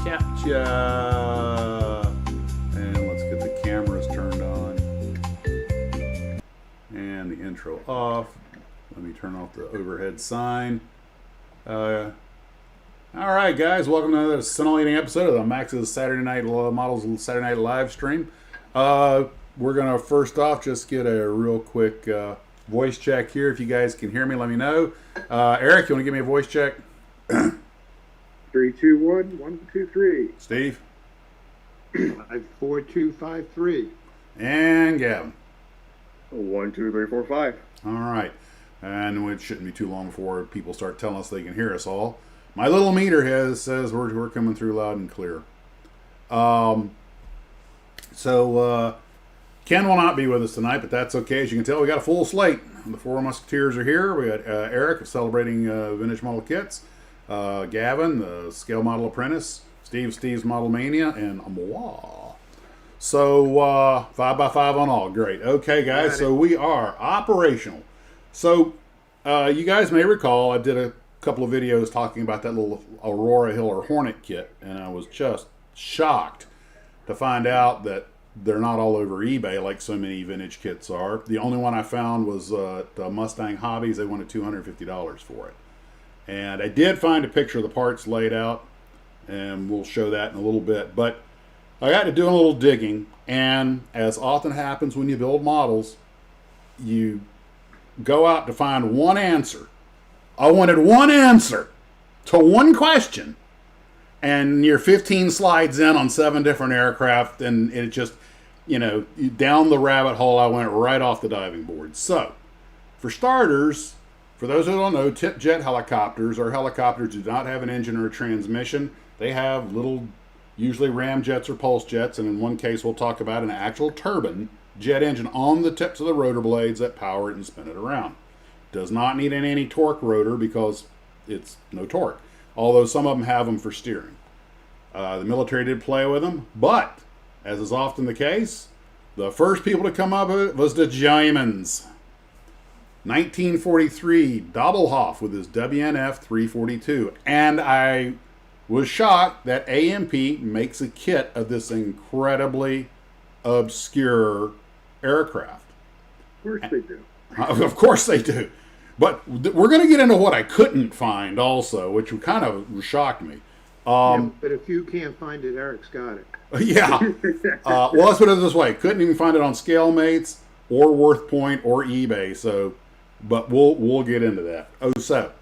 capture. And let's get the cameras turned on. And the intro off. Let me turn off the overhead sign. All right, guys, welcome to another scintillating episode of the Max's Saturday Night Models Saturday Night live stream. We're gonna first off just get a real quick voice check here. If you guys can hear me, let me know. Eric, you want to give me a voice check? 3, 2, 1, 1, 2, 3. Steve. 5, 4, 2, 5, 3. And Gavin. 1, 2, 3, 4, 5. All right, and it shouldn't be too long before people start telling us they can hear us all. My little meter says we're coming through loud and clear. So Ken will not be with us tonight, but that's okay. As you can tell, we got a full slate. The four Musketeers are here. We got Eric celebrating vintage model kits, Gavin, the scale model apprentice, Steve's Model Mania, and moi. So 5 by 5 on all. Great. Okay, guys. So we are operational. So you guys may recall I did a couple of videos talking about that little Aurora Hill or Hornet kit, and I was just shocked to find out that they're not all over eBay like so many vintage kits are. The only one I found was the Mustang Hobbies. They wanted $250 for it. And I did find a picture of the parts laid out, and we'll show that in a little bit. But I got to do a little digging, and as often happens when you build models, you go out to find one answer. I wanted one answer to one question, and you're 15 slides in on 7 different aircraft, and it just, down the rabbit hole I went right off the diving board. So, for starters, for those who don't know, tip jet helicopters are helicopters that do not have an engine or a transmission. They have little, usually ramjets or pulse jets, and in one case we'll talk about an actual turbine jet engine on the tips of the rotor blades that power it and spin it around. Does not need an anti-torque rotor because it's no torque, although some of them have them for steering. The military did play with them, but as is often the case, the first people to come up with it was the Germans. 1943, Doppelhoff with his WNF 342, and I was shocked that AMP makes a kit of this incredibly obscure aircraft. Of course they do. Of course they do. But we're going to get into what I couldn't find also, which kind of shocked me. But if you can't find it, Eric's got it. Yeah. Well, let's put it this way. Couldn't even find it on ScaleMates or WorthPoint or eBay. So, but we'll get into that. So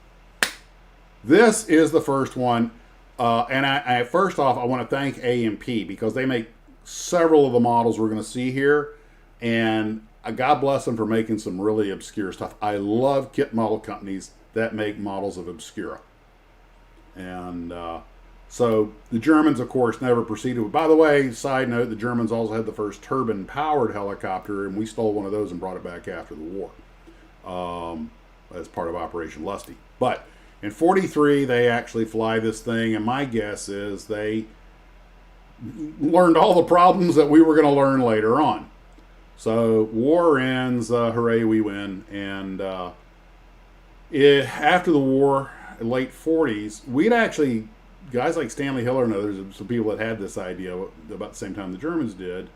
this is the first one. And I first off, I want to thank AMP because they make several of the models we're going to see here. And God bless them for making some really obscure stuff. I love kit model companies that make models of obscura. And so the Germans, of course, never proceeded with. By the way, side note, the Germans also had the first turbine-powered helicopter, and we stole one of those and brought it back after the war as part of Operation Lusty. But in 43, they actually fly this thing, and my guess is they learned all the problems that we were going to learn later on. So war ends, hooray, we win. And after the war, late 40s, we'd actually, guys like Stanley Hiller and others, some people that had this idea about the same time the Germans did.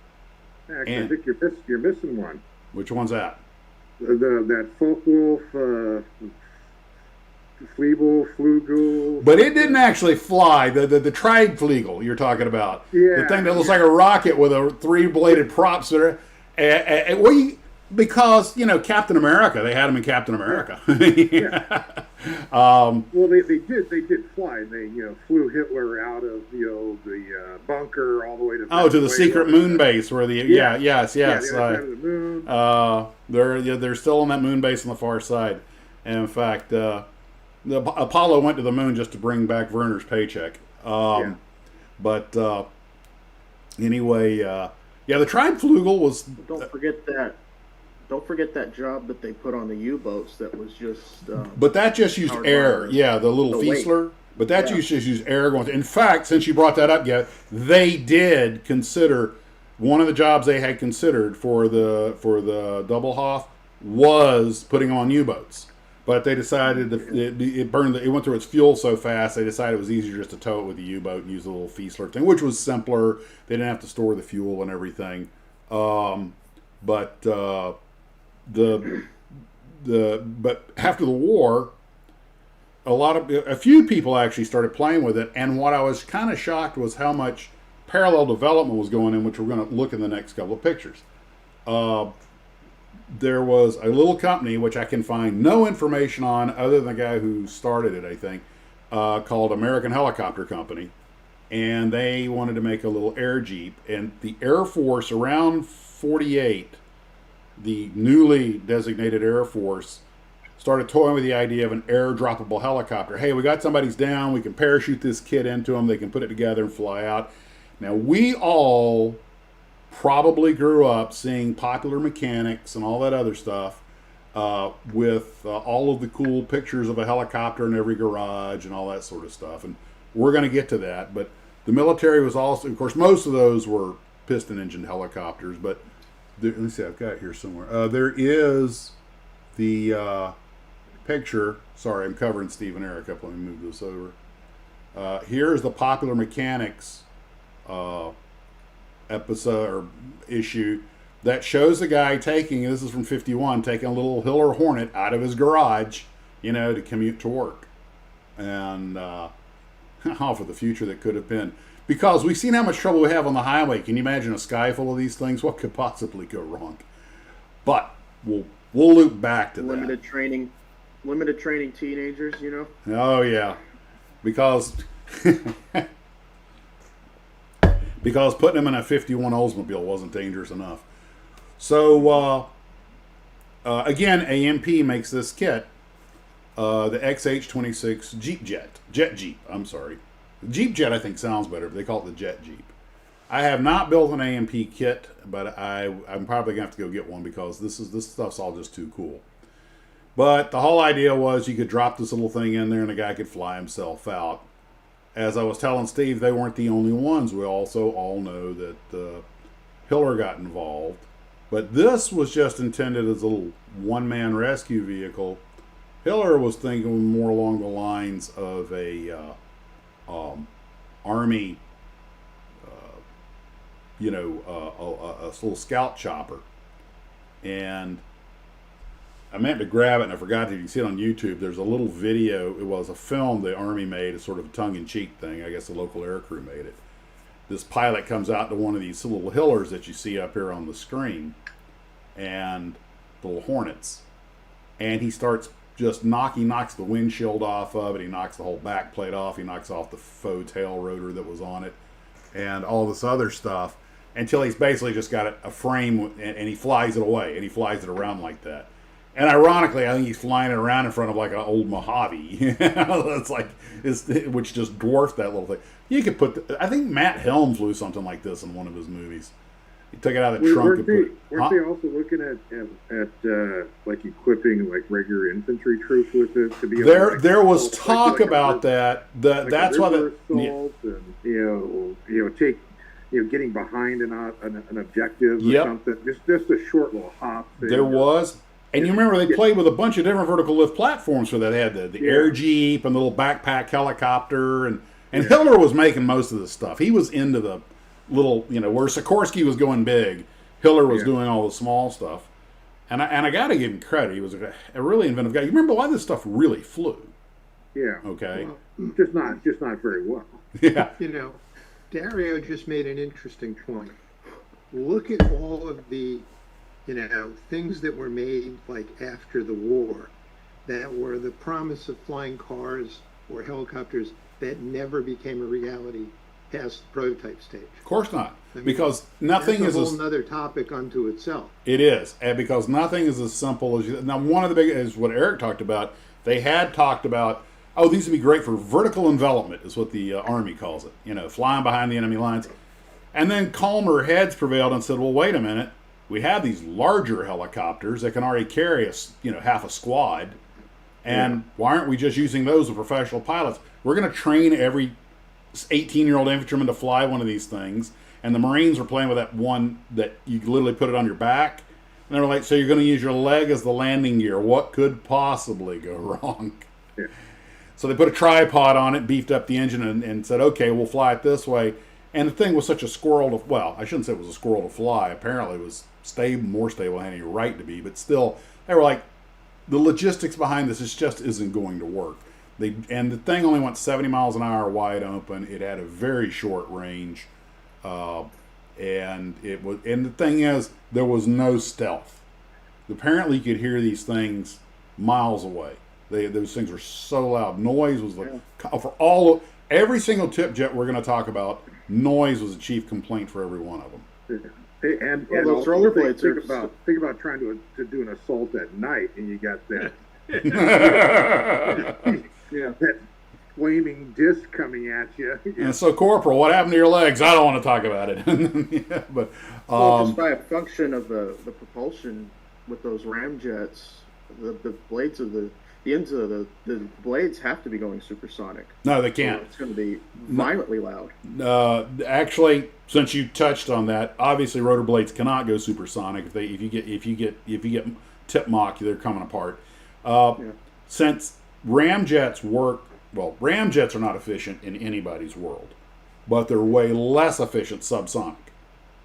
Actually, I think you're missing one. Which one's that? That Focke-Wulf, Flugel. But it didn't actually fly. The Triebflügel you're talking about. Yeah. The thing that looks like a rocket with a 3-bladed props that are... because Captain America, they had him in Captain America. Yeah. Well, they did fly. They flew Hitler out of the bunker all the way to to the secret moon base where the the other moon. They're still on that moon base on the far side. And in fact, the Apollo went to the moon just to bring back Werner's paycheck. But anyway. Yeah, the Triebflügel was... Don't forget that job that they put on the U-boats that was just... but that just used air. Yeah, the little Fiesler. But that just used air going... In fact, since you brought that up, they did consider... One of the jobs they had considered for the Doppelhoff was putting on U-boats. But they decided it burned. It went through its fuel so fast. They decided it was easier just to tow it with the U-boat and use a little Fiesler thing, which was simpler. They didn't have to store the fuel and everything. But after the war, a few people actually started playing with it. And what I was kind of shocked was how much parallel development was going in, which we're going to look in the next couple of pictures. There was a little company, which I can find no information on other than the guy who started it, I think, called American Helicopter Company. And they wanted to make a little air Jeep. And the Air Force around 48, the newly designated Air Force, started toying with the idea of an air-droppable helicopter. Hey, we got somebody's down. We can parachute this kid into them. They can put it together and fly out. Now, we all probably grew up seeing Popular Mechanics and all that other stuff with all of the cool pictures of a helicopter in every garage and all that sort of stuff. And we're going to get to that. But the military was also, of course, most of those were piston-engine helicopters. But let me see, I've got it here somewhere. There is the picture. Sorry, I'm covering Steve and Eric up. Let me move this over. Here's the Popular Mechanics episode or issue that shows the guy taking, this is from 51, taking a little Hiller Hornet out of his garage, to commute to work. And for the future that could have been. Because we've seen how much trouble we have on the highway. Can you imagine a sky full of these things? What could possibly go wrong? But we'll loop back to limited training teenagers, Oh yeah, because putting them in a 51 Oldsmobile wasn't dangerous enough. So again, AMP makes this kit, the XH26 Jet Jeep. I'm sorry, Jeep Jet I think sounds better, but they call it the Jet Jeep. I have not built an AMP kit, but I'm probably gonna have to go get one because this stuff's all just too cool. But the whole idea was you could drop this little thing in there and the guy could fly himself out. As I was telling Steve, they weren't the only ones. We also all know that Hiller got involved. But this was just intended as a little one-man rescue vehicle. Hiller was thinking more along the lines of a Army, a little scout chopper. And I meant to grab it and I forgot to. You can see it on YouTube. There's a little video. It was a film the Army made, a sort of a tongue-in-cheek thing. I guess the local air crew made it. This pilot comes out to one of these little Hillers that you see up here on the screen, and the little Hornets. And he starts just knocks the windshield off of it. He knocks the whole back plate off. He knocks off the faux tail rotor that was on it and all this other stuff until he's basically just got a frame and he flies it away and he flies it around like that. And ironically, I think he's flying it around in front of like an old Mojave. Which just dwarfed that little thing. You could I think Matt Helm flew something like this in one of his movies. He took it out of the trunk and put it. Weren't they also looking at like equipping like regular infantry troops with it to be able to, there was talk about that. That's why and take getting behind an objective or something. Just a short little hop thing. There was. And you remember they played with a bunch of different vertical lift platforms for that. They had the air Jeep and the little backpack helicopter. And Hiller was making most of the stuff. He was into the little, where Sikorsky was going big, Hiller was doing all the small stuff. And I got to give him credit. He was a really inventive guy. You remember why this stuff really flew? Yeah. Okay. Well, just not very well. Yeah. Dario just made an interesting point. Look at all of the things that were made like after the war that were the promise of flying cars or helicopters that never became a reality past the prototype stage. Of course not. Because nothing is a whole other topic unto itself. It is. And because nothing is as simple as now one of the big is what Eric talked about. They had talked about, these would be great for vertical envelopment is what the Army calls it. Flying behind the enemy lines. And then calmer heads prevailed and said, well, wait a minute. We have these larger helicopters that can already carry half a squad, and why aren't we just using those with professional pilots? We're going to train every 18-year-old infantryman to fly one of these things, and the Marines were playing with that one that you literally put it on your back, And they were like, so you're going to use your leg as the landing gear. What could possibly go wrong? Yeah. So they put a tripod on it, beefed up the engine, and said, okay, we'll fly it this way. And the thing was such a squirrel to, well, I shouldn't say it was a squirrel to fly. Apparently it was stable, more stable than any right to be. But still, they were like, the logistics behind this just isn't going to work. And the thing only went 70 miles an hour wide open. It had a very short range. And the thing is, there was no stealth. Apparently, you could hear these things miles away. Those things were so loud. Noise was like for every single tip jet we're going to talk about. Noise was a chief complaint for every one of them. And those also rollerblades think about trying to do an assault at night, and you got that that flaming disc coming at you. And so, Corporal, what happened to your legs? I don't want to talk about it. Yeah, but just by a function of the propulsion with those ramjets, the blades of the ends of the blades have to be going supersonic. No, they can't. It's going to be violently loud. Actually, since you touched on that, obviously rotor blades cannot go supersonic. If you get tip Mach, they're coming apart. Since ramjets work. Well, ramjets are not efficient in anybody's world, but they're way less efficient subsonic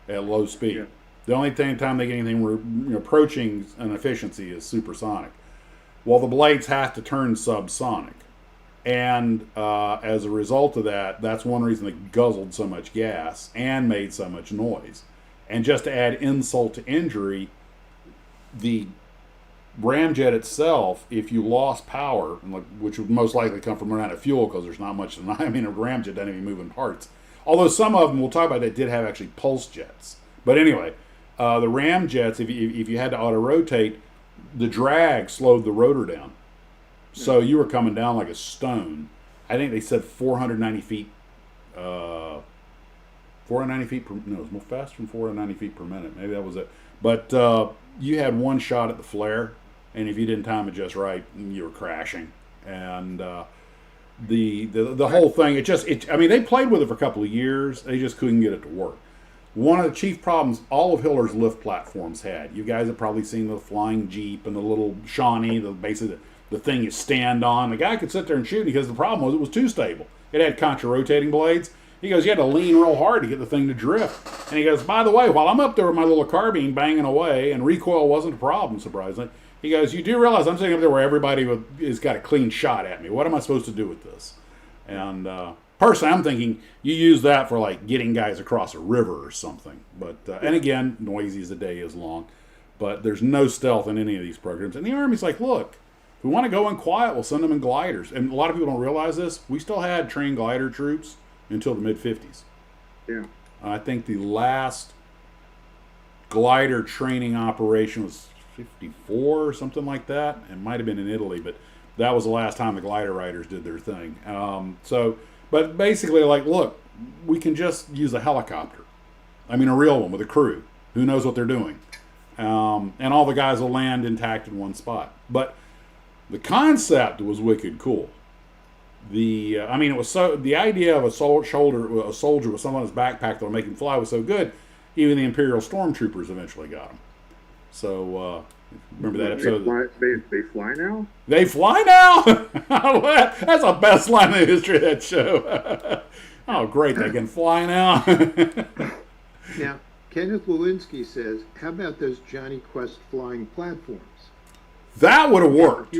at low speed. Yeah. The only time they get anything approaching an efficiency is supersonic. Well, the blades have to turn subsonic, and as a result of that, that's one reason they guzzled so much gas and made so much noise. And just to add insult to injury, the ramjet itself, if you lost power, which would most likely come from running out of fuel because there's not much to, I mean, a ramjet doesn't even move in parts. Although some of them, we'll talk about that, did have actually pulse jets. But anyway, the ramjets, if you had to auto-rotate, the drag slowed the rotor down. So you were coming down like a stone. I think they said 490 feet. 490 feet per, no, it was more faster than 490 feet per minute. Maybe that was it. But you had one shot at the flare, and if you didn't time it just right, you were crashing. And the whole thing, I mean, they played with it for a couple of years. They just couldn't get it to work. One of the chief problems all of Hiller's lift platforms had, you guys have probably seen the flying Jeep and the little Shawnee, basically the thing you stand on. The guy could sit there and shoot because the problem was it was too stable. It had contra-rotating blades. He goes, you had to lean real hard to get the thing to drift. And he goes, by the way, while I'm up there with my little carbine banging away, and recoil wasn't a problem, surprisingly, he goes, you do realize I'm sitting up there where everybody has got a clean shot at me. What am I supposed to do with this? And personally, I'm thinking you use that for like getting guys across a river or something. But and again, noisy as the day is long. But there's no stealth in any of these programs. And the Army's like, look, if we want to go in quiet, we'll send them in gliders. And a lot of people don't realize this. We still had trained glider troops until the mid-50s. Yeah. I think the last glider training operation was 54 or something like that. It might have been in Italy, but that was the last time the glider riders did their thing. But basically, like, look, we can just use a helicopter. I mean, a real one with a crew. Who knows what they're doing? And all the guys will land intact in one spot. But the concept was wicked cool. The idea of a soldier with something on his backpack that will make him fly was so good. Even the Imperial Stormtroopers eventually got him. So remember that episode? They fly now. They fly now. That's the best line in the history of that show. Oh, great! They can fly now. Now, Kenneth Lewinsky says, "How about those Johnny Quest flying platforms?" That would have worked.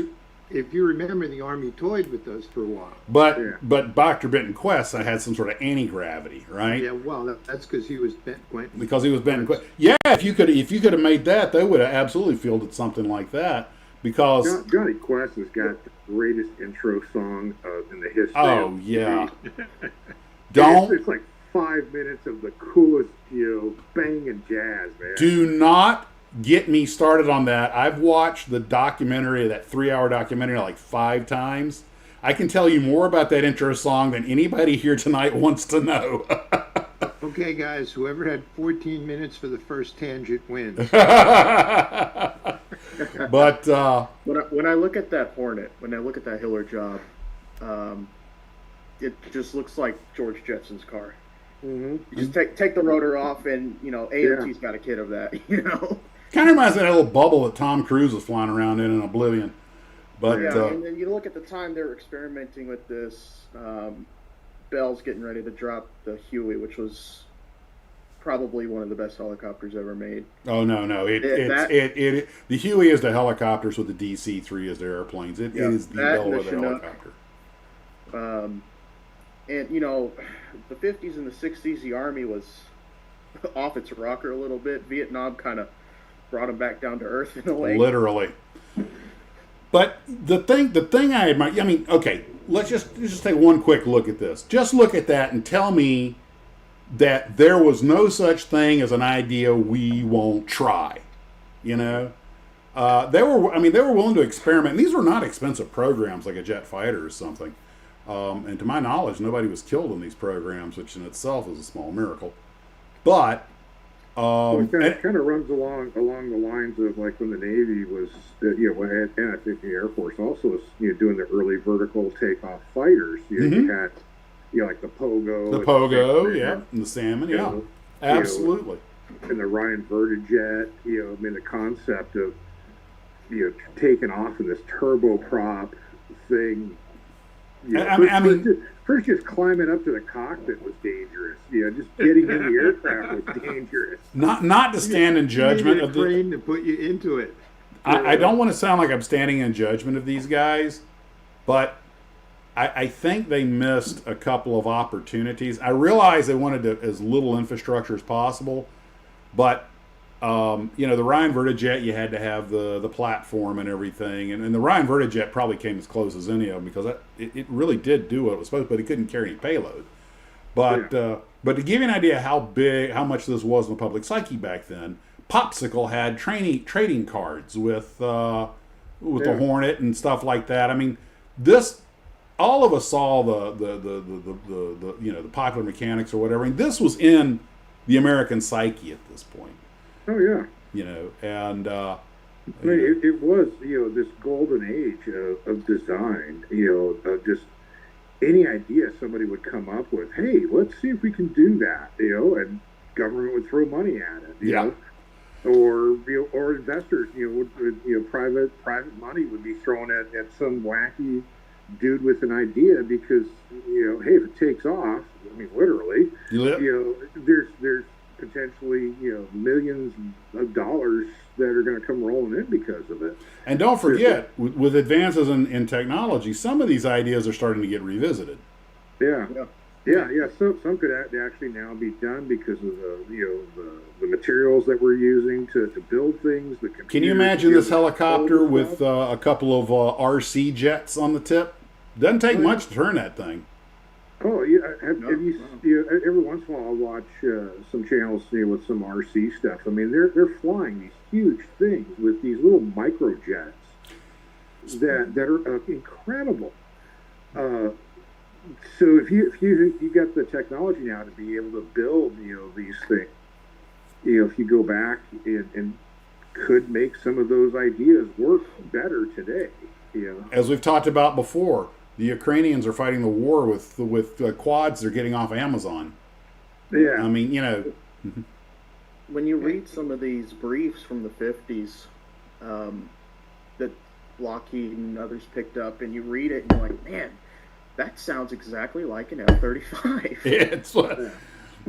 If you remember, the Army toyed with those for a while. But Dr. Benton Quest had some sort of anti-gravity, right? Yeah, well, that's because he was Benton Quest. Because he was Benton Quest. Yeah, if you could have made that, they would have absolutely fielded something like that. Because Johnny Quest has got the greatest intro song in the history. Oh yeah. It's like 5 minutes of the coolest, banging jazz, man. Do not get me started on that. I've watched the documentary, that 3-hour documentary, like 5 times. I can tell you more about that intro song than anybody here tonight wants to know. Okay, guys, whoever had 14 minutes for the first tangent wins. But when I look at that Hornet, when I look at that Hiller job, it just looks like George Jetson's car. Mm-hmm. You just take the rotor off, and AMT's got a kit of that. Kind of reminds me of that little bubble that Tom Cruise was flying around in Oblivion. But yeah, and then you look at the time they were experimenting with this. Bell's getting ready to drop the Huey, which was probably one of the best helicopters ever made. oh no, the Huey is the helicopters with the DC-3 is the airplanes. It is the Bell of the helicopter. And you know, the 50s and the 60s, the Army was off its rocker a little bit. Vietnam kind of brought them back down to earth in a way. Literally. But the thing I admire, I mean, okay, let's just take one quick look at this. Just look at that and tell me that there was no such thing as an idea we won't try. You know, they were willing to experiment. And these were not expensive programs like a jet fighter or something. And to my knowledge, nobody was killed in these programs, which in itself is a small miracle. But it kind of runs along the lines of like when the Navy was, and I think the Air Force also was, doing the early vertical takeoff fighters. You had, like the Pogo, yeah, and the Salmon, yeah, absolutely. And the Ryan Vertijet, I mean the concept of, taking off in this turboprop thing. First, just climbing up to the cockpit was dangerous. Just getting in the aircraft was dangerous. Not to stand in judgment of the crane to put you into it. I don't want to sound like I'm standing in judgment of these guys, but I think they missed a couple of opportunities. I realize they wanted as little infrastructure as possible, but the Ryan Vertijet, you had to have the platform and everything, and the Ryan Vertijet probably came as close as any of them because it really did do what it was supposed to, but it couldn't carry any payload. But to give you an idea how much this was in the public psyche back then, Popsicle had trading cards with the Hornet and stuff like that. I mean, all of us saw the popular mechanics or whatever, and this was in the American psyche at this point. Oh yeah. And it was this golden age of design. Just any idea somebody would come up with. Hey, let's see if we can do that. And government would throw money at it. Yeah. Or investors. Private money would be thrown at some wacky dude with an idea because hey, if it takes off, I mean literally, there's potentially millions of dollars that are going to come rolling in because of it. And don't forget, with advances in technology, some of these ideas are starting to get revisited. Yeah. So some could actually now be done because of the materials that we're using to build things. Can you imagine this helicopter with a couple of RC jets on the tip? Doesn't take much to turn that thing. Oh yeah, have you every once in a while I'll watch some channels with some RC stuff. I mean they're flying these huge things with these little micro jets that are incredible. So if you got the technology now to be able to build these things, if you go back and could make some of those ideas work better today. As we've talked about before, the Ukrainians are fighting the war with quads they're getting off Amazon. Yeah. I mean, When you read some of these briefs from the 50s that Lockheed and others picked up, and you read it, and you're like, man, that sounds exactly like an F-35. It's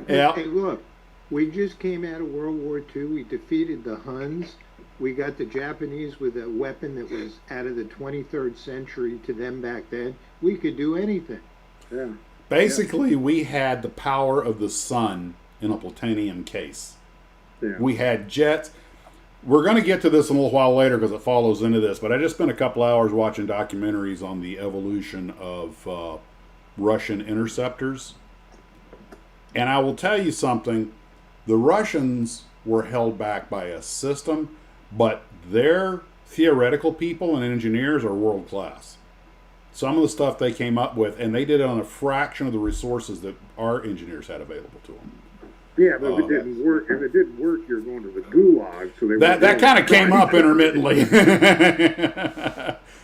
yeah. Hey, look, we just came out of World War II. We defeated the Huns. We got the Japanese with a weapon that was out of the 23rd century to them back then. We could do anything. Yeah. Basically, we had the power of the sun in a plutonium case. Yeah. We had jets. We're going to get to this in a little while later because it follows into this, but I just spent a couple hours watching documentaries on the evolution of Russian interceptors. And I will tell you something. The Russians were held back by a system, but their theoretical people and engineers are world class. Some of the stuff they came up with, and they did it on a fraction of the resources that our engineers had available to them. Yeah, but if it didn't work, you're going to the gulag. So that kind of came up intermittently.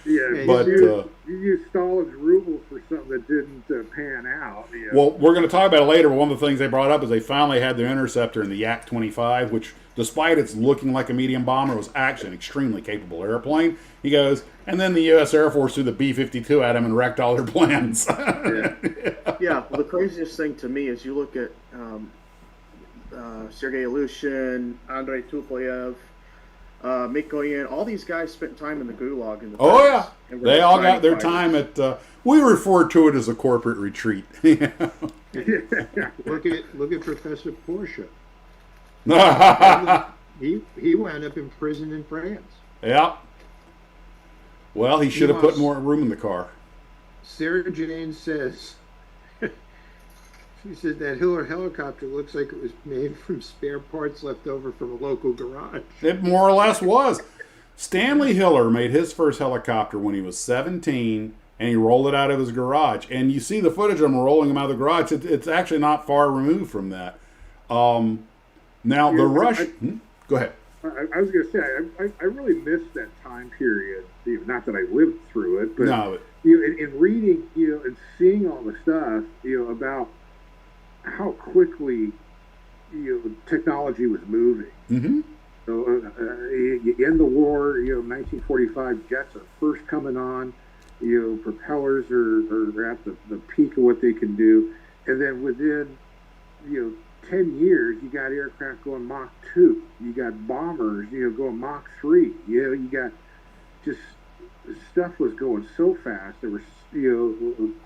Yeah, but you used Stalin's rubles for something that didn't pan out. Well, we're going to talk about it later. But one of the things they brought up is they finally had their interceptor in the Yak-25, which despite its looking like a medium bomber, it was actually an extremely capable airplane. He goes, and then the U.S. Air Force threw the B-52 at him and wrecked all their plans. Yeah, well, the craziest thing to me is you look at Sergei Ilyushin, Andrei Tupolev, Mikoyan, all these guys spent time in the Gulag. In the Oh, yeah. and were They all got their fighters. time at, we refer to it as a corporate retreat. Look at Professor Porsche. He wound up in prison in France. Yeah. Well, he should have put lost- more room in the car. Sarah Jane says, she said that Hiller helicopter looks like it was made from spare parts left over from a local garage. It more or less was. Stanley Hiller made his first helicopter when he was 17, and he rolled it out of his garage. And you see the footage of him rolling him out of the garage. It's actually not far removed from that. Now, the Rush... Go ahead. I was going to say, I really missed that time period. Not that I lived through it, but No, in reading, and seeing all the stuff, about how quickly, technology was moving. mm-hmm. So in the war, 1945 jets are first coming on. Propellers are at the peak of what they can do, and then within 10 years, you got aircraft going Mach 2. You got bombers, going Mach 3. You got just stuff was going so fast. There was,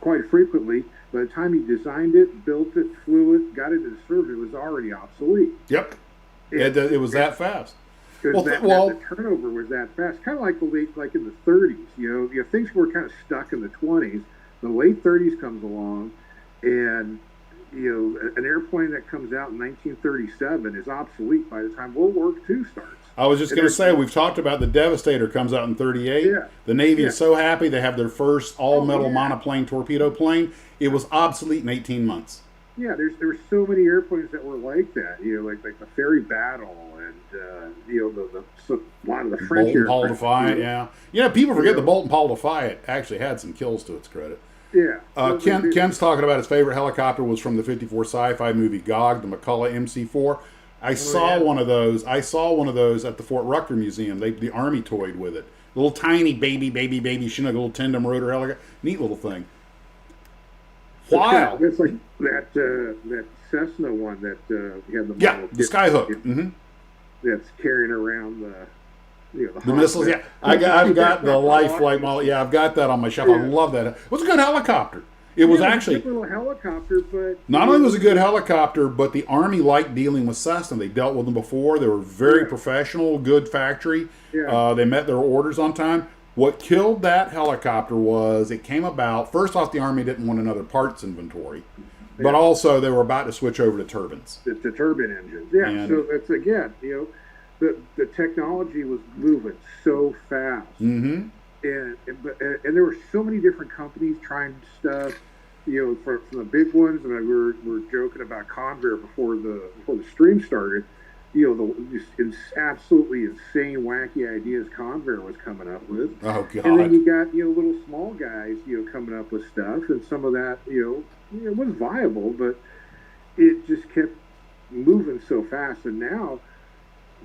quite frequently, by the time he designed it, built it, flew it, got it into service, it was already obsolete. Yep. It was that fast. Because the turnover was that fast. Kind of like like in the 30s, things were kind of stuck in the 20s. The late 30s comes along, and an airplane that comes out in 1937 is obsolete by the time World War II starts. I was just going to say, we've talked about the Devastator comes out in 38. Yeah. The Navy is so happy they have their first all-metal yeah. monoplane torpedo plane. It was obsolete in 18 months. Yeah, there were so many airplanes that were like that. Like the Ferry Battle, and a lot of the French Bolt and Paul airplanes. Defiant, yeah. People forget the Bolt and Paul Defiant actually had some kills to its credit. Yeah. Ken's talking about his favorite helicopter was from the 54 sci-fi movie Gog, the McCullough MC4. I saw one of those at the Fort Rucker Museum. The Army toyed with it. Little tiny baby Chinook, little tandem rotor helicopter. Neat little thing. Wow. It's like that Cessna one that had the model the kit Skyhook. Mm-hmm. that's carrying around The missiles, yeah. I've got the Life Flight model. Yeah, I've got that on my shelf. I love that. It was a good helicopter. It was actually... a little helicopter, but... Not only was it a good helicopter, but the Army liked dealing with Cessna. They dealt with them before. They were very professional, good factory. Yeah. They met their orders on time. What killed that helicopter was it came about... First off, the Army didn't want another parts inventory. But also, they were about to switch over to turbines. The turbine engines. Yeah, And- so it's, again, the technology was moving so fast. Mm-hmm. And there were so many different companies trying stuff, from the big ones. And we were joking about Convair before the stream started. Absolutely insane, wacky ideas Convair was coming up with. Oh, God. And then you got little small guys coming up with stuff, and some of that it was viable, but it just kept moving so fast. And now,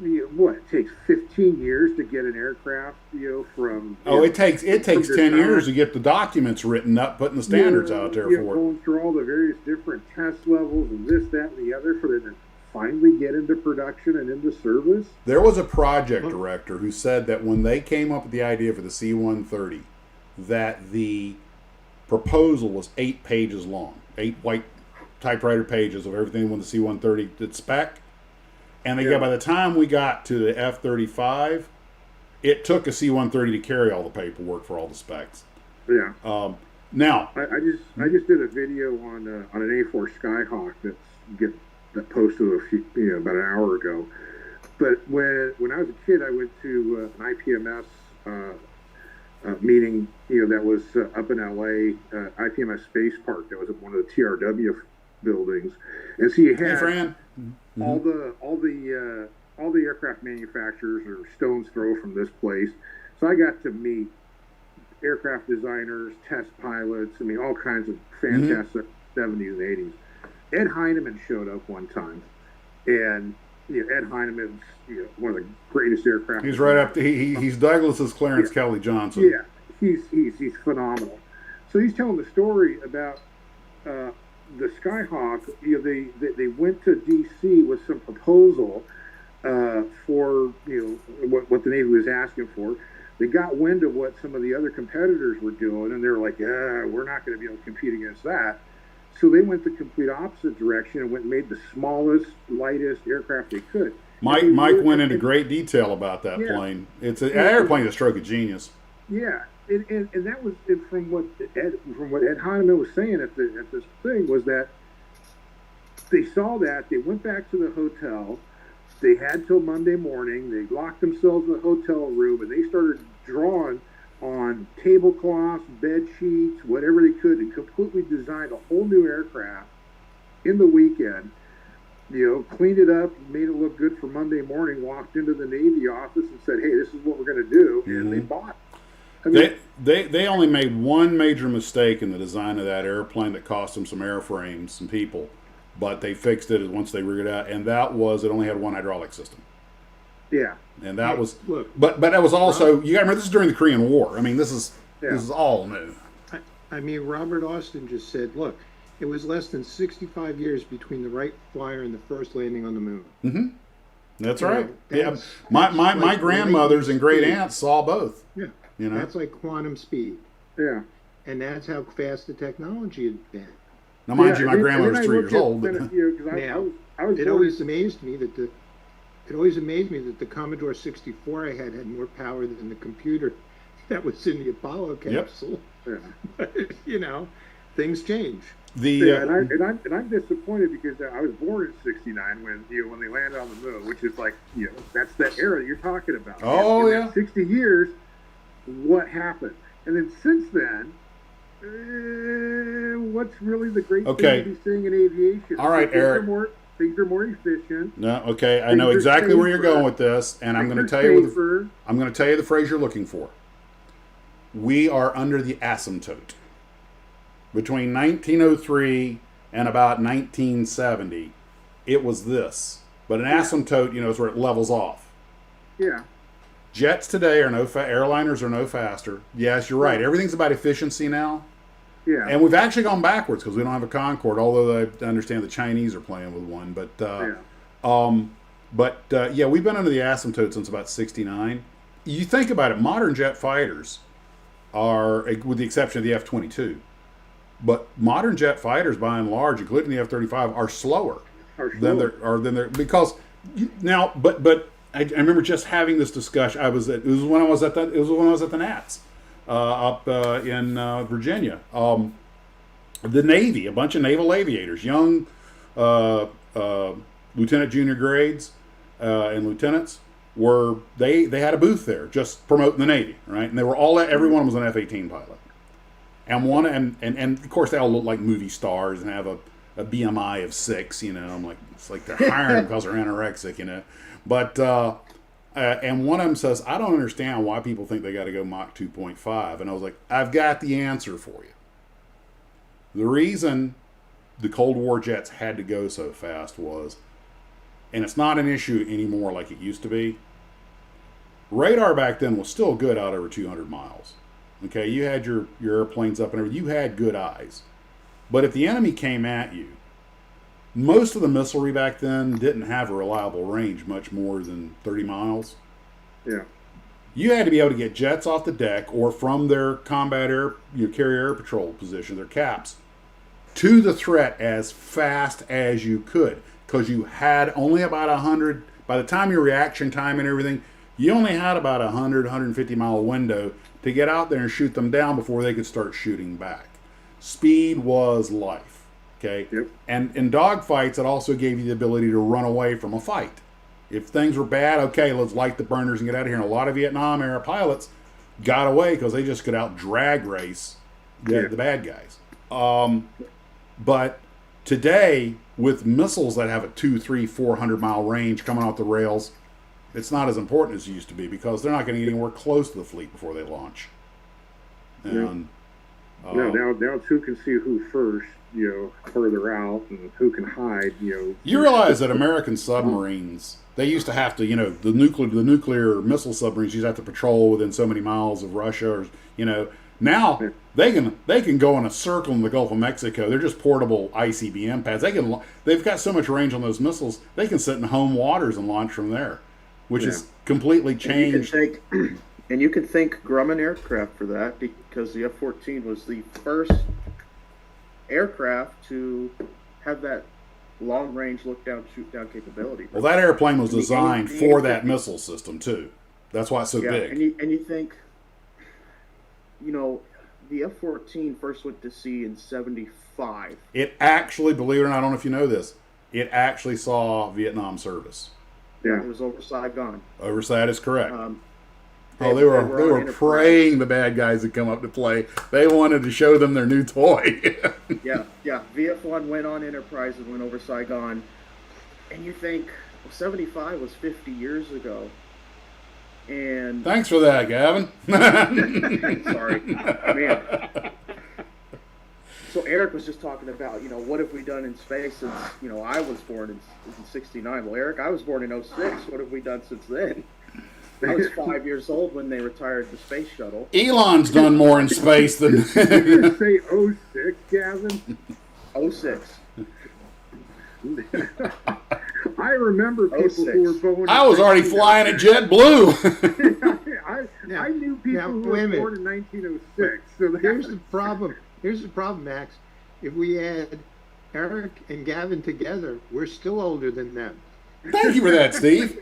it takes 15 years to get an aircraft, from... It takes 10 design. years to get the documents written up, putting the standards out there for it. Going through all the various different test levels and this, that, and the other for them to finally get into production and into service. There was a project director who said that when they came up with the idea for the C-130, that the proposal was 8 pages long, 8 white typewriter pages of everything when the C-130 did spec. And by the time we got to the F-35, it took a C-130 to carry all the paperwork for all the specs. Yeah. Now, I just did a video on an A4 Skyhawk that posted about an hour ago. But when I was a kid, I went to an IPMS meeting, that was up in LA, IPMS Space Park. That was at one of the TRW buildings, and so you had hey, Fran. all the aircraft manufacturers or stone's throw from this place. So I got to meet aircraft designers, test pilots. I mean, all kinds of fantastic 70s and 80s. Ed Heineman showed up one time, and Ed Heinemann's one of the greatest aircraft. He's right up. He's Douglas's Clarence Kelly Johnson. Yeah, he's phenomenal. So he's telling the story about the Skyhawk. They went to D.C. with some proposal for what the Navy was asking for. They got wind of what some of the other competitors were doing, and they were like, "Yeah, we're not going to be able to compete against that." So they went the complete opposite direction and made the smallest, lightest aircraft they could. Mike went into great detail about that plane. It's an airplane, a stroke of genius. Yeah, and that was from what Ed Heinemann was saying at this thing was that they saw that, they went back to the hotel, they had till Monday morning, they locked themselves in the hotel room, and they started drawing on tablecloths, bed sheets, whatever they could, and completely designed a whole new aircraft in the weekend. Cleaned it up, made it look good for Monday morning, walked into the Navy office and said, "Hey, this is what we're going to do," and they bought it. I mean, they only made one major mistake in the design of that airplane that cost them some airframes, some people, but they fixed it once they figured it out, and that was it only had one hydraulic system. Yeah. And that was, look, but that was also, you got to remember, this is during the Korean War. I mean, this is all new. I mean, Robert Austin just said, look, it was less than 65 years between the Wright Flyer and the first landing on the moon. Mm-hmm. That's You know, right. that's- My like grandmothers and great speed. aunts saw both. Yeah. You know? That's like quantum speed. Yeah. And that's how fast the technology had been. Now, mind you, Yeah, my and grandmother then was I 3 looked years at old. kind But, of, 'cause Now, I was It born- always amazed me that the Commodore 64 I had more power than the computer that was in the Apollo capsule. Yeah. But, things change. Yeah, and I'm disappointed because I was born in '69 when they landed on the moon, which is like that's that era that you're talking about. Oh, In yeah. that 60 years, what happened? And then since then, what's really the great Okay. thing to be seeing in aviation? All right, Eric. Things are more efficient. no, okay, I know exactly where you're going with this, and I'm going to tell you the phrase you're looking for. We are under the asymptote. Between 1903 and about 1970, it was this. But an asymptote, is where it levels off. Yeah. Jets today are airliners are no faster. Yes, you're right. Everything's about efficiency now. Yeah. And we've actually gone backwards because we don't have a Concorde, although I understand the Chinese are playing with one. But we've been under the asymptote since about 69. You think about it, modern jet fighters are, with the exception of the F-22, but modern jet fighters, by and large, including the F-35, are slower than they're because now. But I remember just having this discussion. It was when I was at the Nats up in Virginia. The Navy, a bunch of naval aviators, young lieutenant, junior grades, and lieutenants they had a booth there just promoting the Navy, right? And they were everyone was an F-18 pilot. And of course they all look like movie stars and have a BMI of 6, I'm like, it's like they're hiring because they're anorexic, But and one of them says, I don't understand why people think they got to go Mach 2.5. And I was like, I've got the answer for you. The reason the Cold War jets had to go so fast was, and it's not an issue anymore like it used to be, radar back then was still good out over 200 miles. Okay, you had your airplanes up and everything. You had good eyes. But if the enemy came at you, most of the missilery back then didn't have a reliable range much more than 30 miles. Yeah. You had to be able to get jets off the deck or from their combat carrier air patrol position, their caps, to the threat as fast as you could. Because you had only about 100, by the time your reaction time and everything, you only had about 100, 150 mile window to get out there and shoot them down before they could start shooting back. Speed was life, okay? Yep. And in dogfights, it also gave you the ability to run away from a fight. If things were bad, okay, let's light the burners and get out of here. And a lot of Vietnam era pilots got away because they just could out drag race the bad guys. But today, with missiles that have a 200, 300, 400 mile range coming off the rails, it's not as important as it used to be because they're not going to get anywhere close to the fleet before they launch. And now it's who can see who first. further out and who can hide. You realize that American submarines, they used to have to, the nuclear missile submarines used to have to patrol within so many miles of Russia, or now they can go in a circle in the Gulf of Mexico. They're just portable ICBM pads. They've got so much range on those missiles. They can sit in home waters and launch from there, which is completely changed. And you can thank Grumman aircraft for that, because the F-14 was the first aircraft to have that long-range look-down, shoot-down capability. Well, that airplane was designed for that missile system too. That's why it's so big. And you think, the F-14 first went to sea in '75. It actually, believe it or not, I don't know if you know this, it actually saw Vietnam service. Yeah, it was over Saigon. That is correct. They were praying the bad guys would come up to play. They wanted to show them their new toy. yeah. VF-1 went on Enterprise and went over Saigon. And you think, 75 was 50 years ago. And thanks for that, Gavin. Sorry. Man. So Eric was just talking about, what have we done in space since, I was born in '69. Well, Eric, I was born in '06. What have we done since then? I was 5 years old when they retired the space shuttle. Elon's done more in space than... Did you say '06, Gavin? '06. I remember people who were born... I was already flying at JetBlue. I knew people who were born in 1906. So here's the problem. Here's the problem, Max. If we add Eric and Gavin together, we're still older than them. Thank you for that, Steve.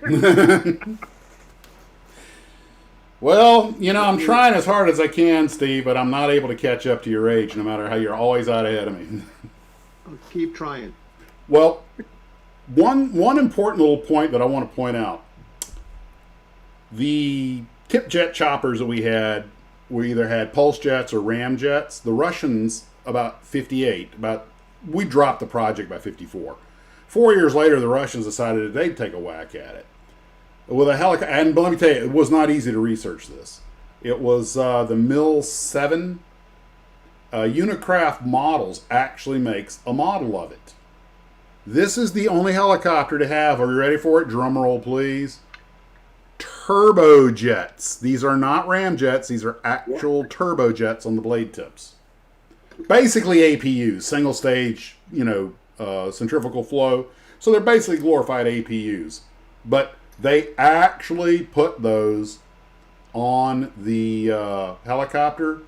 Well, I'm trying as hard as I can, Steve, but I'm not able to catch up to your age, no matter how you're always out ahead of me. I'll keep trying. Well, one important little point that I want to point out. The tip jet choppers that we either had pulse jets or ram jets. The Russians, about 58, we dropped the project by 54. 4 years later, the Russians decided that they'd take a whack at it. With a helicopter, and let me tell you, it was not easy to research this. It was the Mil-7. Unicraft Models actually makes a model of it. This is the only helicopter to have, are you ready for it? Drum roll, please. Turbojets. These are not ramjets. These are actual turbojets on the blade tips. Basically APUs, single stage, centrifugal flow. So they're basically glorified APUs. But they actually put those on the helicopter.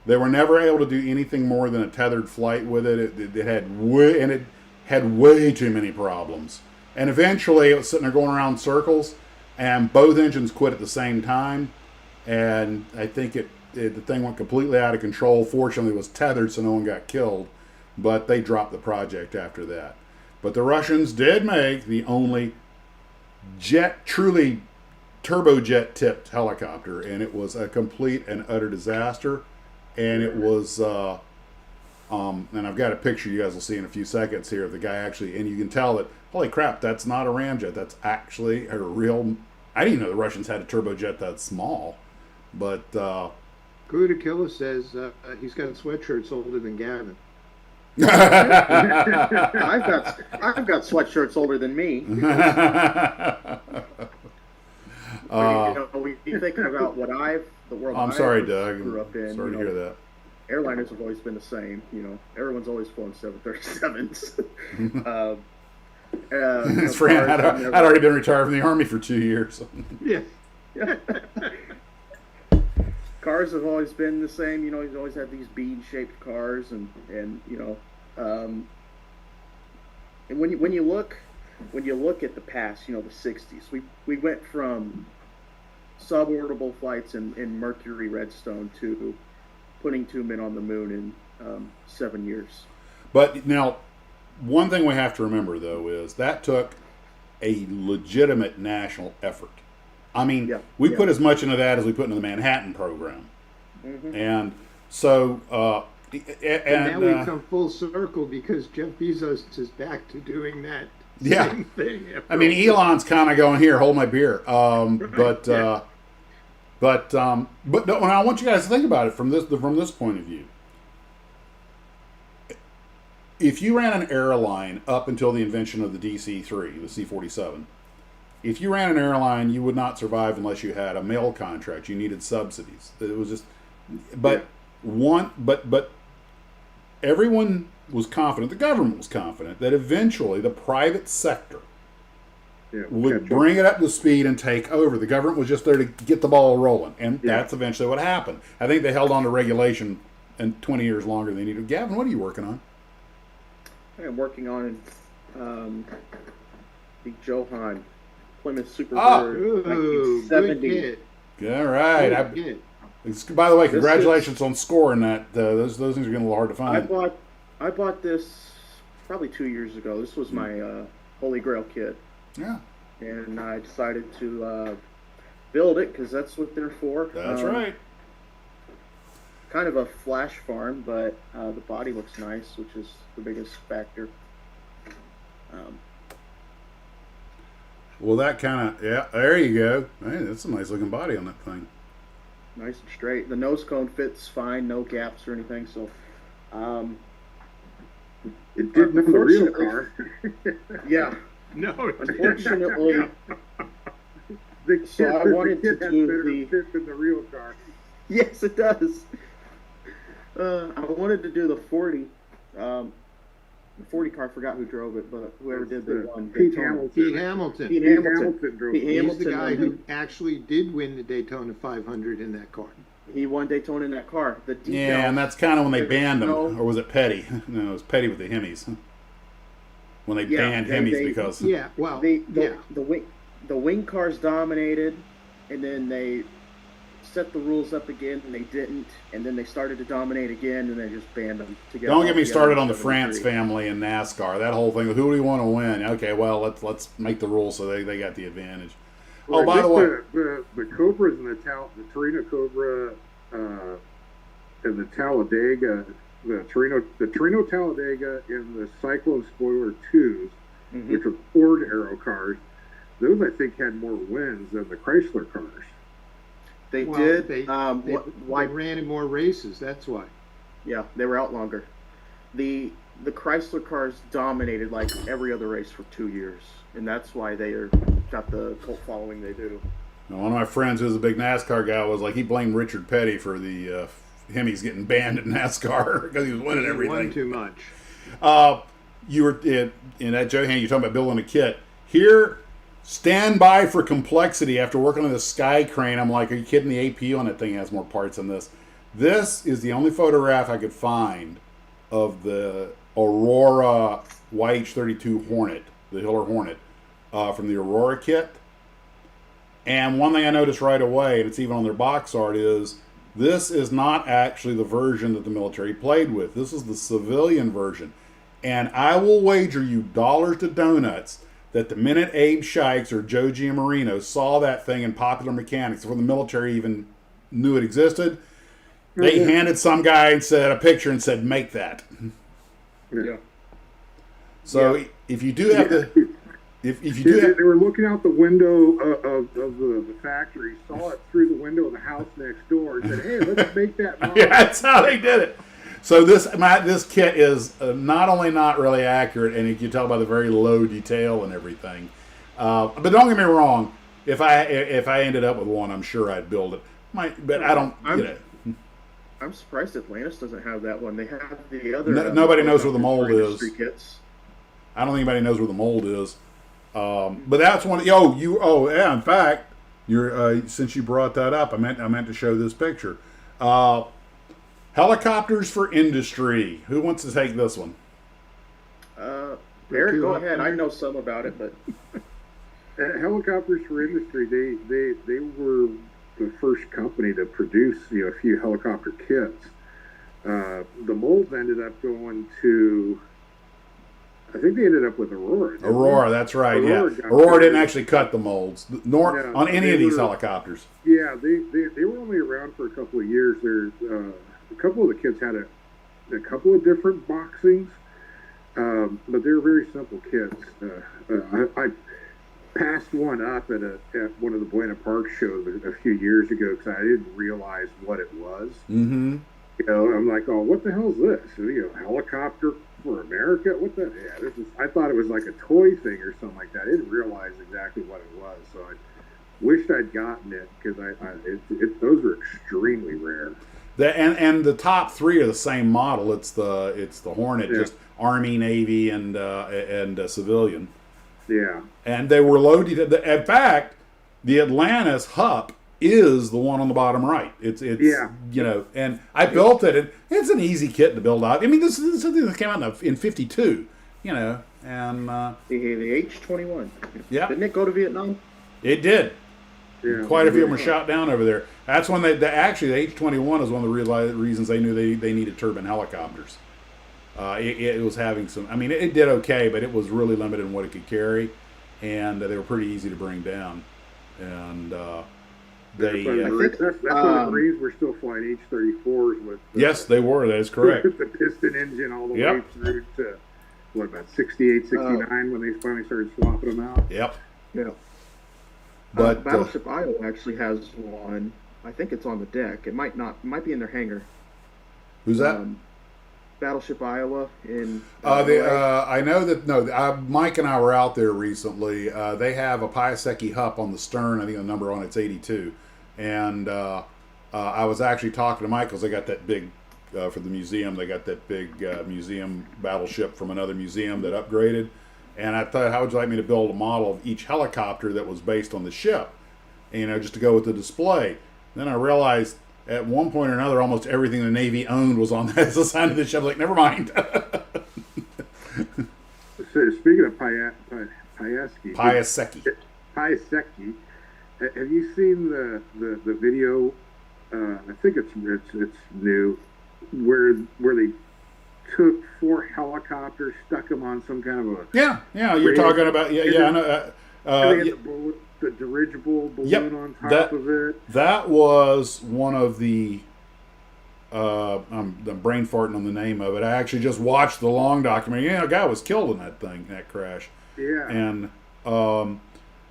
They were never able to do anything more than a tethered flight with it. It had way too many problems. And eventually it was sitting there going around in circles, and both engines quit at the same time. And I think the thing went completely out of control. Fortunately, it was tethered, so no one got killed. But they dropped the project after that. But the Russians did make the only truly turbojet tipped helicopter, and it was a complete and utter disaster. And it was and I've got a picture you guys will see in a few seconds here of the guy actually, and you can tell that, holy crap, that's not a ramjet, that's actually a real... I didn't know the Russians had a turbojet that small, but Gudakilla says he's got sweatshirts older than Gavin. I've got sweatshirts older than me. You think about the world. I'm sorry, Doug. Grew up in. Sorry to hear that. Airliners have always been the same. Everyone's always flown 737s. I'd already been retired from the Army for 2 years. Yeah. Cars have always been the same. He's always had these bead-shaped cars, and and when you look at the past, the '60s, we went from suborbital flights in Mercury Redstone to putting 2 men on the moon in 7 years. But now, one thing we have to remember, though, is that took a legitimate national effort. I mean, we put as much into that as we put into the Manhattan program. Mm-hmm. And so... and now we've come full circle because Jeff Bezos is back to doing that same thing. I mean, Elon's kind of going, here, hold my beer. But no, I want you guys to think about it from this point of view. if you ran an airline up until the invention of the DC-3, the C-47, if you ran an airline, you would not survive unless you had a mail contract. You needed subsidies. It was just, but but everyone was confident. The government was confident that eventually the private sector would bring it up to speed and take over. The government was just there to get the ball rolling, and that's eventually what happened. I think they held on to regulation and 20 years longer than they needed. Gavin, what are you working on? I'm working on the Johann Plymouth Superbird 1970. All right. By the way, congratulations on scoring that. Those things are getting a little hard to find. I bought this probably 2 years ago. This was my Holy Grail kit. Yeah. And I decided to build it because that's what they're for. That's right. Kind of a flash farm, but the body looks nice, which is the biggest factor. Well, that kind of, there you go. Hey, that's a nice looking body on that thing. Nice and straight. The nose cone fits fine, no gaps or anything. So, it did in the real car. Yeah. No, unfortunately. The kit, So I wanted to has do better the. fit than the real car. Yes, it does. I wanted to do the 40. The 40 car, I forgot who drove it, but whoever did the one. Pete Daytona. Hamilton. Pete Hamilton. Pete Pete Hamilton. Hamilton drove Pete it. He's Hamilton the guy won who actually did win the Daytona 500 in that car. He won Daytona in that car. The decals, Yeah, and that's kind of when they banned them. No. Or was it Petty? No, it was Petty with the Hemis. When they banned Hemis because... Yeah, well, the wing cars dominated, and then they set the rules up again, and they didn't, and then they started to dominate again, and they just banned them together. Don't get me started on the France family and NASCAR. That whole thing. Who do we want to win? Okay, well, let's make the rules so they got the advantage. Well, by the way, the Cobras and the Torino Cobra and the Talladega, the Torino Talladega and the Cyclone Spoiler 2s, which were Ford Aero cars, those I think had more wins than the Chrysler cars. They well, did. They ran in more races. That's why. Yeah, they were out longer. The Chrysler cars dominated like every other race for 2 years, and that's why they got the cult following they do. One of my friends who's a big NASCAR guy was like, he blamed Richard Petty for the Hemis getting banned at NASCAR because he was winning everything. He won too much. You were in that Johan, you're talking about building a kit. Here, stand by for complexity. After working on the Sky Crane, I'm like, are you kidding? The APU on that thing has more parts than this. This is the only photograph I could find of the Aurora YH-32 Hornet, the Hiller Hornet, from the Aurora kit. And one thing I noticed right away, and it's even on their box art, is this is not actually the version that the military played with. This is the civilian version. And I will wager you dollars to donuts that the minute Abe Shikes or Joe Giammarino saw that thing in Popular Mechanics, before the military even knew it existed, they handed some guy and said a picture and said, make that. Yeah. So if you do have the... If you do they were looking out the window of the factory, saw it through the window of the house next door, and said, "Hey, let's make that model." Yeah, that's how they did it. So this kit is not only not really accurate, and you can tell by the very low detail and everything. But don't get me wrong. If I ended up with one, I'm sure I'd build it. But I don't. I'm surprised Atlantis doesn't have that one. They have the other. Nobody knows where the mold is. Kits. I don't think anybody knows where the mold is. But that's one. Yeah. In fact, since you brought that up, I meant to show this picture. Helicopters for industry. Who wants to take this one? Eric, go ahead. I know some about it, but helicopters for industry. They were the first company to produce a few helicopter kits. The molds ended up going to. I think they ended up with Aurora. Aurora, that's right. Aurora didn't actually cut the molds, nor on any of these helicopters. Yeah, they were only around for a couple of years. There's a couple of the kits had a couple of different boxings, but they were very simple kits. I passed one up at one of the Buena Park shows a few years ago because I didn't realize what it was. Mm-hmm. You know, I'm like, oh, what the hell's this? You know, helicopter for America? What the? Yeah, this is. I thought it was like a toy thing or something like that. I didn't realize exactly what it was, so I wished I'd gotten it because those are extremely rare. And the top three are the same model. It's the Hornet, Yeah. just Army, Navy, and civilian. Yeah. And they were loaded. In fact, the Atlantis Hup is the one on the bottom right. It's Yeah. you know, and I built it, and it's an easy kit to build out. I mean, this is something that came out in '52, you know, and The H-21. yeah, Didn't it go to Vietnam? it did. Yeah. Quite a few of them were shot down over there. That's when actually the H-21 is one of the reasons they knew they needed turbine helicopters. It was having some. I mean, it did okay, but it was really limited in what it could carry, and they were pretty easy to bring down. And they That's when the Marines were still flying H-34s with. Yes, they were. That is correct. With the piston engine all the way Yep. through to what about 68, 69 when they finally started swapping them out. Yep. Yeah. But Battleship Iowa actually has one. I think it's on the deck. It might not. It might be in their hangar. who's that? Battleship Iowa in. I know that Mike and I were out there recently. They have a Piasecki Hup on the stern. I think the number on it's 82. And I was actually talking to Mike because they got that big for the museum. They got that big museum battleship from another museum that upgraded. And I thought, how would you like me to build a model of each helicopter that was based on the ship? You know, just to go with the display. Then I realized at one point or another, almost everything the Navy owned was on that side of the ship. I was like, never mind. So speaking of Piasecki, have you seen the video? I think it's new, where they took 4 helicopters, stuck them on some kind of a yeah. You're talking about I know. and they had the dirigible balloon on top of it. That was one of the. I'm brain farting on the name of it. I actually just watched the long documentary. A guy was killed in that crash. Yeah. And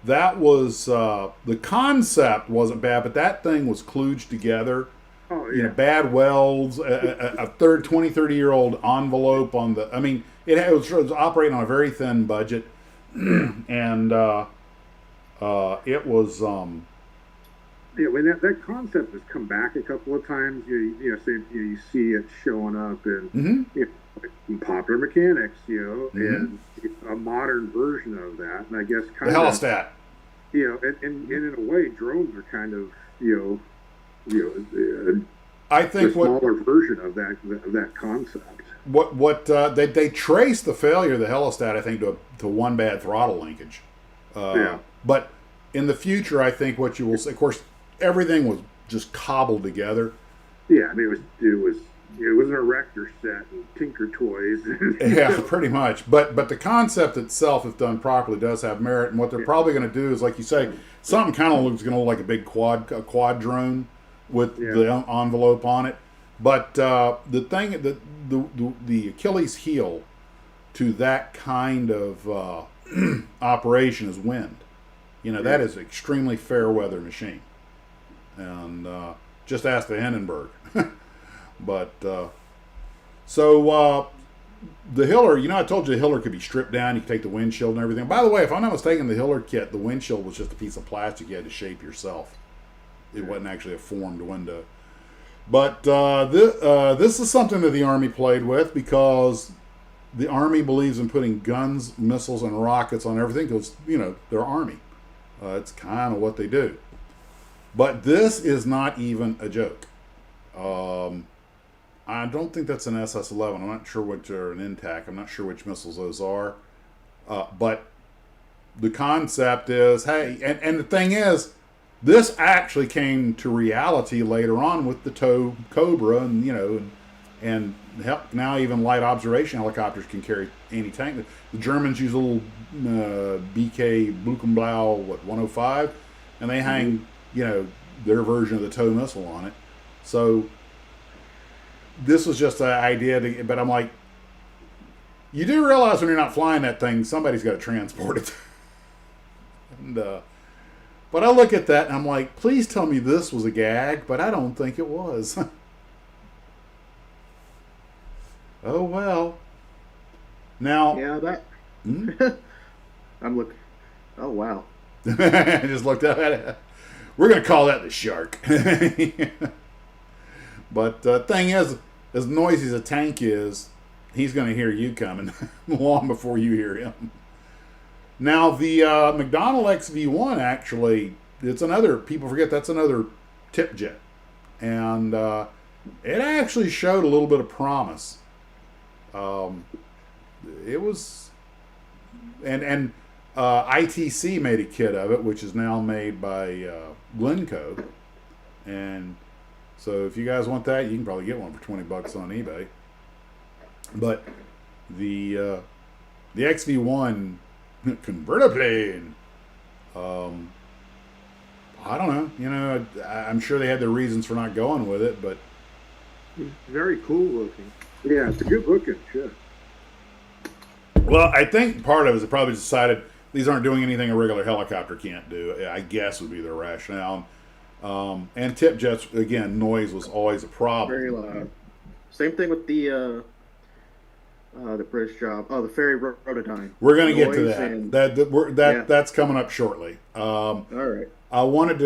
that was the concept wasn't bad, but that thing was kludged together. Oh, yeah. You know, bad welds, a 30-year-old envelope on the. I mean, it was operating on a very thin budget, and it was. Yeah, when that concept has come back a couple of times, you see it showing up in, in Popular Mechanics, and a modern version of that, and I guess kind the of Helostat. And in a way, drones are kind of I think the smaller version of that concept. What they traced the failure of the Helostat, I think, to one bad throttle linkage. But in the future, I think what you will see, of course, everything was just cobbled together. Yeah, I mean it was an erector set and Tinker Toys. Yeah, pretty much. But the concept itself, if done properly, does have merit. And what they're probably going to do is, like you say, something kind of looks going to look like a big quad drone with the envelope on it. But the thing, the Achilles heel to that kind of operation is wind. That is an extremely fair weather machine. And just ask the Hindenburg. But so the Hiller, I told you the Hiller could be stripped down. You could take the windshield and everything. By the way, if I'm not mistaken, the Hiller kit, the windshield was just a piece of plastic you had to shape yourself. It wasn't actually a formed window. But this is something that the Army played with because the Army believes in putting guns, missiles, and rockets on everything because, they're Army. It's kind of what they do. But this is not even a joke. I don't think that's an SS-11. I'm not sure which are an INTAC. I'm not sure which missiles those are. But the concept is, hey, and the thing is, this actually came to reality later on with the TOW Cobra, and now even light observation helicopters can carry anti-tank. The Germans use a little BK Blukenblau 105, and they hang their version of the TOW missile on it. So this was just an idea, but I'm like, you do realize when you're not flying that thing, somebody's got to transport it. And but I look at that and I'm like, please tell me this was a gag, but I don't think it was. Oh well. Now, Yeah, that. hmm? I'm looking. Oh wow. I just looked up at it. We're gonna call that the shark. But thing is, as noisy as a tank is, he's gonna hear you coming long before you hear him. Now the McDonnell XV1 actually, it's another. People forget that's another tip jet, and it actually showed a little bit of promise. Um, it was, and ITC made a kit of it, which is now made by Glencoe, and so if you guys want that, you can probably get one for $20 on eBay. But the XV1 converter plane, I don't know. You know, I'm sure they had their reasons for not going with it, but It's very cool looking. Yeah, it's a good looking ship. well, I think part of it is they probably decided these aren't doing anything a regular helicopter can't do. I guess would be their rationale. And tip jets, again, noise was always a problem. Very loud. Same thing with the British job. Oh, the ferry Rotodyne. We're going to get to Noise that. and- That Yeah. that's coming up shortly. All right. I wanted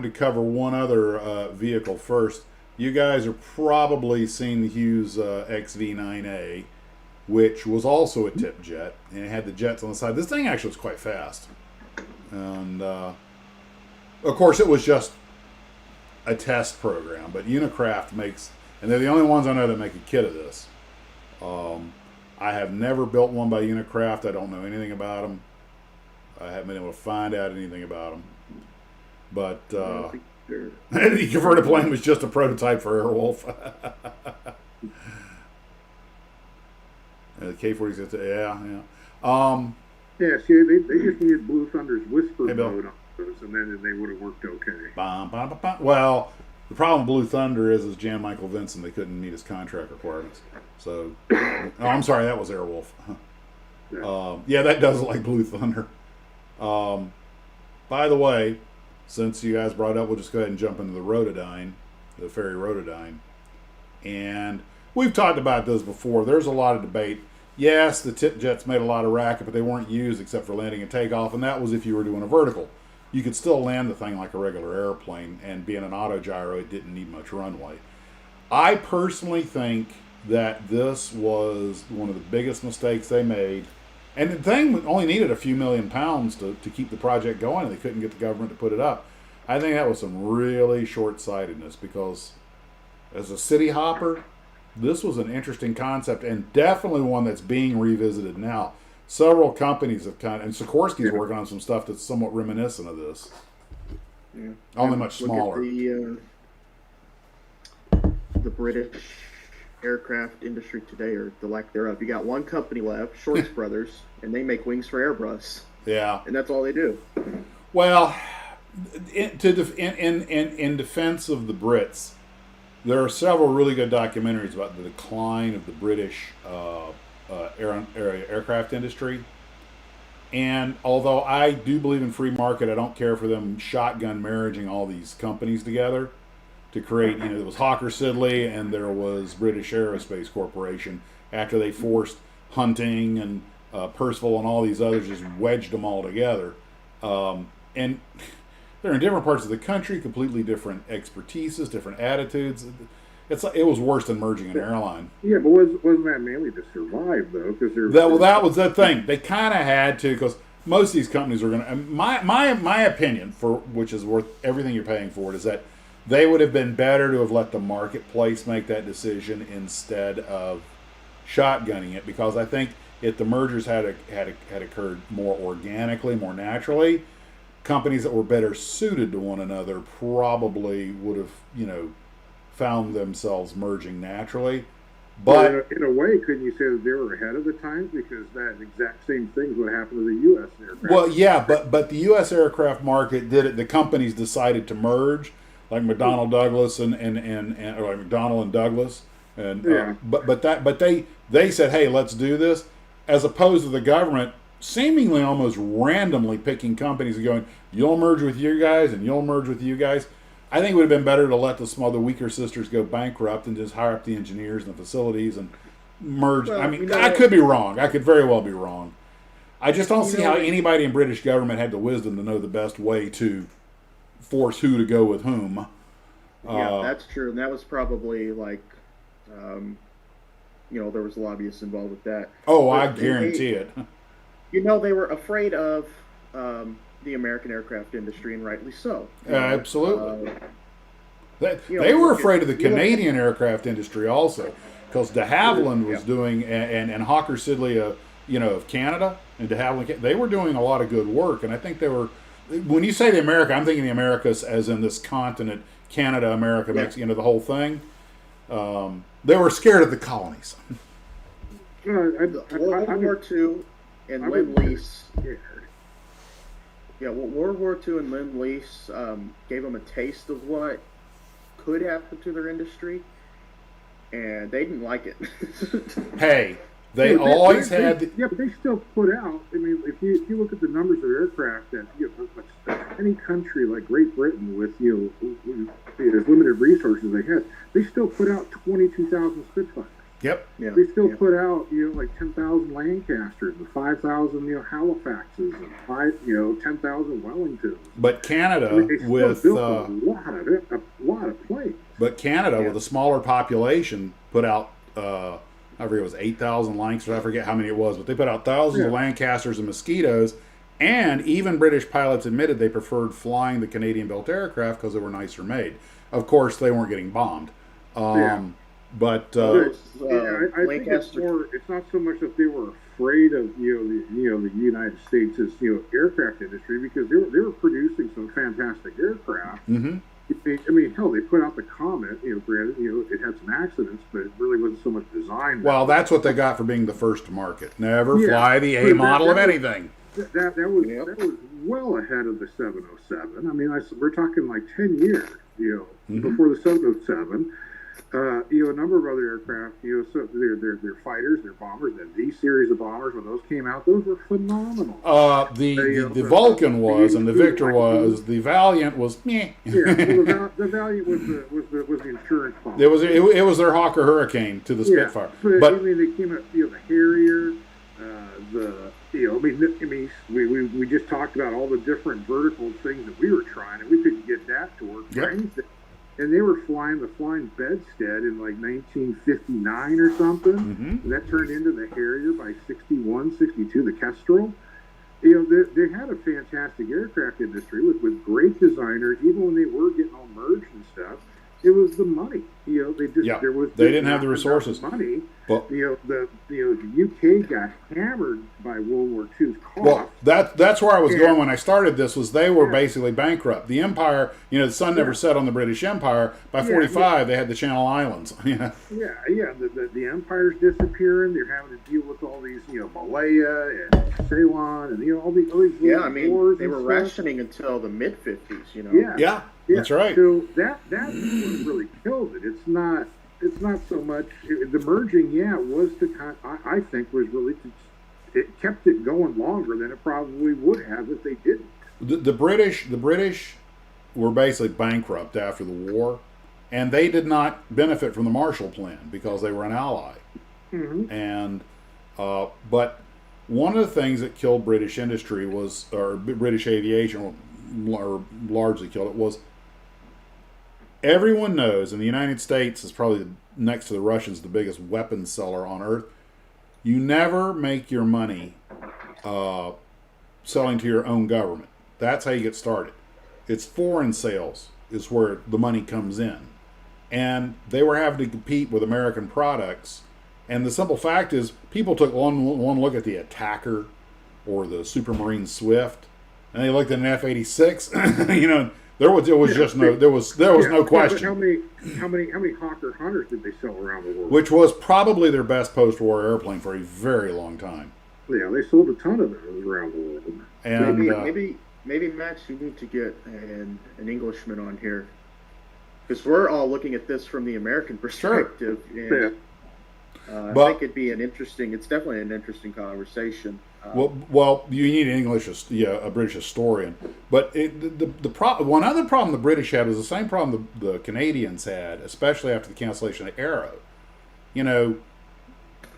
to cover one other vehicle first. You guys are probably seen the Hughes XV9A, which was also a tip jet, and it had the jets on the side. This thing actually was quite fast, and of course it was just a test program. But Unicraft makes, and they're the only ones I know that make a kit of this. I have never built one by Unicraft. I don't know anything about them. I haven't been able to find out anything about them. But I don't think they're- the converted plane was just a prototype for Airwolf. The K-46, yeah. Yeah, see, they just needed Blue Thunder's whisper Hey, Bill. mode on those, and then they would have worked okay. Bum, bum, bum, bum. Well, the problem with Blue Thunder is Jan Michael Vincent, they couldn't meet his contract requirements. So, oh, I'm sorry, that was Airwolf. Yeah, that does look like Blue Thunder. By the way, since you guys brought it up, we'll just go ahead and jump into the Rotodyne, the ferry Rotodyne. And we've talked about this before. There's a lot of debate. Yes, the tip jets made a lot of racket, but they weren't used except for landing and takeoff, and that was if you were doing a vertical. You could still land the thing like a regular airplane, and being an auto gyro, it didn't need much runway. I personally think that this was one of the biggest mistakes they made. And the thing only needed a few £1,000,000 to keep the project going, and they couldn't get the government to put it up. I think that was some really short-sightedness, because as a city hopper, this was an interesting concept, and definitely one that's being revisited now. Several companies have and Sikorsky's working on some stuff that's somewhat reminiscent of this. Yeah. Only much Look at smaller. The British aircraft industry today, or the lack thereof. You got one company left, Shorts Brothers, and they make wings for Airbus, Yeah. and that's all they do. Well, in defense of the Brits, there are several really good documentaries about the decline of the British aircraft industry. And although I do believe in free market, I don't care for them shotgun marrying all these companies together to create, there was Hawker Siddeley and there was British Aerospace Corporation after they forced Hunting and Percival and all these others, just wedged them all together. And they're in different parts of the country, completely different expertises, different attitudes. It was worse than merging an airline. Yeah, but wasn't that mainly to survive, though? Because That was the thing. They kind of had to, because most of these companies are going to. My opinion, for which is worth everything you're paying for it, is that they would have been better to have let the marketplace make that decision instead of shotgunning it. Because I think if the mergers had occurred more organically, more naturally, companies that were better suited to one another probably would have, found themselves merging naturally. But in a way, couldn't you say that they were ahead of the times, because that exact same thing would happen to the U.S. aircraft? well, yeah, but the U.S. aircraft market did it. The companies decided to merge, like McDonnell Douglas and or like McDonnell and Douglas, and Yeah. but they said, hey, let's do this, as opposed to the government seemingly almost randomly picking companies and going, you'll merge with you guys and you'll merge with you guys. I think it would have been better to let the weaker sisters go bankrupt and just hire up the engineers and the facilities and merge. Well, I mean, you know, I could be wrong. I could very well be wrong. I just don't You see know, how anybody in British government had the wisdom to know the best way to force who to go with whom. yeah, that's true, and that was probably like, um, there was lobbyists involved with that. Oh, But I guarantee it. they were afraid of the American aircraft industry, and rightly so. Absolutely. They you were look at- afraid of the you look at- Canadian aircraft industry also, because de Havilland was Yeah. doing, and Hawker Siddeley, of Canada, and de Havilland, they were doing a lot of good work. And I think they were, when you say the America, I'm thinking the Americas as in this continent, Canada, America, Yeah. Mexico, the whole thing. They were scared of the colonies. World War II and Lend-Lease. Yeah, well, World War II and Lend-Lease gave them a taste of what could happen to their industry, and they didn't like it. Hey, they always had. Yeah, but they still put out. I mean, if you look at the numbers of aircraft that any country like Great Britain with as limited resources they had, they still put out 22,000 Spitfires. Yep. Yeah, They still yeah. put out like 10,000 Lancasters and 5,000 Halifaxes and 10,000 Wellingtons. But Canada I mean, they still with built a lot of planes. But Canada, with a smaller population, put out, I forget, it was 8,000 Lancasters. I forget how many it was, but they put out thousands of Lancasters and Mosquitoes. And even British pilots admitted they preferred flying the Canadian-built aircraft because they were nicer made. Of course, they weren't getting bombed. But I think it's Lancaster. more. It's not so much that they were afraid of the United States' aircraft industry, because they were producing some fantastic aircraft. mm-hmm. I mean, hell, they put out the Comet. Granted, it had some accidents, but it really wasn't so much design. Well, that's what they got for being the first to market. Never Yeah, fly the A but model of that was- anything. That was well ahead of the 707. I mean, we're talking like 10 years, before the 707. A number of other aircraft, so they're fighters, they're bombers. The V series of bombers, when those came out, those were phenomenal. The Vulcan was, and the Victor was. The Valiant was meh. Yeah, well, the Valiant was the insurance bomber. It was their Hawker Hurricane to the Spitfire. But I mean, they came out, the Harrier, we just talked about all the different vertical things that we were trying, and we couldn't get that to work. Yep. And they were flying the Flying Bedstead in like 1959 or something. Mm-hmm. And that turned into the Harrier by 61, 62, the Kestrel. They had a fantastic aircraft industry with great designers, even when they were getting all merged and stuff. It was the money. They didn't have the resources. Money. But, The UK got hammered by World War II's cost. well, that's where I was going when I started this. Was they were basically bankrupt. The empire, the sun never set on the British Empire. By 45, they had the Channel Islands. Yeah. The empire's disappearing. They're having to deal with all these, Malaya and Ceylon and all these Yeah, I mean, wars they and were stuff. rationing until the mid-50s, Yeah, that's right. So that's what really killed it. It's not so much the merging. Yeah, it was I think was really it kept it going longer than it probably would have if they didn't. The British were basically bankrupt after the war, and they did not benefit from the Marshall Plan because they were an ally. Mm-hmm. And but one of the things that killed British industry or British aviation, or largely killed it, was everyone knows, and the United States is probably next to the Russians the biggest weapons seller on earth. You never make your money selling to your own government. That's how you get started. It's foreign sales is where the money comes in. And they were having to compete with American products. And the simple fact is, people took one look at the Attacker or the Supermarine Swift, and they looked at an F-86. There was no question. How many Hawker Hunters did they sell around the world? Which was probably their best post-war airplane for a very long time. Yeah, they sold a ton of those around the world. And maybe Max, you need to get an Englishman on here, because we're all looking at this from the American perspective. Sure. And, I think it'd be it's definitely an interesting conversation. Well, you need a British historian. But one other problem the British had was the same problem the Canadians had, especially after the cancellation of Arrow.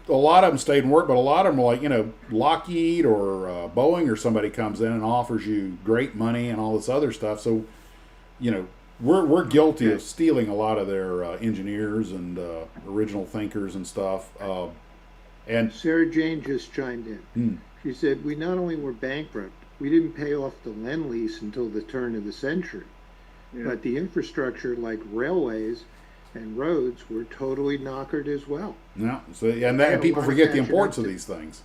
a lot of them stayed and worked, but a lot of them were like, Lockheed or Boeing or somebody comes in and offers you great money and all this other stuff. So, we're guilty of stealing a lot of their engineers and original thinkers and stuff. And Sarah Jane just chimed in. She said, we not only were bankrupt, we didn't pay off the Lend-Lease until the turn of the century. Yeah. But the infrastructure like railways and roads were totally knockered as well. yeah, so and people forget the importance of these things.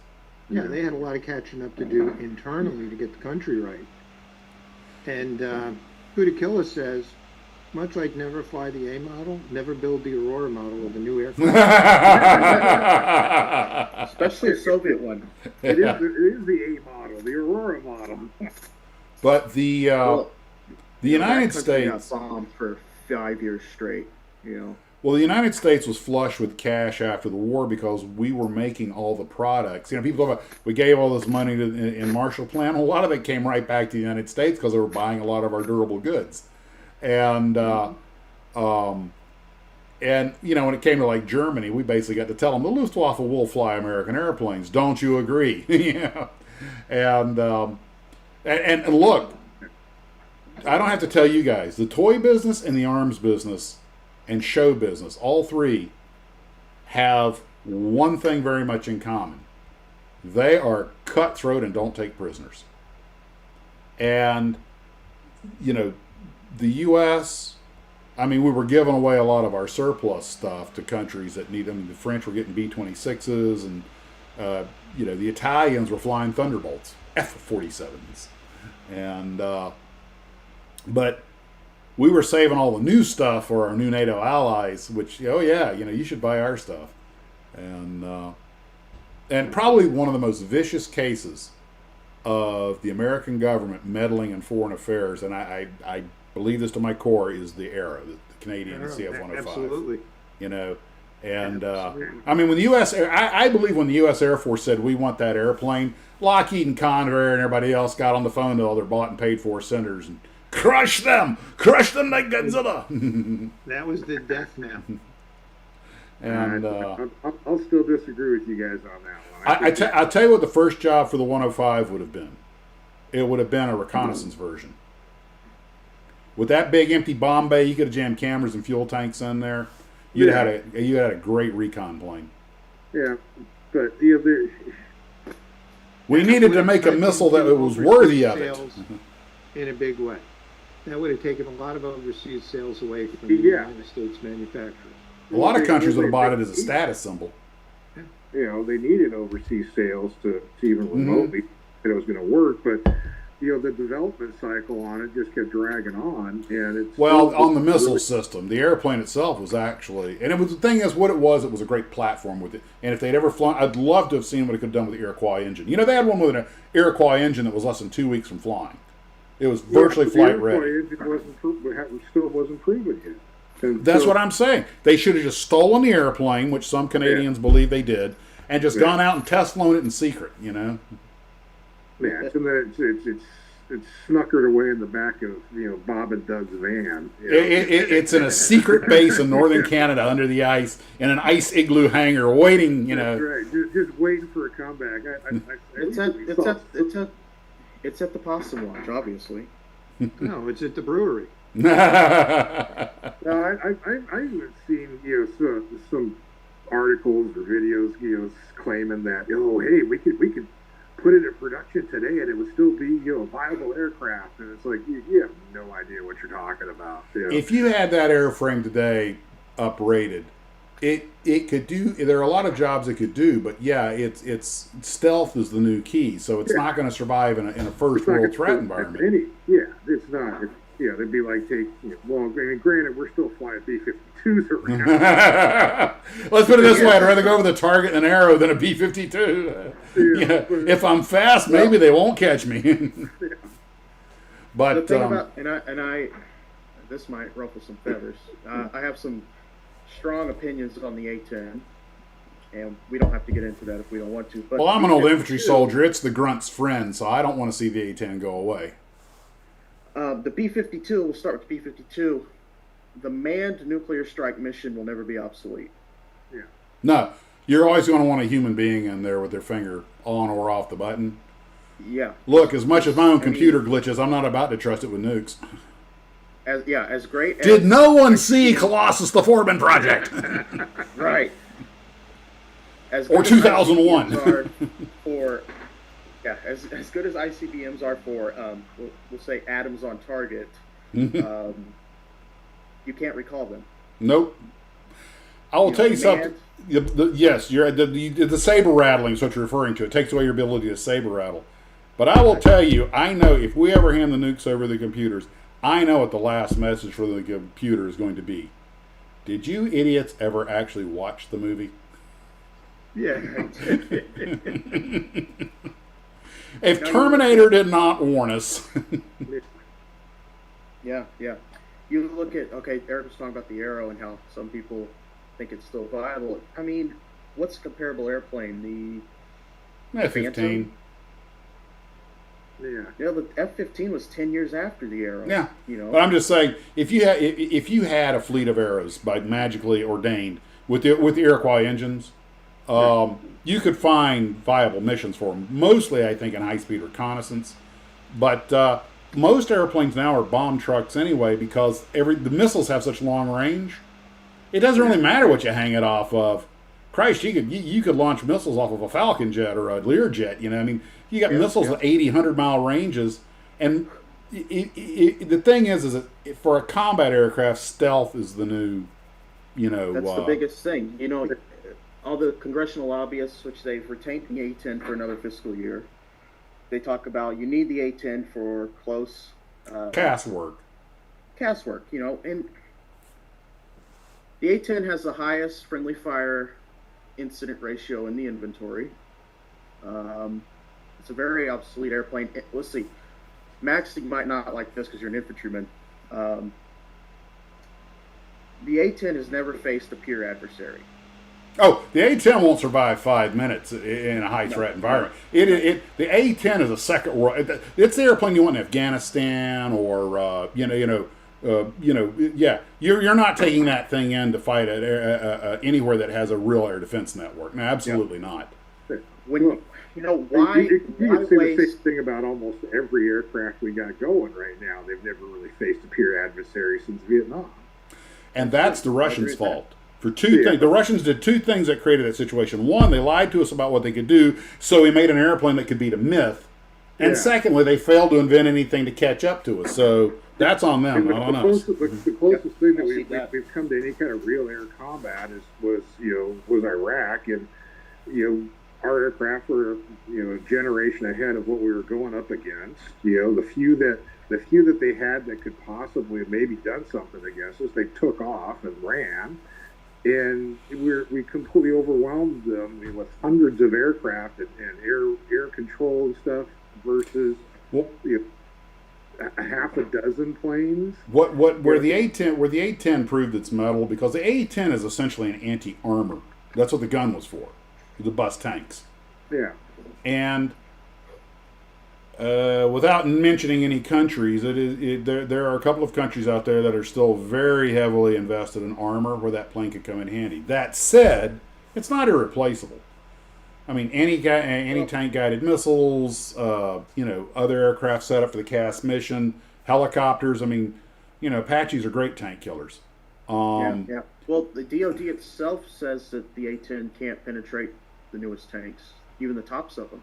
Yeah, they had a lot of catching up to do internally to get the country right. And Kudakilla says, much like never fly the A model, never build the Aurora model of the new aircraft. Especially a Soviet one. It is the A model, the Aurora model. But the United That country got States, bombed for 5 years straight. well, the United States was flush with cash after the war because we were making all the products. People talk about we gave all this money in Marshall Plan. A lot of it came right back to the United States because they were buying a lot of our durable goods. And when it came to like Germany, we basically got to tell them the Luftwaffe will fly American airplanes. Don't you agree? And look, I don't have to tell you guys, the toy business and the arms business and show business, all three have one thing very much in common. They are cutthroat and don't take prisoners. And, the U.S., we were giving away a lot of our surplus stuff to countries that need them. The French were getting B-26s, and, the Italians were flying Thunderbolts, F-47s. And, but we were saving all the new stuff for our new NATO allies, which, you should buy our stuff. And probably one of the most vicious cases of the American government meddling in foreign affairs, and I believe this to my core, is the Arrow, the Canadian CF-105. Absolutely. When the U.S. I believe when the U.S. Air Force said we want that airplane, Lockheed and Convair and everybody else got on the phone to all their bought and paid for senators and crush them like Godzilla. That was the death knell. And I'll still disagree with you guys on that one. I'll tell you what the first job for the 105 would have been. It would have been a reconnaissance version. With that big empty bomb bay, you could have jammed cameras and fuel tanks in there. You had a great recon plane. Yeah, but we needed to make a missile that was worthy of it. In a big way. That would have taken a lot of overseas sales away from the United States manufacturers. A lot of countries would have bought it as a status symbol. They needed overseas sales to even remotely that it was going to work, but the development cycle on it just kept dragging on, and on the missile system, the airplane itself was actually, and the thing is, what it was a great platform with it. And if they'd ever flown, I'd love to have seen what it could have done with the Iroquois engine. They had one with an Iroquois engine that was less than 2 weeks from flying. It was virtually flight ready. The Iroquois engine still wasn't proven yet. And that's what I'm saying. They should have just stolen the airplane, which some Canadians believe they did, and just gone out and test flown it in secret. Yeah, it's snuckered away in the back of Bob and Doug's van. It's in a secret base in northern Canada under the ice in an ice igloo hangar, waiting. That's right, just waiting for a comeback. It's at the Possum Lodge, obviously. No, it's at the brewery. No, I haven't seen some articles or videos claiming that hey, we could put it in production today and it would still be a viable aircraft, and it's like you have no idea what you're talking about. If you had that airframe today uprated, it could do. There are a lot of jobs it could do, but it's stealth is the new key, so it's not going to survive in a first world threat environment. It's not. They'd be like, granted, we're still flying B-52s around. Let's put it this way: I'd rather go with a Target and an Arrow than a B-52. If I'm fast, maybe they won't catch me. But the thing about I this might ruffle some feathers. I have some strong opinions on the A-10, and we don't have to get into that if we don't want to. But I'm an old infantry soldier. It's the grunt's friend, so I don't want to see the A-10 go away. The B-52, we'll start with the B-52. The manned nuclear strike mission will never be obsolete. Yeah. No. You're always going to want a human being in there with their finger on or off the button. Yeah. Look, as much as my own computer glitches, I'm not about to trust it with nukes. As great as... Did no one see Colossus the Foreman Project? Right. As Or good as 2001. ICBMs are for, as good as ICBMs are for, we'll say atoms on target, you can't recall them. Nope. I will tell you something. Yes, the saber rattling is what you're referring to. It takes away your ability to saber rattle. But I will tell you, I know if we ever hand the nukes over the computers, I know what the last message for the computer is going to be. Did you idiots ever actually watch the movie? Yeah. If Terminator did not warn us. Yeah. You look at, Eric was talking about the Arrow and how some people think it's still viable. I mean, what's a comparable airplane? The F-15. Yeah. The F-15 was 10 years after the Arrow. Yeah. You know. But I'm just saying, if you had a fleet of arrows by magically ordained with the Iroquois engines, you could find viable missions for them. Mostly, I think, in high-speed reconnaissance. But most airplanes now are bomb trucks anyway because the missiles have such long range. It doesn't really matter what you hang it off of. Christ, you could launch missiles off of a Falcon jet or a Learjet. You know, I mean, you got missiles at 80, 100-mile ranges. And the thing is that for a combat aircraft, stealth is the new, That's the biggest thing. You know, all the congressional lobbyists, which they've retained the A-10 for another fiscal year, they talk about you need the A-10 for close... CAS work. CAS work, and the A-10 has the highest friendly fire incident ratio in the inventory. It's a very obsolete airplane. Let's see. Max, you might not like this because you're an infantryman. The A-10 has never faced a peer adversary. Oh, the A-10 won't survive 5 minutes in a high-threat environment. The A-10 is a second world. It's the airplane you want in Afghanistan or You're not taking that thing in to fight at anywhere that has a real air defense network. No, absolutely not. Why? You could say waste... the same thing about almost every aircraft we got going right now. They've never really faced a peer adversary since Vietnam. And that's the Russians' fault. For two things. The Russians did two things that created that situation. One, they lied to us about what they could do, so we made an airplane that could beat a myth. And secondly, they failed to invent anything to catch up to us. So that's on them, not on us. The closest thing that we've come to any kind of real air combat was Iraq, and our aircraft were a generation ahead of what we were going up against. The few that they had that could possibly have maybe done something against us, they took off and ran. And we completely overwhelmed them with hundreds of aircraft and air control and stuff versus a half a dozen planes. Where the A-10 proved its mettle, because the A-10 is essentially an anti-armor. That's what the gun was for the bus tanks. Yeah. And without mentioning any countries, there are a couple of countries out there that are still very heavily invested in armor where that plane could come in handy. That said, it's not irreplaceable. I mean, any tank guided missiles, other aircraft set up for the CAS mission, helicopters. I mean, Apaches are great tank killers. Yeah. Well, the DoD itself says that the A-10 can't penetrate the newest tanks, even the tops of them.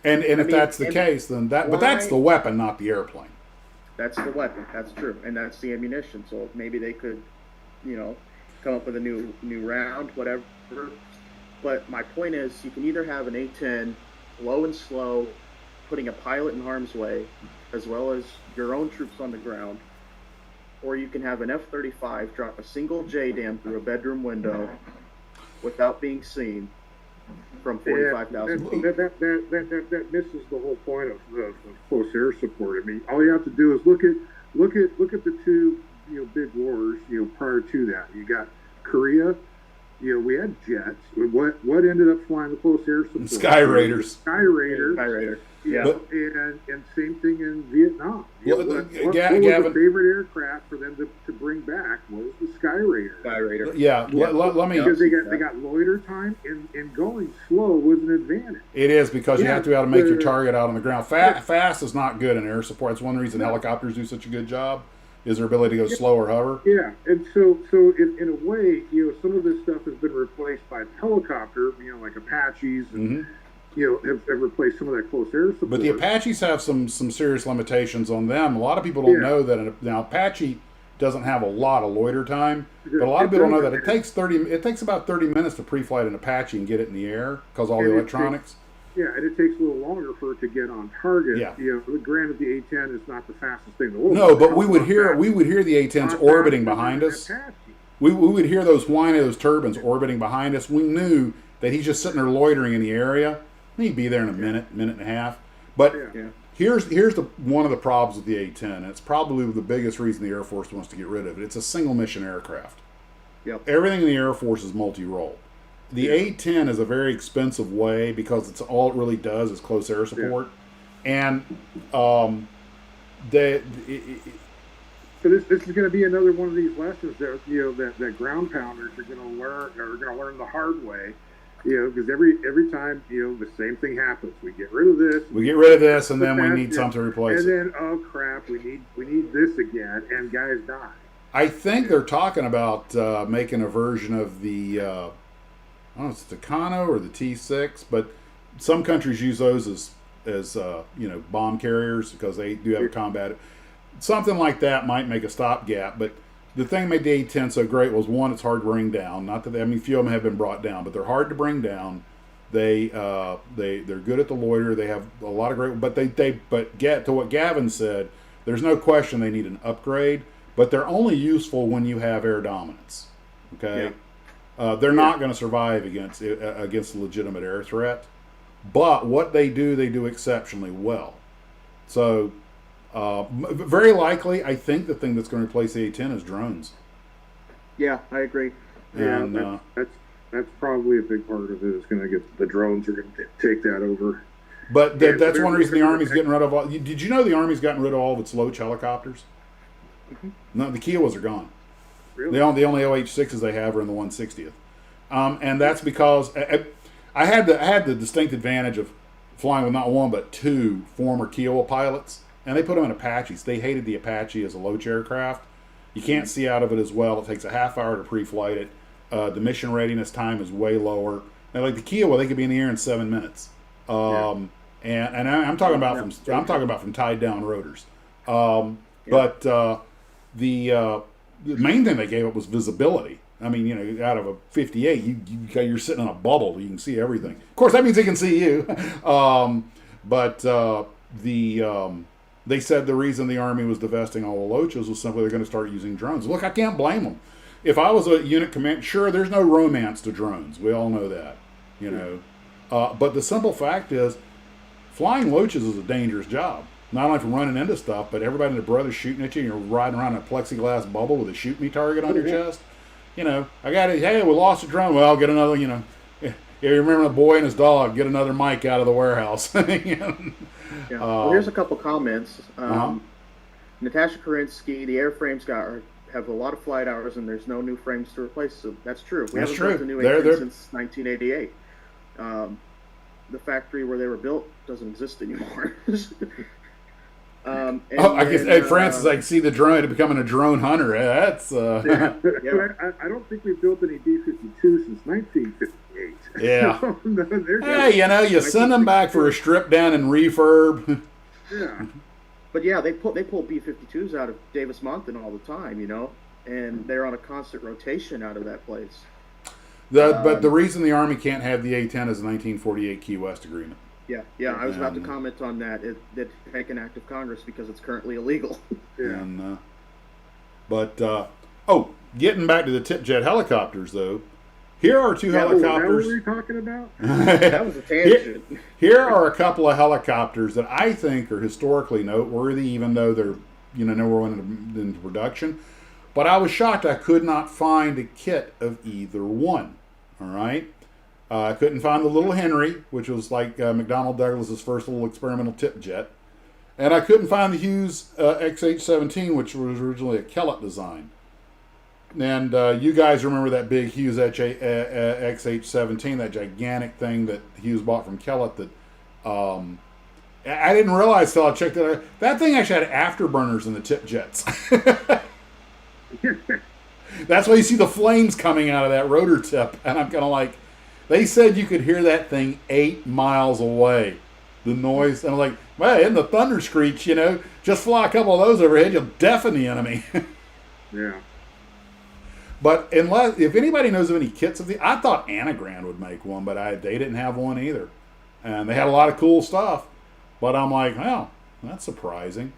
And if that's the case, then but that's the weapon, not the airplane. That's the weapon. That's true, and that's the ammunition. So maybe they could, come up with a new round, whatever. But my point is, you can either have an A-10 low and slow, putting a pilot in harm's way, as well as your own troops on the ground, or you can have an F-35 drop a single JDAM through a bedroom window without being seen from 45,000 feet. That misses the whole point of close air support. I mean, all you have to do is look at the two big wars prior to that. You got Korea. We had jets. What ended up flying the close air support? Sky Raiders. Sky Raiders. Yeah. And same thing in Vietnam. What was Gavin, the favorite aircraft for them to bring back was the Skyraider. Yeah, let me. Because they got loiter time, and going slow was an advantage. It is because you have to be able to make your the- target out on the ground. Fast is not good in air support. It's one reason helicopters do such a good job, is their ability to go slow or hover. Yeah, and so in a way, some of this stuff has been replaced by helicopter, like Apaches, and have replaced some of that close air support. But the Apaches have some serious limitations on them. A lot of people don't know that. Now Apache doesn't have a lot of loiter time, but a lot of people don't know that it takes about 30 minutes to pre-flight an Apache and get it in the air because all the electronics. And it takes a little longer for it to get on target. Yeah. Granted, the A-10 is not the fastest thing in the world. No, but we would hear the A-10s orbiting behind us. We would hear those whine of those turbines orbiting behind us. We knew that he's just sitting there loitering in the area. He'd be there in a minute and a half. But here's one of the problems with the A-10, and it's probably the biggest reason the Air Force wants to get rid of it. It's a single mission aircraft. Yep. Everything in the Air Force is multi-role. The A-10 is a very expensive way because it's all it really does is close air support, and So this is going to be another one of these lessons that ground pounders are going to learn the hard way. Because every time the same thing happens. We get rid of this. And then we need something to replace it. And then, oh crap, we need this again, and guys die. I think they're talking about making a version of the I don't know if it's the Tucano or the T6, but some countries use those as bomb carriers because they do have a combat. Something like that might make a stopgap, but the thing that made the A-10 so great was, one, it's hard to bring down. Not that a few of them have been brought down, but they're hard to bring down. They're good at the loiter. They have a lot of great, but get to what Gavin said. There's no question they need an upgrade, but they're only useful when you have air dominance. Okay, they're not going to survive against a legitimate air threat. But what they do exceptionally well. So. Very likely, I think the thing that's going to replace the A-10 is drones. Yeah, I agree. And that's probably a big part of it. Is going to get the drones are going to take that over. But that's one reason the Army's getting rid of all. Did you know the Army's gotten rid of all of its Loach helicopters? Mm-hmm. No, the Kiowas are gone. Really? The only OH-6s they have are in the 160th, and that's because I had the distinct advantage of flying with not one but two former Kiowa pilots. And they put them in Apaches. They hated the Apache as a Loach aircraft. You can't see out of it as well. It takes a half hour to pre-flight it. The mission readiness time is way lower. Now, like the Kiowa, they could be in the air in 7 minutes. And I'm talking about from tied down rotors. But the main thing they gave up was visibility. I mean, out of a 58, you're sitting in a bubble. You can see everything. Of course, that means they can see you. They said the reason the Army was divesting all the Loaches was simply they're going to start using drones. Look, I can't blame them. If I was a unit commander, sure, there's no romance to drones. We all know that, But the simple fact is, flying Loaches is a dangerous job. Not only from running into stuff, but everybody and their brother's shooting at you, and you're riding around in a plexiglass bubble with a shoot me target on your chest. I got it. Hey, we lost a drone. Well, get another, if you remember the boy and his dog, get another mic out of the warehouse. Well, here's a couple comments. Natasha Karinsky, the airframes have a lot of flight hours, and there's no new frames to replace. So that's true. We haven't built a new A-10 since 1988. The factory where they were built doesn't exist anymore. I guess, hey, Francis, I can see the drone becoming a drone hunter. That's I don't think we've built any B-52 since 1958. Yeah. Hey, you send them back for a strip down and refurb. Yeah. But yeah, they pull B-52s out of Davis Monthan all the time, and they're on a constant rotation out of that place. But the reason the Army can't have the A-10 is the 1948 Key West Agreement. Yeah, I was about to comment on that. It take an act of Congress because it's currently illegal. And getting back to the tip jet helicopters, though, here are two helicopters. What were we talking about? That was a tangent. Here are a couple of helicopters that I think are historically noteworthy, even though they're nowhere into production. But I was shocked I could not find a kit of either one. All right. I couldn't find the Little Henry, which was like McDonnell Douglas's first little experimental tip jet. And I couldn't find the Hughes XH-17, which was originally a Kellett design. you guys remember that big Hughes XH17, that gigantic thing that Hughes bought from Kellett that I didn't realize till I checked it out. That thing actually had afterburners in the tip jets. That's why you see the flames coming out of that rotor tip. And I'm kind of like, they said you could hear that thing 8 miles away. The noise. And I'm like, well, in the thunder screech, just fly a couple of those overhead, you'll deafen the enemy. Yeah. But if anybody knows of any kits of I thought Anagram would make one, but they didn't have one either. And they had a lot of cool stuff. But I'm like, well, that's surprising.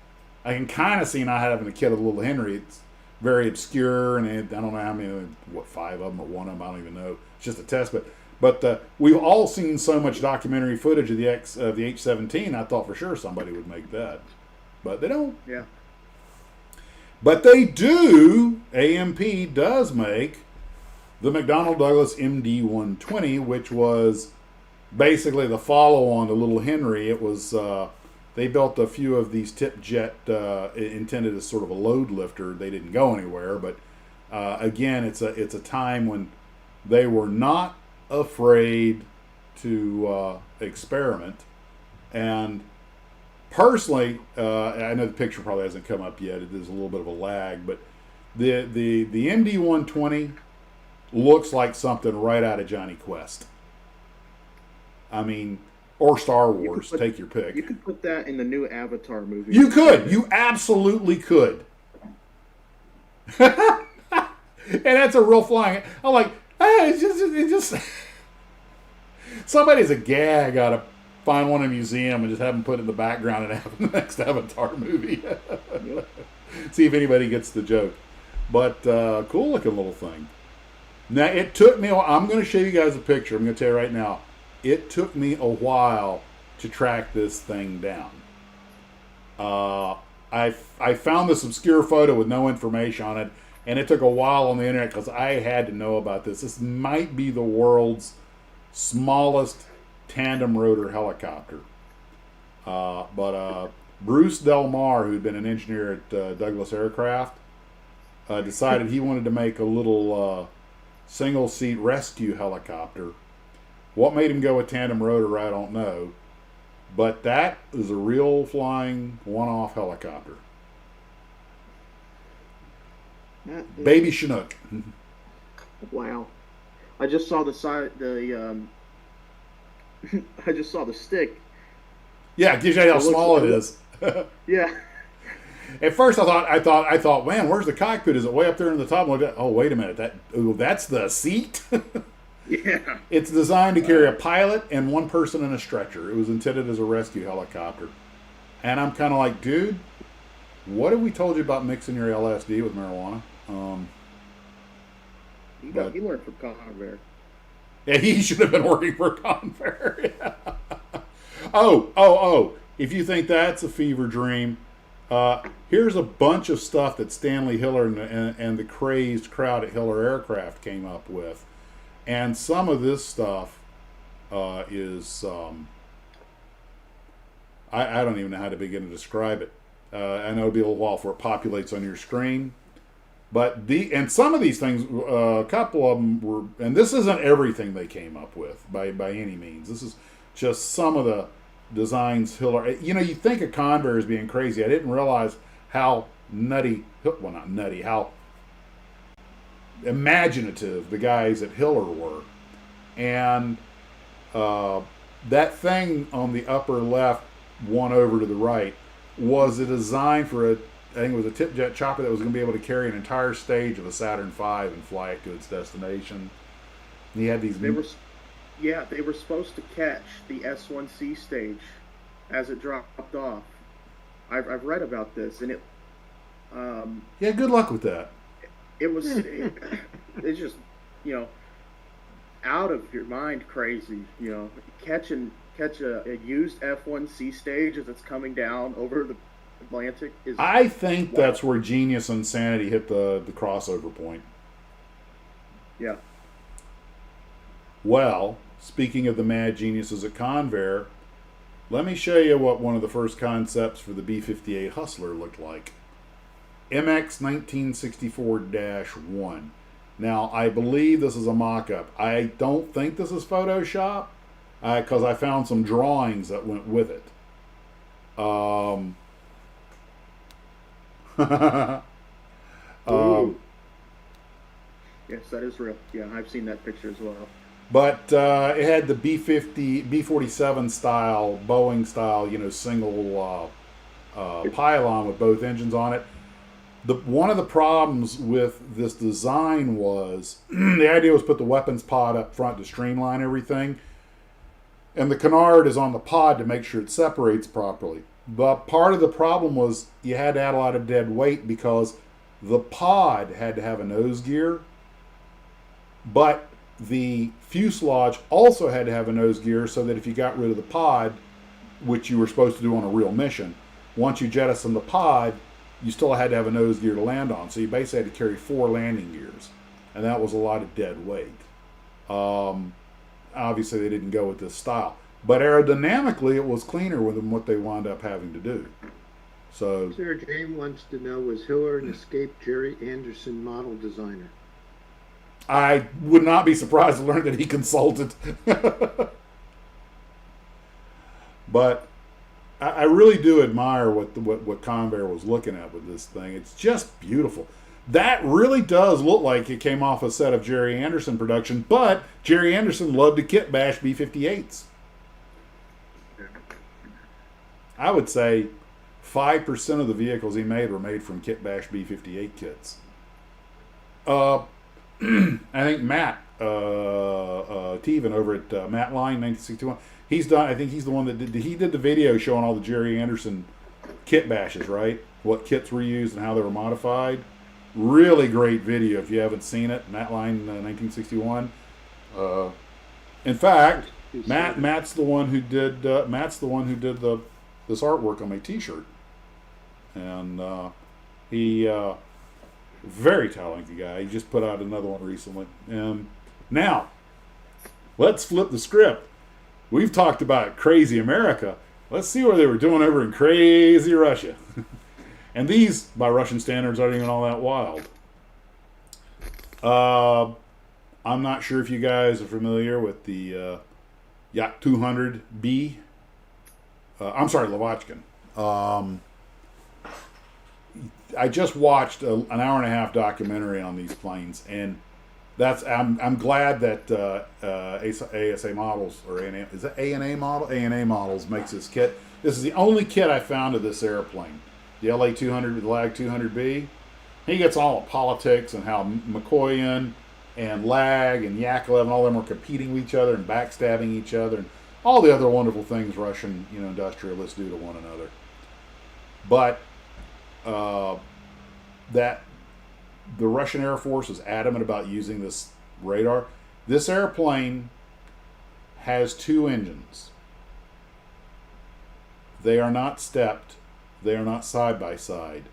I can kind of see not having a kit of the Little Henry. It's very obscure, and I don't know how many, 5 of them or 1 of them, I don't even know. It's just a test, but we've all seen so much documentary footage of the H17. I thought for sure somebody would make that, but they don't. Yeah. But they do. AMP does make the McDonnell Douglas MD-120, which was basically the follow-on to Little Henry. It was. They built a few of these tip jet intended as sort of a load lifter. They didn't go anywhere, but again, it's a time when they were not afraid to experiment. And personally, I know the picture probably hasn't come up yet. There's a little bit of a lag, but the MD-120 looks like something right out of Johnny Quest. I mean, or Star Wars, take your pick. You could put that in the new Avatar movie. You could. You absolutely could. And that's a real flying. I'm like, hey, it's just somebody's a gag got to find one in a museum and just have them put it in the background and have the next Avatar movie. See if anybody gets the joke. But cool looking little thing. Now, it took me, I'm going to show you guys a picture. I'm going to tell you right now. It took me a while to track this thing down. I found this obscure photo with no information on it, and it took a while on the internet because I had to know about this. This might be the world's smallest tandem rotor helicopter. But Bruce Del Mar, who'd been an engineer at Douglas Aircraft, decided he wanted to make a little single-seat rescue helicopter. What made him go with tandem rotor, I don't know. But that is a real flying one-off helicopter. Baby Chinook. Wow. I just saw the side, I just saw the stick. Yeah, it gives you how small it is. Yeah. At first I thought, man, where's the cockpit? Is it way up there in the top? Oh, wait a minute. That's the seat? Yeah. It's designed to carry a pilot and one person in a stretcher. It was intended as a rescue helicopter. And I'm kind of like, dude, what have we told you about mixing your LSD with marijuana? He learned from Convair. Yeah, he should have been working for Convair. Yeah. Oh. If you think that's a fever dream, here's a bunch of stuff that Stanley Hiller and the crazed crowd at Hiller Aircraft came up with. And some of this stuff is, I don't even know how to begin to describe it. I know it'll be a little while before it populates on your screen. But and some of these things, a couple of them were, and this isn't everything they came up with by any means. This is just some of the designs Hiller, you think of Convair as being crazy. I didn't realize how how imaginative the guys at Hiller were. And that thing on the upper left, one over to the right, was a design for I think it was a tip jet chopper that was going to be able to carry an entire stage of a Saturn V and fly it to its destination. And he had these. They were supposed to catch the S1C stage as it dropped off. I've read about this, and it. Yeah, good luck with that. It was. It's just, out of your mind crazy. Catch a used F1C stage as it's coming down over the Atlantic is. I think that's where genius and sanity hit the crossover point. Yeah. Well, speaking of the mad geniuses at Convair, let me show you what one of the first concepts for the B-58 Hustler looked like. MX 1964-1. Now, I believe this is a mock-up. I don't think this is Photoshop, because I found some drawings that went with it. Ooh. Yes, that is real. Yeah, I've seen that picture as well. But it had the B-47 style, Boeing style, single pylon with both engines on it. One of the problems with this design was the idea was put the weapons pod up front to streamline everything, and the canard is on the pod to make sure it separates properly. But part of the problem was you had to add a lot of dead weight because the pod had to have a nose gear, but the fuselage also had to have a nose gear so that if you got rid of the pod, which you were supposed to do on a real mission, once you jettisoned the pod, you still had to have a nose gear to land on. So you basically had to carry 4 landing gears, and that was a lot of dead weight. Obviously, they didn't go with this style, but aerodynamically, it was cleaner than what they wound up having to do. So, Sarah Jane wants to know, was Hiller an escaped Jerry Anderson model designer? I would not be surprised to learn that he consulted. But I really do admire what Convair was looking at with this thing. It's just beautiful. That really does look like it came off a set of Jerry Anderson production, but Jerry Anderson loved to kit bash B-58s. I would say 5% of the vehicles he made were made from kit bash B-58 kits. I think Matt Teven over at Matt Line 1961. He's done. I think he's the one that did. He did the video showing all the Jerry Anderson kit bashes, right? What kits were used and how they were modified. Really great video if you haven't seen it. Matt Line 1961. In fact, Matt's the one who did. Matt's the one who did this artwork on my T-shirt, and he very talented guy. He just put out another one recently. Now, let's flip the script. We've talked about crazy America. Let's see what they were doing over in crazy Russia. And these, by Russian standards, aren't even all that wild. I'm not sure if you guys are familiar with the Yak 200B. I'm sorry, Lavochkin. I just watched an hour and a half documentary on these planes, and I'm glad that ASA Models, or ANA, is it ANA Model? ANA Models makes this kit. This is the only kit I found of this airplane. The LA 200 with the LAG 200B. He gets all the politics and how Mikoyan and LAG and Yakolev and all of them were competing with each other and backstabbing each other and all the other wonderful things Russian industrialists do to one another. But that the Russian Air Force is adamant about using this radar. This airplane has 2 engines. They are not stepped. They are not side by side.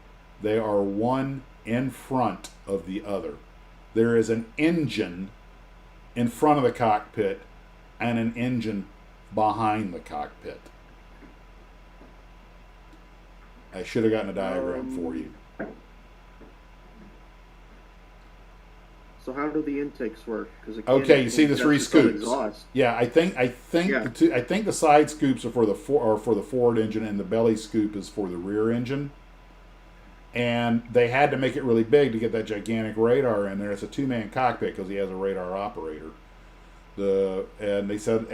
They are one in front of the other. There is an engine in front of the cockpit and an engine behind the cockpit. I should have gotten a diagram for you. So how do the intakes work? Okay, you see the 3 scoops. Exhaust. Yeah, I think Yeah. I think the side scoops are for the forward engine, and the belly scoop is for the rear engine. And they had to make it really big to get that gigantic radar in there. It's a 2-man cockpit because he has a radar operator. And they said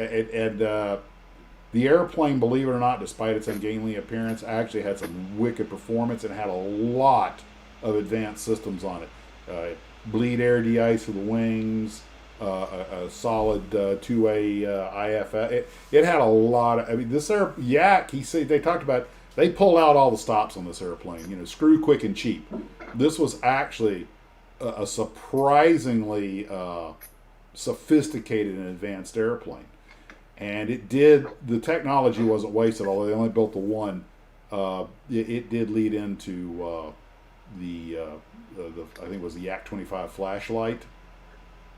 the airplane, believe it or not, despite its ungainly appearance, actually had some wicked performance and had a lot of advanced systems on it. Bleed air de-ice for the wings, a solid 2-way IFF. It had a lot of. I mean, this Yak. They talked about. They pulled out all the stops on this airplane. Screw, quick, and cheap. This was actually a surprisingly sophisticated and advanced airplane, and the technology wasn't wasted. Although they only built the one, it did lead into I think it was the Yak 25 flashlight,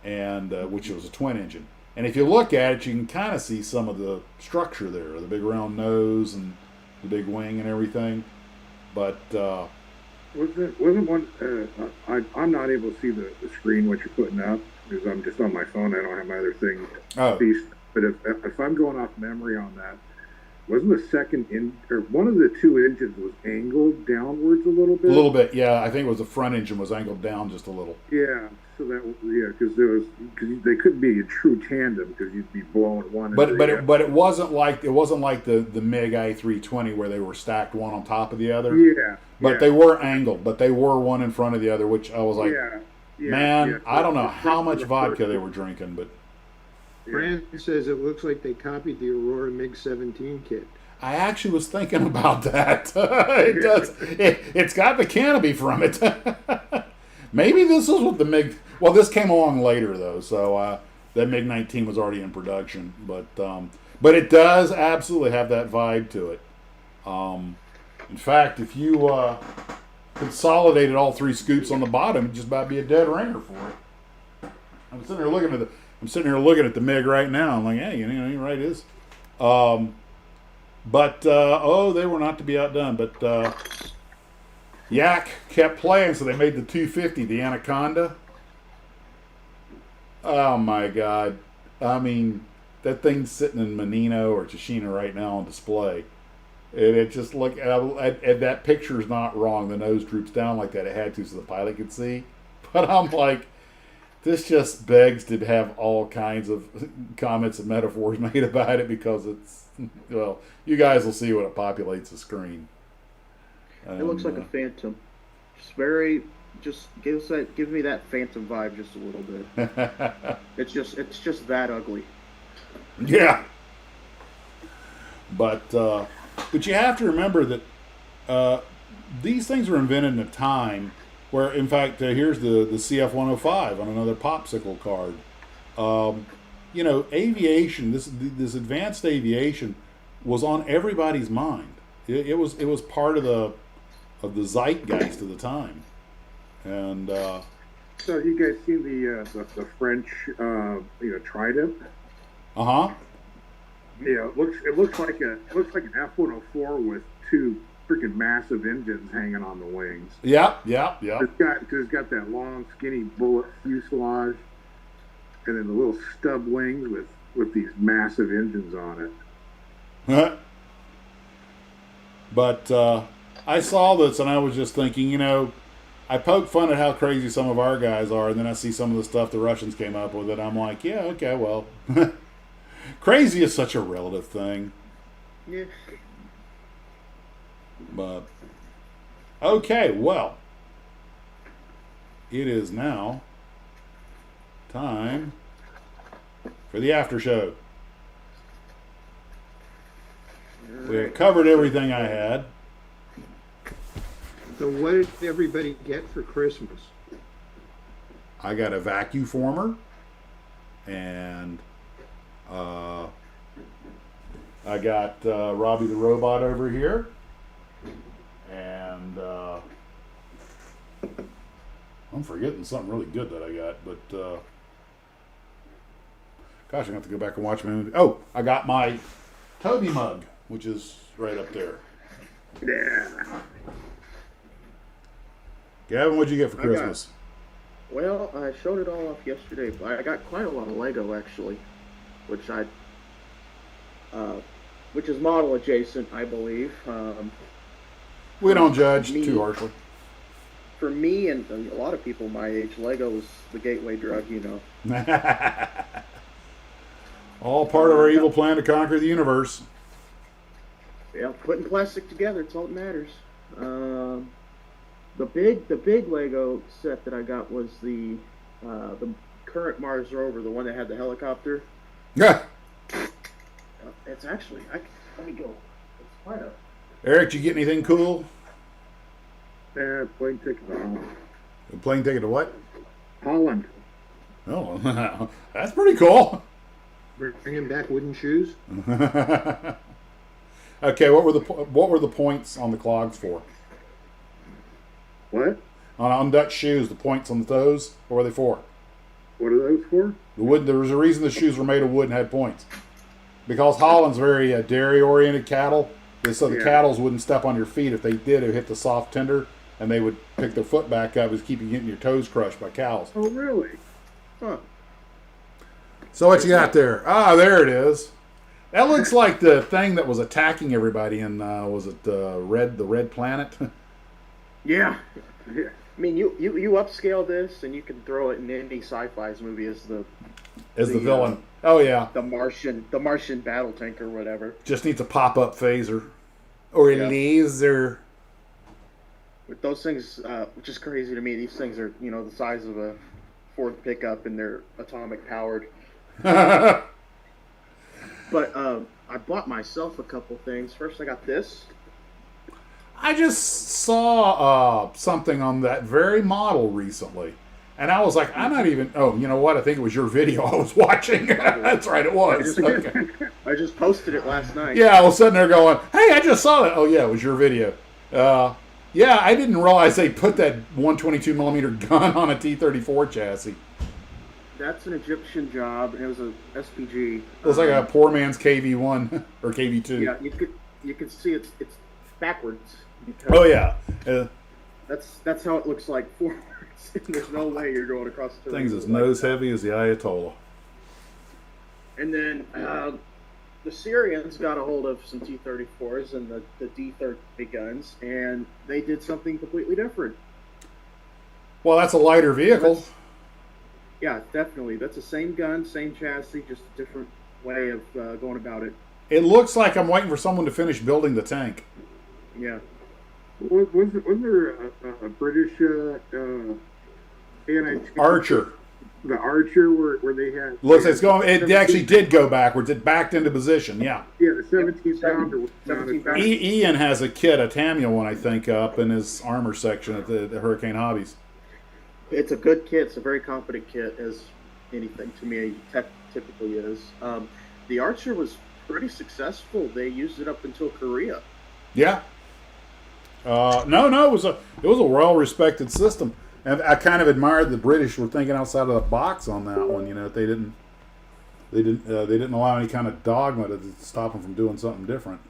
and which was a twin engine. And if you look at it, you can kind of see some of the structure there, the big round nose and the big wing and everything. But wasn't one. I'm not able to see the screen what you're putting up because I'm just on my phone. I don't have my other thing. Oh, But if I'm going off memory on that, wasn't the second or one of the two engines was angled downwards a little a bit? little bit. Yeah, I think it was the front engine was angled down just a little. Yeah. So because they couldn't be a true tandem because you'd be blowing one. But it wasn't like the MiG A320 where they were stacked one on top of the other. Yeah. But they were angled, but they were one in front of the other, which I was like, man, I don't know how much vodka they were drinking, but Brand says it looks like they copied the Aurora MiG-17 kit. I actually was thinking about that. It does. It's got the canopy from it. Maybe this is what the MiG. Well, this came along later though, so that MiG-19 was already in production. But it does absolutely have that vibe to it. In fact, if you consolidated all three scoops on the bottom, it'd just about be a dead ringer for it. I'm sitting here looking at the MiG right now. I'm like, hey, you're right, it is. But they were not to be outdone. But Yak kept playing, so they made the 250, the Anaconda. Oh my God! I mean, that thing's sitting in Menino or Chichina right now on display. And it just and that picture's not wrong. The nose droops down like that. It had to so the pilot could see. But I'm like, this just begs to have all kinds of comments and metaphors made about it because it's, well, you guys will see when it populates the screen. It looks like a Phantom. Just gives me that Phantom vibe just a little bit. It's just that ugly. Yeah. But you have to remember that these things were invented in a time where, in fact, here's the CF-105 on another popsicle card. Aviation, this advanced aviation was on everybody's mind. It was part of the zeitgeist of the time. And so you guys seen the French Trident? Uh-huh. Yeah, it looks like an F-104 with two freaking massive engines hanging on the wings. Yeah. It's got that long, skinny bullet fuselage, and then the little stub wings with these massive engines on it. But I saw this and I was just thinking, I poke fun at how crazy some of our guys are, and then I see some of the stuff the Russians came up with, and I'm like, yeah, okay, well, crazy is such a relative thing. Yeah. But, okay, well, it is now time for the after show. We have covered everything I had. So what did everybody get for Christmas? I got a vacuum former, and I got Robbie the robot over here, and I'm forgetting something really good that I got, but gosh, I'm gonna have to go back and watch my movie. Oh, I got my Toby mug, which is right up there. Yeah. Gavin, what'd you get for Christmas? Well, I showed it all off yesterday, but I got quite a lot of Lego actually, which is model adjacent, I believe. We don't judge too harshly. For me and a lot of people my age, Lego is the gateway drug, All part of our evil plan to conquer the universe. Yeah, putting plastic together, it's all that matters. The big Lego set that I got was the current Mars rover, the one that had the helicopter. Yeah. It's actually, let me go. It's quite a. Eric, did you get anything cool? Plane ticket to Holland. A plane ticket to what? Holland. Oh, that's pretty cool. Bringing back wooden shoes? Okay, what were the points on the clogs for? What? On Dutch shoes, the points on the toes, what were they for? What are those for? The wood. There was a reason the shoes were made of wood and had points. Because Holland's very dairy-oriented cattle, so the cattles wouldn't step on your feet. If they did, it would hit the soft tender, and they would pick their foot back up, is keep you getting your toes crushed by cows. Oh, really? Huh. So what you got there? Ah, there it is. That looks like the thing that was attacking everybody in was it the Red Planet? Yeah. Yeah. I mean, you upscale this, and you can throw it in any sci-fi's movie as the Villain. Oh yeah. the Martian battle tank or whatever. Just needs a pop-up phaser or a Yeah. laser. With those things, which is crazy to me, these things are the size of a Ford pickup, and they're atomic powered. But I bought myself a couple things. First, I got this. I just saw something on that very model recently, and I was like, I'm not even. Oh, you know what? I think it was your video I was watching. That's right, it was. Okay. I just posted it last night. Yeah, I was sitting there going, "Hey, I just saw that." Oh yeah, it was your video. Yeah, I didn't realize they put that 122 millimeter gun on a T-34 chassis. That's an Egyptian job, and it was a SPG. It was like a poor man's KV-1 or KV-2. Yeah, you could see it's backwards. Because Oh yeah, that's how it looks like forwards. There's no way you're going across the thing's as like nose that. heavy as the Ayatollah. And then the Syrians got a hold of some T-34s and the D-30 guns, and they did something completely different. Well, that's a lighter vehicle. Yeah, definitely. That's the same gun, same chassis, just a different way of going about it. It looks like I'm waiting for someone to finish building the tank. Yeah. Wasn't there a British anti-tank? Archer. The Archer, where they had. Looks like it's going. It actually did go backwards. It backed into position. Yeah. Yeah, the 17 pounder. 17 pounder. Ian has a kit, a Tamiya one, I think, up in his armor section at the Hurricane Hobbies. It's a good kit. It's a very competent kit, as anything to me typically is. The Archer was pretty successful. They used it up until Korea. Yeah. No, it was a well respected system, and I kind of admired the British were thinking outside of the box on that one. You know, they didn't allow any kind of dogma to stop them from doing something different.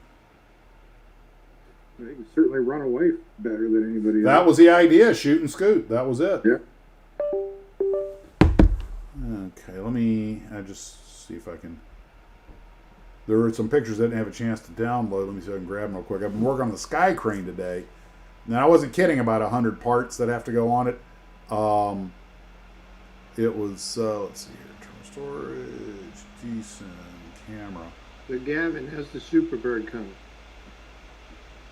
They can certainly run away better than anybody else. That was the idea, shoot and scoot. That was it. Yeah. Okay, I just see if I can. There were some pictures I didn't have a chance to download. Let me see if I can grab them real quick. I've been working on the Sky Crane today. Now, I wasn't kidding about 100 parts that have to go on it. It was, let's see here, internal storage, decent, camera. So Gavin, how's the Superbird coming?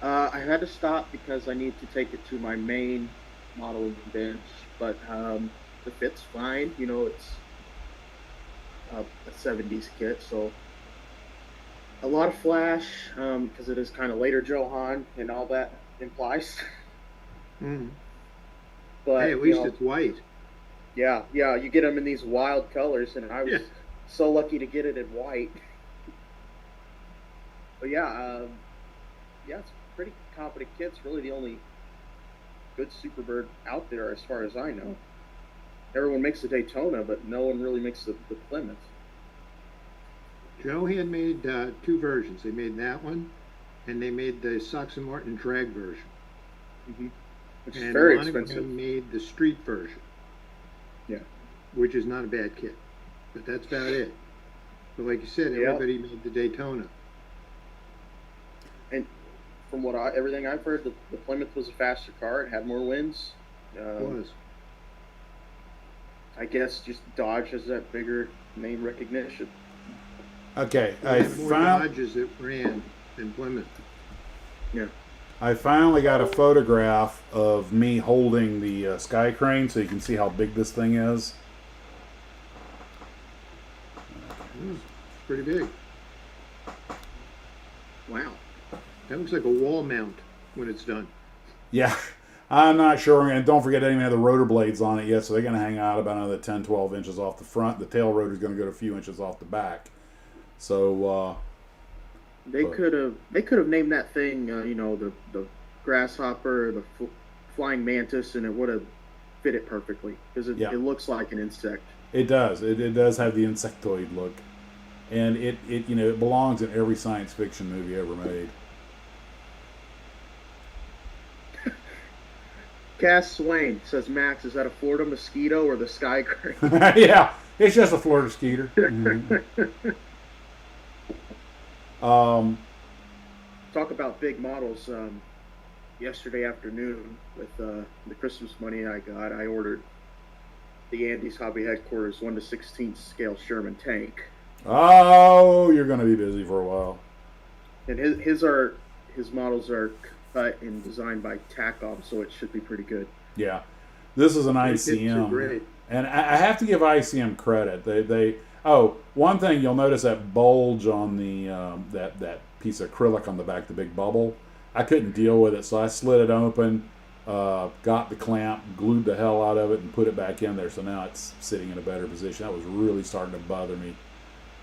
I had to stop because I need to take it to my main modeling bench, but the fit's fine. It's a 70s kit, so a lot of flash because it is kind of later Johan and all that implies. Mm. But Hey, at least it's white. yeah, you get them in these wild colors, and I was so lucky to get it in white. But it's a pretty competent kit. It's really the only good Superbird out there as far as I know. Everyone makes the Daytona, but no one really makes the Plymouth. Johan made two versions. They made that one, and they made the Sox and Martin drag version. Mm-hmm. Which is And very Monogram expensive. made the street version. Yeah. Which is not a bad kit, but that's about it. But like you said, Yeah. everybody made the Daytona. And from everything I've heard, the Plymouth was a faster car. It had more wins. It was. I guess just Dodge has that bigger name recognition. Okay, It I had more found. Dodges that ran than Plymouth. Yeah. I finally got a photograph of me holding the Sky Crane, so you can see how big this thing is. It's pretty big. Wow. That looks like a wall mount when it's done. Yeah, I'm not sure. And don't forget, I didn't even have the rotor blades on it yet, so they're going to hang out about another 10, 12 inches off the front. The tail rotor is going to go to a few inches off the back. So They could have named that thing, the grasshopper, the flying mantis, and it would have fit it perfectly because it looks like an insect. it does. It does have the insectoid look, and it belongs in every science fiction movie ever made. Cass Swain says, Max, is that a Florida mosquito or the sky crane? Yeah, it's just a Florida skeeter. Talk about big models. Yesterday afternoon, with the Christmas money I got, I ordered the Andes Hobby Headquarters 1/16 scale Sherman tank. Oh, you're going to be busy for a while. And his models are cut and designed by TACOM, so it should be pretty good. Yeah, this is an Tips are ICM, great. and I have to give ICM credit. One thing you'll notice, that bulge on the that piece of acrylic on the back, the big bubble. I couldn't deal with it, so I slid it open, got the clamp, glued the hell out of it, and put it back in there. So now it's sitting in a better position. That was really starting to bother me.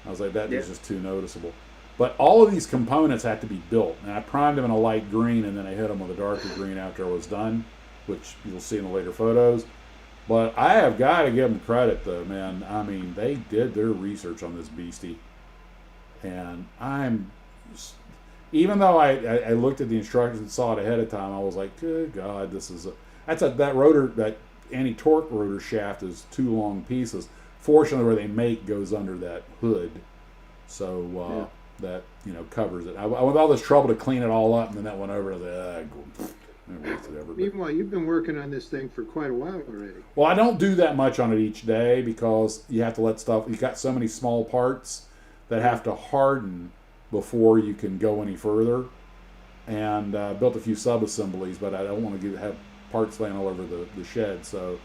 I was like, that is just too noticeable. But all of these components have to be built, and I primed them in a light green, and then I hit them with a darker green after I was done, which you'll see in the later photos. But I have got to give them credit, though, man. I mean, they did their research on this beastie, and even though I looked at the instructions and saw it ahead of time, I was like, good God, that rotor, that anti-torque rotor shaft is 2 long pieces. Fortunately, where they make goes under that hood, so that covers it. I went all this trouble to clean it all up, and then that went over. And I was like, Meanwhile, you've been working on this thing for quite a while already. well, I don't do that much on it each day because you have to let stuff. You got so many small parts that have to harden before you can go any further. And built a few sub-assemblies, but I don't want to have parts laying all over the shed. So,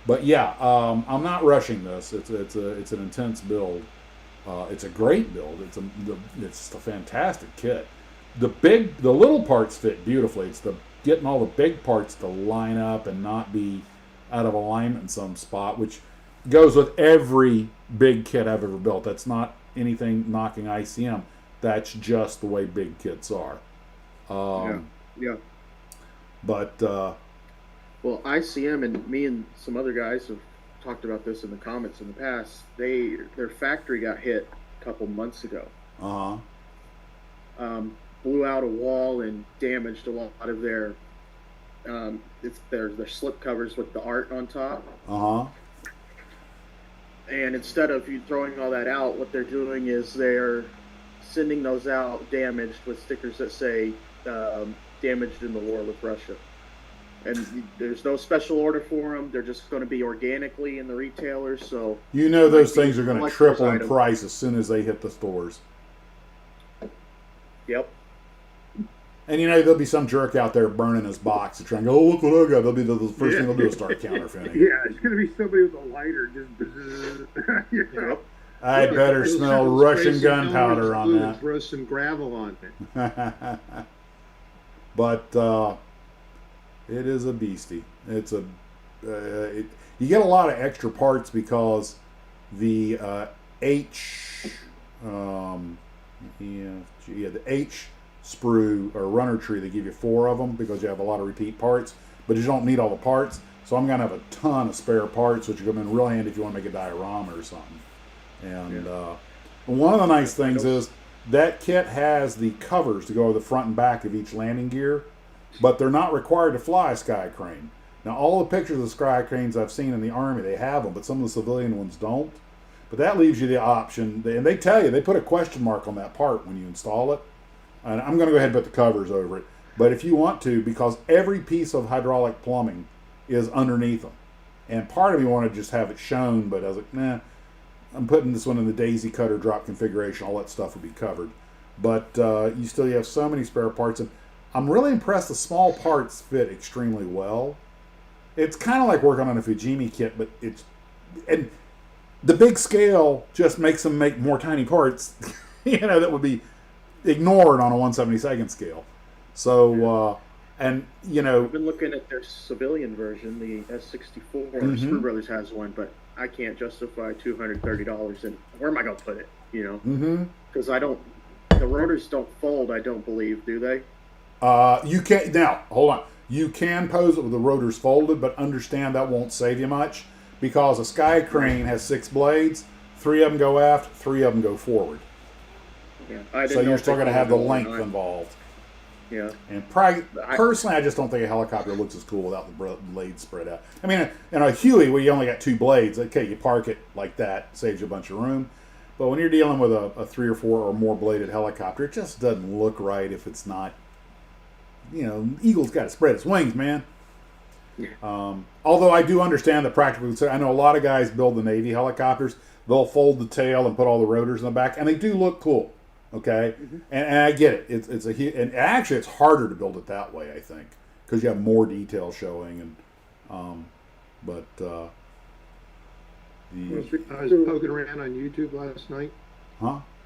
but yeah, I'm not rushing this. It's an intense build. It's a great build. It's a fantastic kit. The little parts fit beautifully. It's getting all the big parts to line up and not be out of alignment in some spot, which goes with every big kit I've ever built. That's not anything knocking ICM. That's just the way big kits are. Yeah. But well, ICM and me and some other guys have talked about this in the comments in the past. Their factory got hit a couple months ago. Blew out a wall and damaged a lot of their their slip covers with the art on top. And instead of you throwing all that out, what they're doing is they're sending those out damaged with stickers that say damaged in the war with Russia. And there's no special order for them. They're just going to be organically in the retailers. So those things are going to triple in item. price as soon as they hit the stores. Yep. And there'll be some jerk out there burning his box to try and go, oh, look what I got. They'll be the first thing they'll do is start counterfeiting. Yeah, it's going to be somebody with a lighter just. Yep. I better smell Russian gunpowder on that. Throw some gravel on it. But it is a beastie. It's you get a lot of extra parts because the the H sprue or runner tree, they give you 4 of them because you have a lot of repeat parts, but you don't need all the parts. So I'm going to have a ton of spare parts, which are going to be real handy if you want to make a diorama or something. And one of the nice things is that kit has the covers to go over the front and back of each landing gear, but they're not required to fly a sky crane. Now, all the pictures of sky cranes I've seen in the Army, they have them, but some of the civilian ones don't. But that leaves you the option, and they tell you, they put a question mark on that part when you install it. And I'm going to go ahead and put the covers over it. But if you want to, because every piece of hydraulic plumbing is underneath them. And part of me wanted to just have it shown, but I was like, nah, I'm putting this one in the daisy cutter drop configuration. All that stuff will be covered. But you have so many spare parts. And I'm really impressed the small parts fit extremely well. It's kind of like working on a Fujimi kit, but and the big scale just makes them make more tiny parts, that would be ignored on a 1/72 scale. So, I've been looking at their civilian version, the S64. Screw Brothers has one, but I can't justify $230. And where am I going to put it? Because the rotors don't fold. I don't believe, do they? You can't now. Hold on. You can pose it with the rotors folded, but understand that won't save you much because a sky crane has 6 blades. 3 of them go aft, 3 of them go forward. Yeah, So you're still going to have the length involved. Yeah. And personally, I just don't think a helicopter looks as cool without the blades spread out. I mean, in a Huey where you only got 2 blades, okay, you park it like that, saves you a bunch of room. But when you're dealing with a 3 or 4 or more bladed helicopter, it just doesn't look right if it's not. Eagle's got to spread its wings, man. Yeah. Although I do understand the practical. I know a lot of guys build the Navy helicopters. They'll fold the tail and put all the rotors in the back, and they do look cool. Okay, and I get it. And actually it's harder to build it that way, I think, because you have more detail showing. And I was poking around on YouTube last night,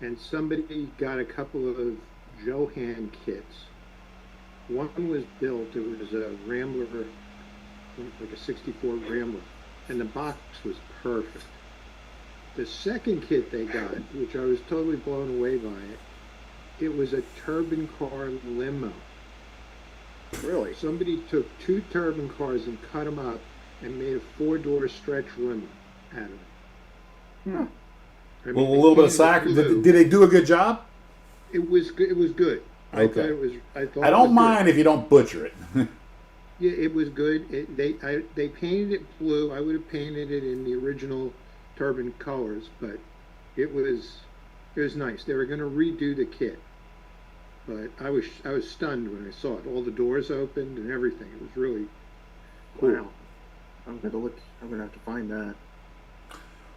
and somebody got a couple of Johan kits. One was built. It was a Rambler, like a '64 Rambler, and the box was perfect. The second kit they got, which I was totally blown away by it was a turbine car limo. Really? Somebody took 2 turbine cars and cut them up and made a 4-door stretch limo out of it. I mean, a little bit of sack. Did they do a good job? It was good. It was good. Okay. I don't it was mind good. if you don't butcher it. Yeah, it was good. They painted it blue. I would have painted it in the original turbine colors, but it was nice. They were going to redo the kit, but I was stunned when I saw it. All the doors opened and everything. It was really cool. Wow. I'm gonna have to find that.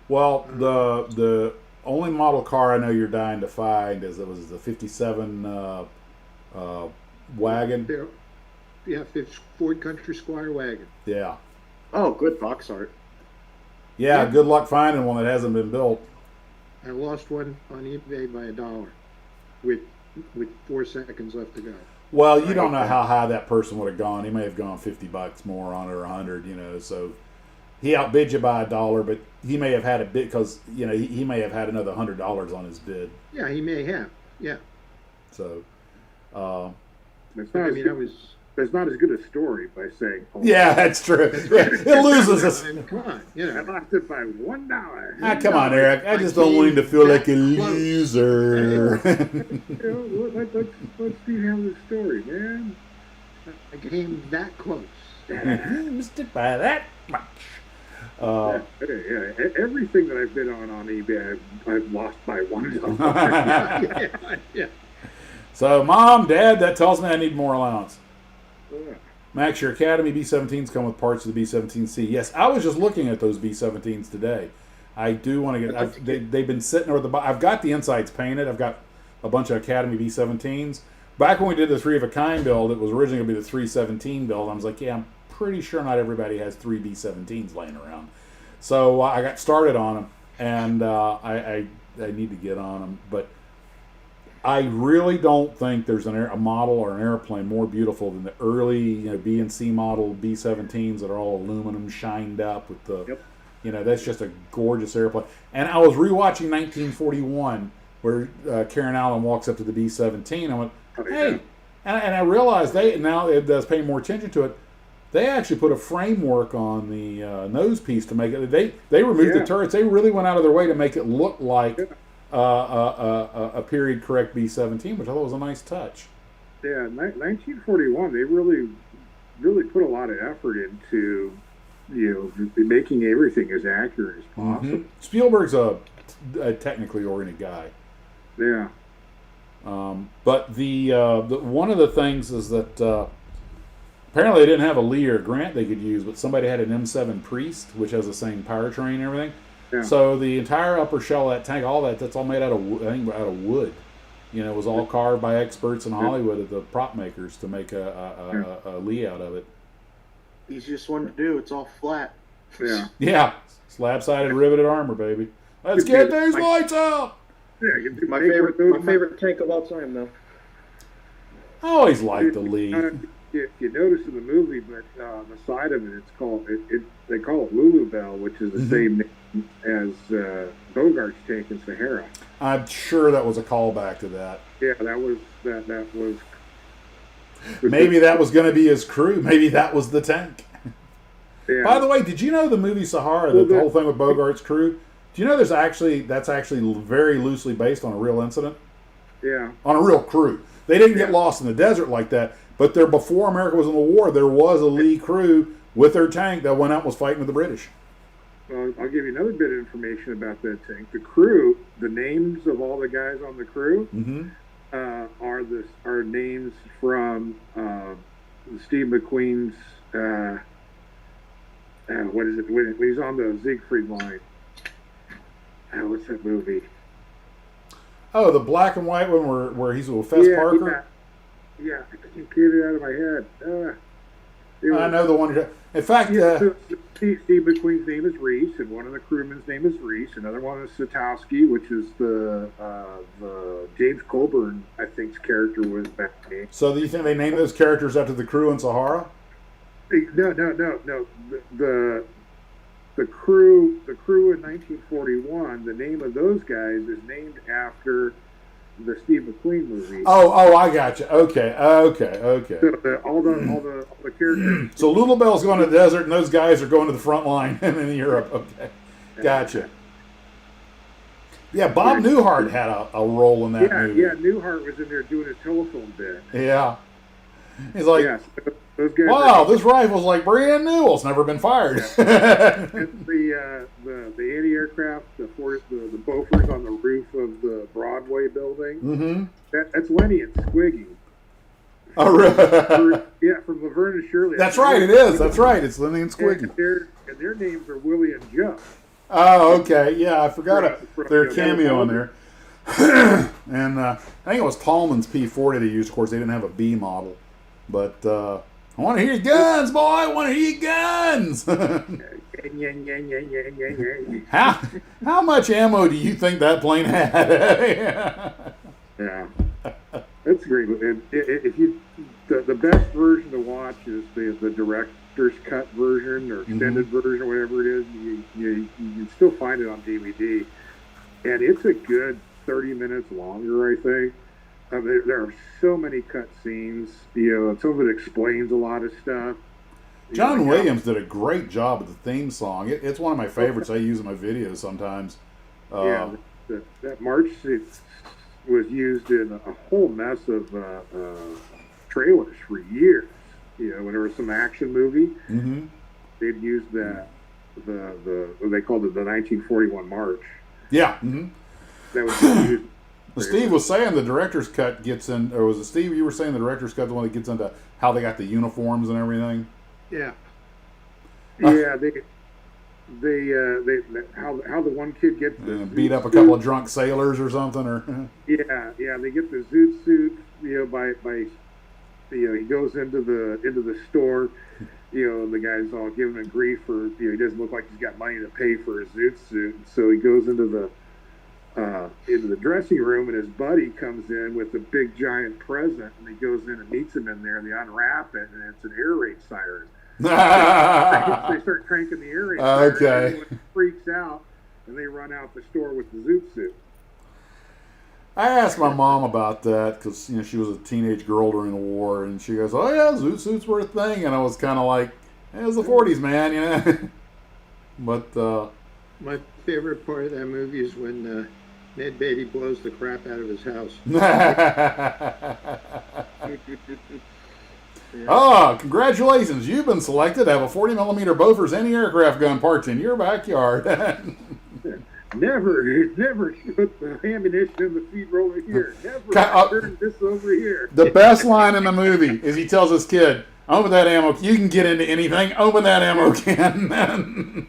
Well, the only model car I know you're dying to find is it was the '57 wagon. Yeah, Ford Country Squire wagon. Yeah. Oh, good box art. Yeah, good luck finding one that hasn't been built. I lost one on eBay by $1 with 4 seconds left to go. Well, you don't know how high that person would have gone. He may have gone $50 more on it or 100, so he outbid you by $1, but he may have had a bid because, he may have had another $100 on his bid. Yeah, he may have. Yeah. So, That's not as good a story by saying. Yeah, that's true. It loses us. Come on, I lost it by $1. Come on, Eric. I just don't want him to feel like a loser. Let's see how the story, man. I came that close. Missed it by that much. Everything that I've been on eBay, I've lost by $1. Yeah. So, Mom, Dad, that tells me I need more allowance. Max, your Academy B-17s come with parts of the B-17C. Yes, I was just looking at those B-17s today. I do want to get. They've been sitting over the. I've got the insides painted. I've got a bunch of Academy B-17s. Back when we did the 3 of a kind build, it was originally going to be the 317 build. I was like, yeah, I'm pretty sure not everybody has 3 B-17s laying around. So I got started on them, and I need to get on them, but. I really don't think there's a model or an airplane more beautiful than the early, B and C model B-17s that are all aluminum shined up with the, that's just a gorgeous airplane. And I was rewatching 1941 where Karen Allen walks up to the B-17. I went, hey, and I realized now it does pay more attention to it. They actually put a framework on the nose piece to make it. They removed the turrets. They really went out of their way to make it look like. A period correct B-17, which I thought was a nice touch. Yeah, 1941. They really put a lot of effort into making everything as accurate as possible. Mm-hmm. Spielberg's a technically oriented guy. Yeah. But the one of the things is that apparently they didn't have a Lee or Grant they could use, but somebody had an M7 Priest, which has the same powertrain and everything. Yeah. So the entire upper shell of that tank, that's all made out of wood. It was all carved by experts in Hollywood at the prop makers to make a Lee out of it. Easiest one to do. It's all flat. Yeah. Yeah. Slab-sided riveted armor, baby. Let's get these lights out. Yeah. My favorite tank of all time, though. I always liked the Lee. If you notice in the movie, but the side of it, they call it Lulu Bell, which is the same name as Bogart's tank in Sahara. I'm sure that was a callback to that. Yeah, that was. Maybe that was going to be his crew. Maybe that was the tank. Yeah. By the way, did you know the movie Sahara, the whole thing with Bogart's crew? Do you know that's actually very loosely based on a real incident? Yeah. On a real crew. They didn't get lost in the desert like that. But there, before America was in the war, there was a Lee crew with their tank that went out and was fighting with the British. Well, I'll give you another bit of information about that tank. The crew, the names of all the guys on the crew, are names from Steve McQueen's. What is it? When he's on the Siegfried line. What's that movie? Oh, the black and white one where he's with Fess Parker? Yeah, I can't get it out of my head. I know the one. In fact, so Steve McQueen's name is Reese, and one of the crewmen's name is Reese. Another one is Satowski, which is the James Coburn, I think's character was back then. So do you think they named those characters after the crew in Sahara? No. The crew in 1941. The name of those guys is named after the Steve McQueen movie. Oh, I got you. Okay. So all the characters. So Little Bell's going to the desert, and those guys are going to the front line in Europe. Okay, gotcha. Yeah, Bob Newhart had a role in that movie. Yeah, Newhart was in there doing a telephone bit. Yeah, he's like, those guys. Wow, this rifle's like brand new. It's never been fired. It's the anti-aircraft, the Bofors on the roof of the Broadway building. Mm-hmm. That's Lenny and Squiggy. Oh, really? Yeah, from Laverne and Shirley. That's right. It is. That's right. It's Lenny and Squiggy. And their names are Willie and Joe. Oh, okay. Yeah, I forgot their cameo in there. And I think it was Tallman's P40 they used. Of course, they didn't have a B model, but. I want to hear your guns, boy. I want to hear your guns. How much ammo do you think that plane had? Yeah, that's great. If you the best version to watch is the director's cut version or extended version or whatever it is. You can still find it on DVD, and it's a good 30 minutes longer, I think. There are so many cut scenes. Some of it explains a lot of stuff. John Williams did a great job with the theme song. It's one of my favorites. I use in my videos sometimes. That march was used in a whole mess of trailers for years. When there was some action movie, they'd use that they called it the 1941 march. Yeah. That was used. Steve was saying the director's cut gets in, or was it Steve? You were saying the director's cut the one that gets into how they got the uniforms and everything. Yeah. Yeah, they how the one kid gets beat up a couple of drunk sailors or something, or they get the zoot suit. He goes into the store. The guy's all giving him grief for he doesn't look like he's got money to pay for his zoot suit, so he goes into the dressing room, and his buddy comes in with a big giant present, and he goes in and meets him in there, and they unwrap it, and it's an air raid siren. They start cranking the air raid siren. Okay. Everyone freaks out, and they run out the store with the zoot suit. I asked my mom about that because she was a teenage girl during the war, and she goes, "Oh yeah, zoot suits were a thing," and I was kind of like, "It was the '40s, man," But my favorite part of that movie is when Ned Beatty blows the crap out of his house. Oh, congratulations. You've been selected to have a 40mm Bofors anti-aircraft gun parked in your backyard. Never put the ammunition in the feed roller here. Never turn this over here. The best line in the movie is he tells his kid, open that ammo. You can get into anything. Open that ammo can.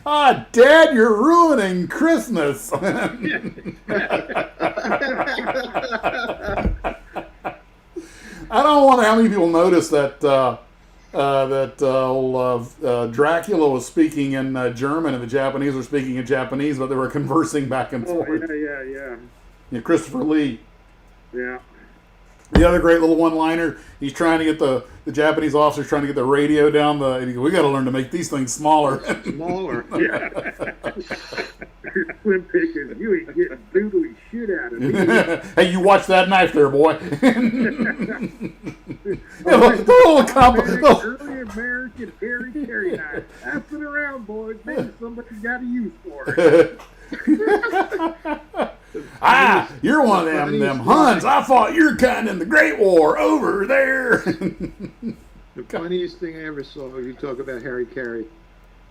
Ah, Dad, you're ruining Christmas. I don't wonder how many people noticed that Dracula was speaking in German and the Japanese were speaking in Japanese, but they were conversing back and forth. Yeah. Christopher Lee. Yeah. The other great little one-liner, he's trying to get the Japanese officer's trying to get the radio down and he goes, we got to learn to make these things smaller. Smaller. Yeah. Slim Pickens, you ain't getting doodly shit out of me. Hey, you watch that knife there, boy. Early American Harry Carry knife. Pass it around, boys. Maybe somebody's got a use for it. You're one of them Huns. I fought your kind in the Great War over there. The funniest thing I ever saw, you talk about Harry Carey,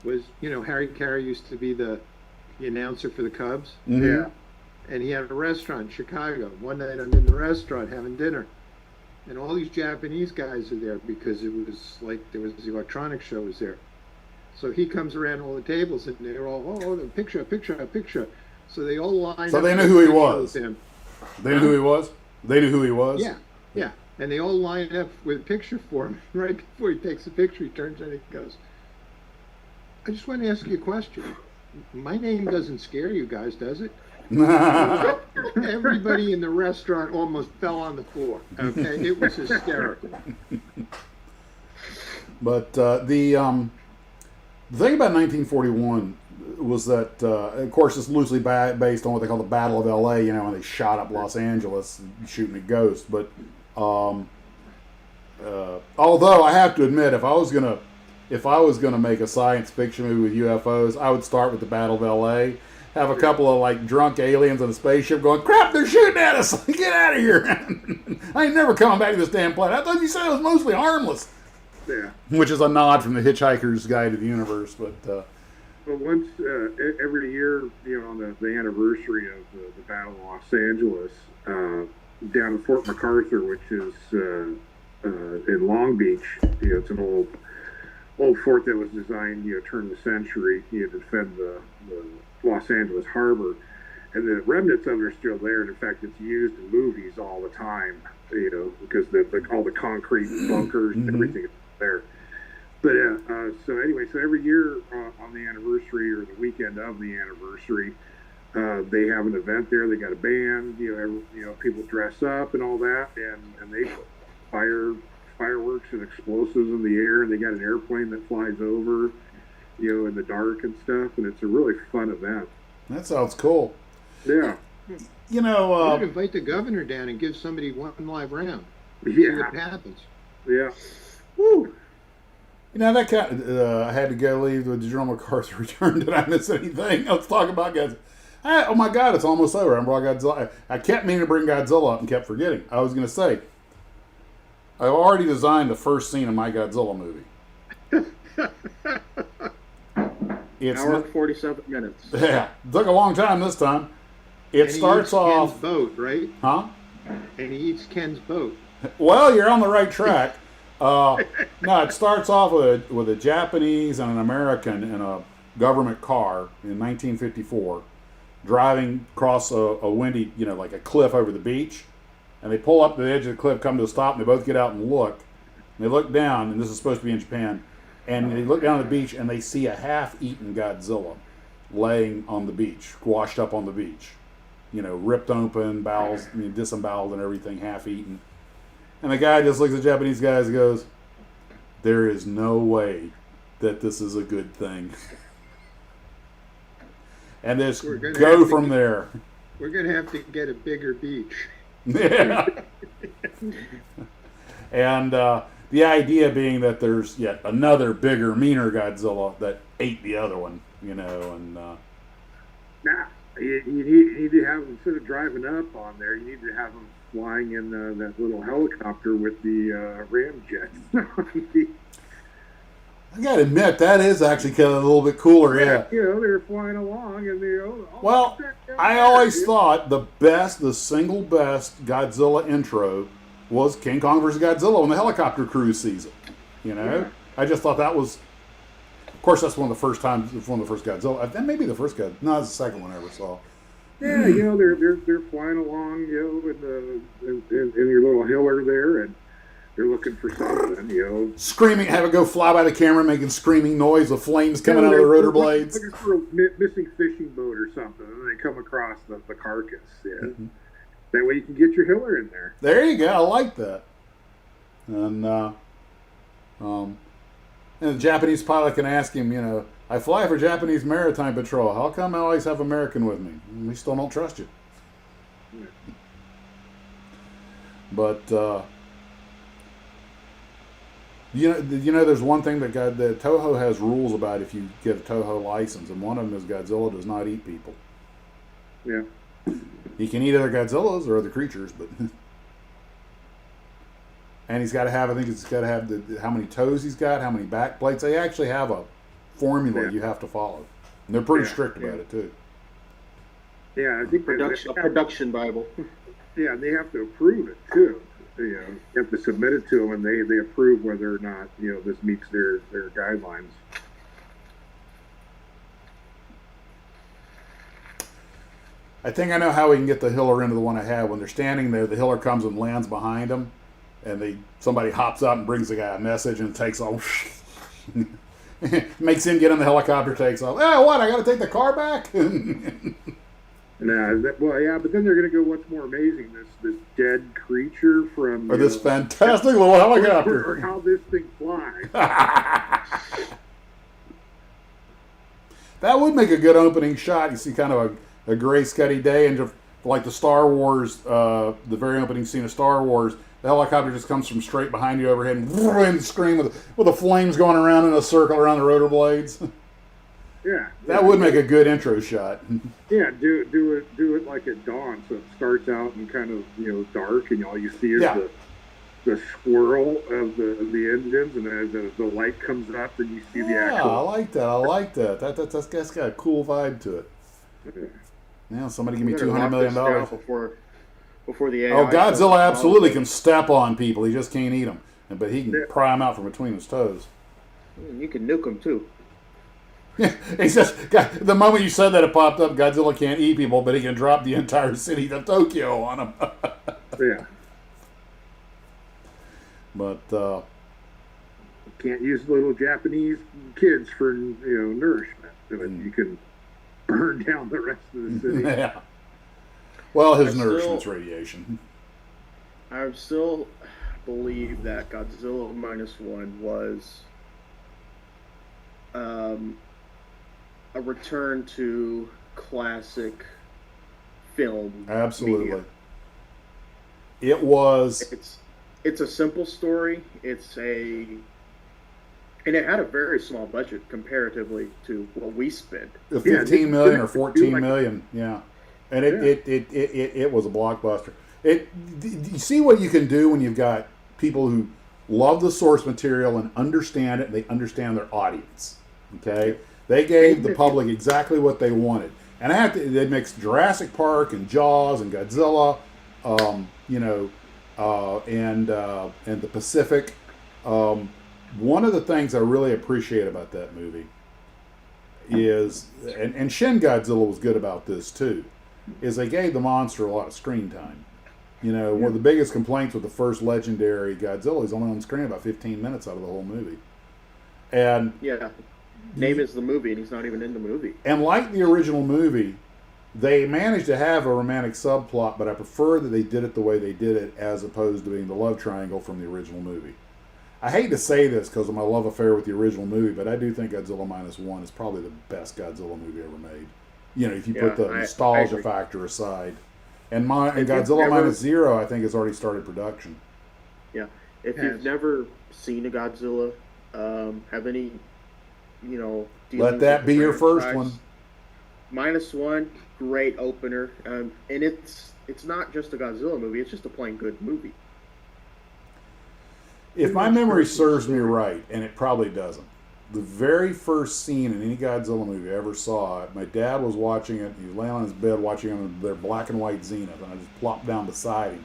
was, Harry Carey used to be the announcer for the Cubs. Mm-hmm. Yeah. And he had a restaurant in Chicago. One night I'm in the restaurant having dinner, and all these Japanese guys are there because it was like there was the electronics show was there. So he comes around all the tables and they're all, oh, picture. So they all line up. So they knew who he was. Him. They knew who he was? They knew who he was? Yeah. And they all line up with a picture for him. Right before he takes a picture, he turns and he goes, I just want to ask you a question. My name doesn't scare you guys, does it? Everybody in the restaurant almost fell on the floor. Okay, it was hysterical. But the thing about 1941 was that, of course, it's loosely based on what they call the Battle of L.A. When they shot up Los Angeles shooting a ghost. But although I have to admit, if I was gonna make a science fiction movie with UFOs, I would start with the Battle of L.A. Have a couple of like drunk aliens on a spaceship going, crap, they're shooting at us. Get out of here. I ain't never coming back to this damn planet. I thought you said it was mostly harmless. Yeah. Which is a nod from the Hitchhiker's Guide to the Universe. But once every year, on the anniversary of the Battle of Los Angeles, down in Fort MacArthur, which is in Long Beach, it's an old fort that was designed, turn of the century, to defend the Los Angeles harbor, and the remnants of it are still there. And in fact, it's used in movies all the time, because all the concrete bunkers and everything is there. But so anyway, so every year on the anniversary or the weekend of the anniversary, they have an event there. They got a band, people dress up and all that, and they fire fireworks and explosives in the air, and they got an airplane that flies over, in the dark and stuff, and it's a really fun event. That sounds cool. Yeah. You invite the governor down and give somebody one live round. Yeah. See what happens. Yeah. Woo. That kind of, I had to go leave with General MacArthur return. Did I miss anything? Let's talk about Godzilla. Oh my God, it's almost over. I brought Godzilla. I kept meaning to bring Godzilla up and kept forgetting. I was going to say, I've already designed the first scene of my Godzilla movie. It's hour and 47 minutes. Yeah, it took a long time this time. It starts off. Ken's boat, right? Huh? And he eats Ken's boat. Well, you're on the right track. No, it starts off with a Japanese and an American in a government car in 1954, driving across a windy, like a cliff over the beach, and they pull up to the edge of the cliff, come to a stop, and they both get out and look. And they look down, and this is supposed to be in Japan, and they look down at the beach, and they see a half-eaten Godzilla laying on the beach, washed up on the beach, ripped open, bowels, disemboweled and everything, half-eaten. And the guy just looks at the Japanese guys and goes, there is no way that this is a good thing. And just go from there. We're going to have to get a bigger beach. Yeah. And the idea being that there's yet another bigger, meaner Godzilla that ate the other one, and... Nah, you need to have, instead of driving up on there, you need to have them flying in that little helicopter with the ramjets. I gotta admit, that is actually kind of a little bit cooler, yeah. They're flying along, and well, I always thought the single best Godzilla intro was King Kong vs. Godzilla when the helicopter crew sees it. Yeah. I just thought that was, of course, that's one of the first Godzilla. That may be the first Godzilla. No, it's the second one I ever saw. Yeah, they're flying along, in your little hiller there, and they're looking for something, Screaming, have it go fly by the camera, making screaming noise with flames coming out of the rotor blades. Looking for a missing fishing boat or something, and they come across the carcass. Yeah. Mm-hmm. That way you can get your hiller in there. There you go. I like that. And the Japanese pilot can ask him, I fly for Japanese Maritime Patrol. How come I always have American with me? We still don't trust you. Yeah. But there's one thing that Toho has rules about if you get a Toho license, and one of them is Godzilla does not eat people. Yeah. He can eat other Godzillas or other creatures, but and he's got to have. I think he's got to have how many toes he's got, how many back plates. They actually have a formula you have to follow, and they're pretty strict about it too. Yeah, I think A production Bible. Yeah, and they have to approve it too. You have to submit it to them, and they approve whether or not this meets their guidelines. I think I know how we can get the Hiller into the one I have. When they're standing there, the Hiller comes and lands behind them, and somebody hops out and brings the guy a message and takes off. Makes him get in the helicopter, takes off. Oh, what? I got to take the car back? Well, yeah, but then they're going to go, what's more amazing, this dead creature from... Or this fantastic little helicopter. Or how this thing flies. That would make a good opening shot. You see kind of a gray, scuddy day, and just like the Star Wars, the very opening scene of Star Wars, the helicopter just comes from straight behind you overhead and scream with the flames going around in a circle around the rotor blades. Yeah, that would make a good intro shot. Yeah, do it like at dawn, so it starts out and kind of dark, and all you see is the swirl of the engines, and as the light comes up, and you see the actual. I like that. That's got a cool vibe to it. Yeah, somebody give me $200 million before the AI. Oh, Godzilla absolutely can step on people. He just can't eat them, but he can pry them out from between his toes. You can nuke them too. He says, the moment you said that, it popped up. Godzilla can't eat people, but he can drop the entire city of Tokyo on them. Yeah. But can't use little Japanese kids for nourishment. You can burn down the rest of the city. Yeah. Well, his nourishment's radiation. I still believe that Godzilla -1 was a return to classic film. Absolutely. Media. It was. It's a simple story. And it had a very small budget comparatively to what we spent. 15 million or 14 million, yeah. And it was a blockbuster. You see what you can do when you've got people who love the source material and understand it, and they understand their audience. Okay? They gave the public exactly what they wanted. And they mixed Jurassic Park and Jaws and Godzilla, and the Pacific. One of the things I really appreciate about that movie is, and Shin Godzilla was good about this too, is they gave the monster a lot of screen time. One of the biggest complaints with the first legendary Godzilla is only on screen about 15 minutes out of the whole movie. And name is the movie, and he's not even in the movie. And like the original movie, they managed to have a romantic subplot, but I prefer that they did it the way they did it as opposed to being the love triangle from the original movie. I hate to say this because of my love affair with the original movie, but I do think Godzilla -1 is probably the best Godzilla movie ever made. If you put the nostalgia factor aside. And Godzilla -0, I think, has already started production. Yeah. If you've never seen a Godzilla, have any, let that be your first one. -1, great opener. And it's not just a Godzilla movie, it's just a plain good movie. If my memory serves me right, and it probably doesn't, the very first scene in any Godzilla movie I ever saw, my dad was watching it. He was laying on his bed watching it on their black and white Zenith, and I just plopped down beside him.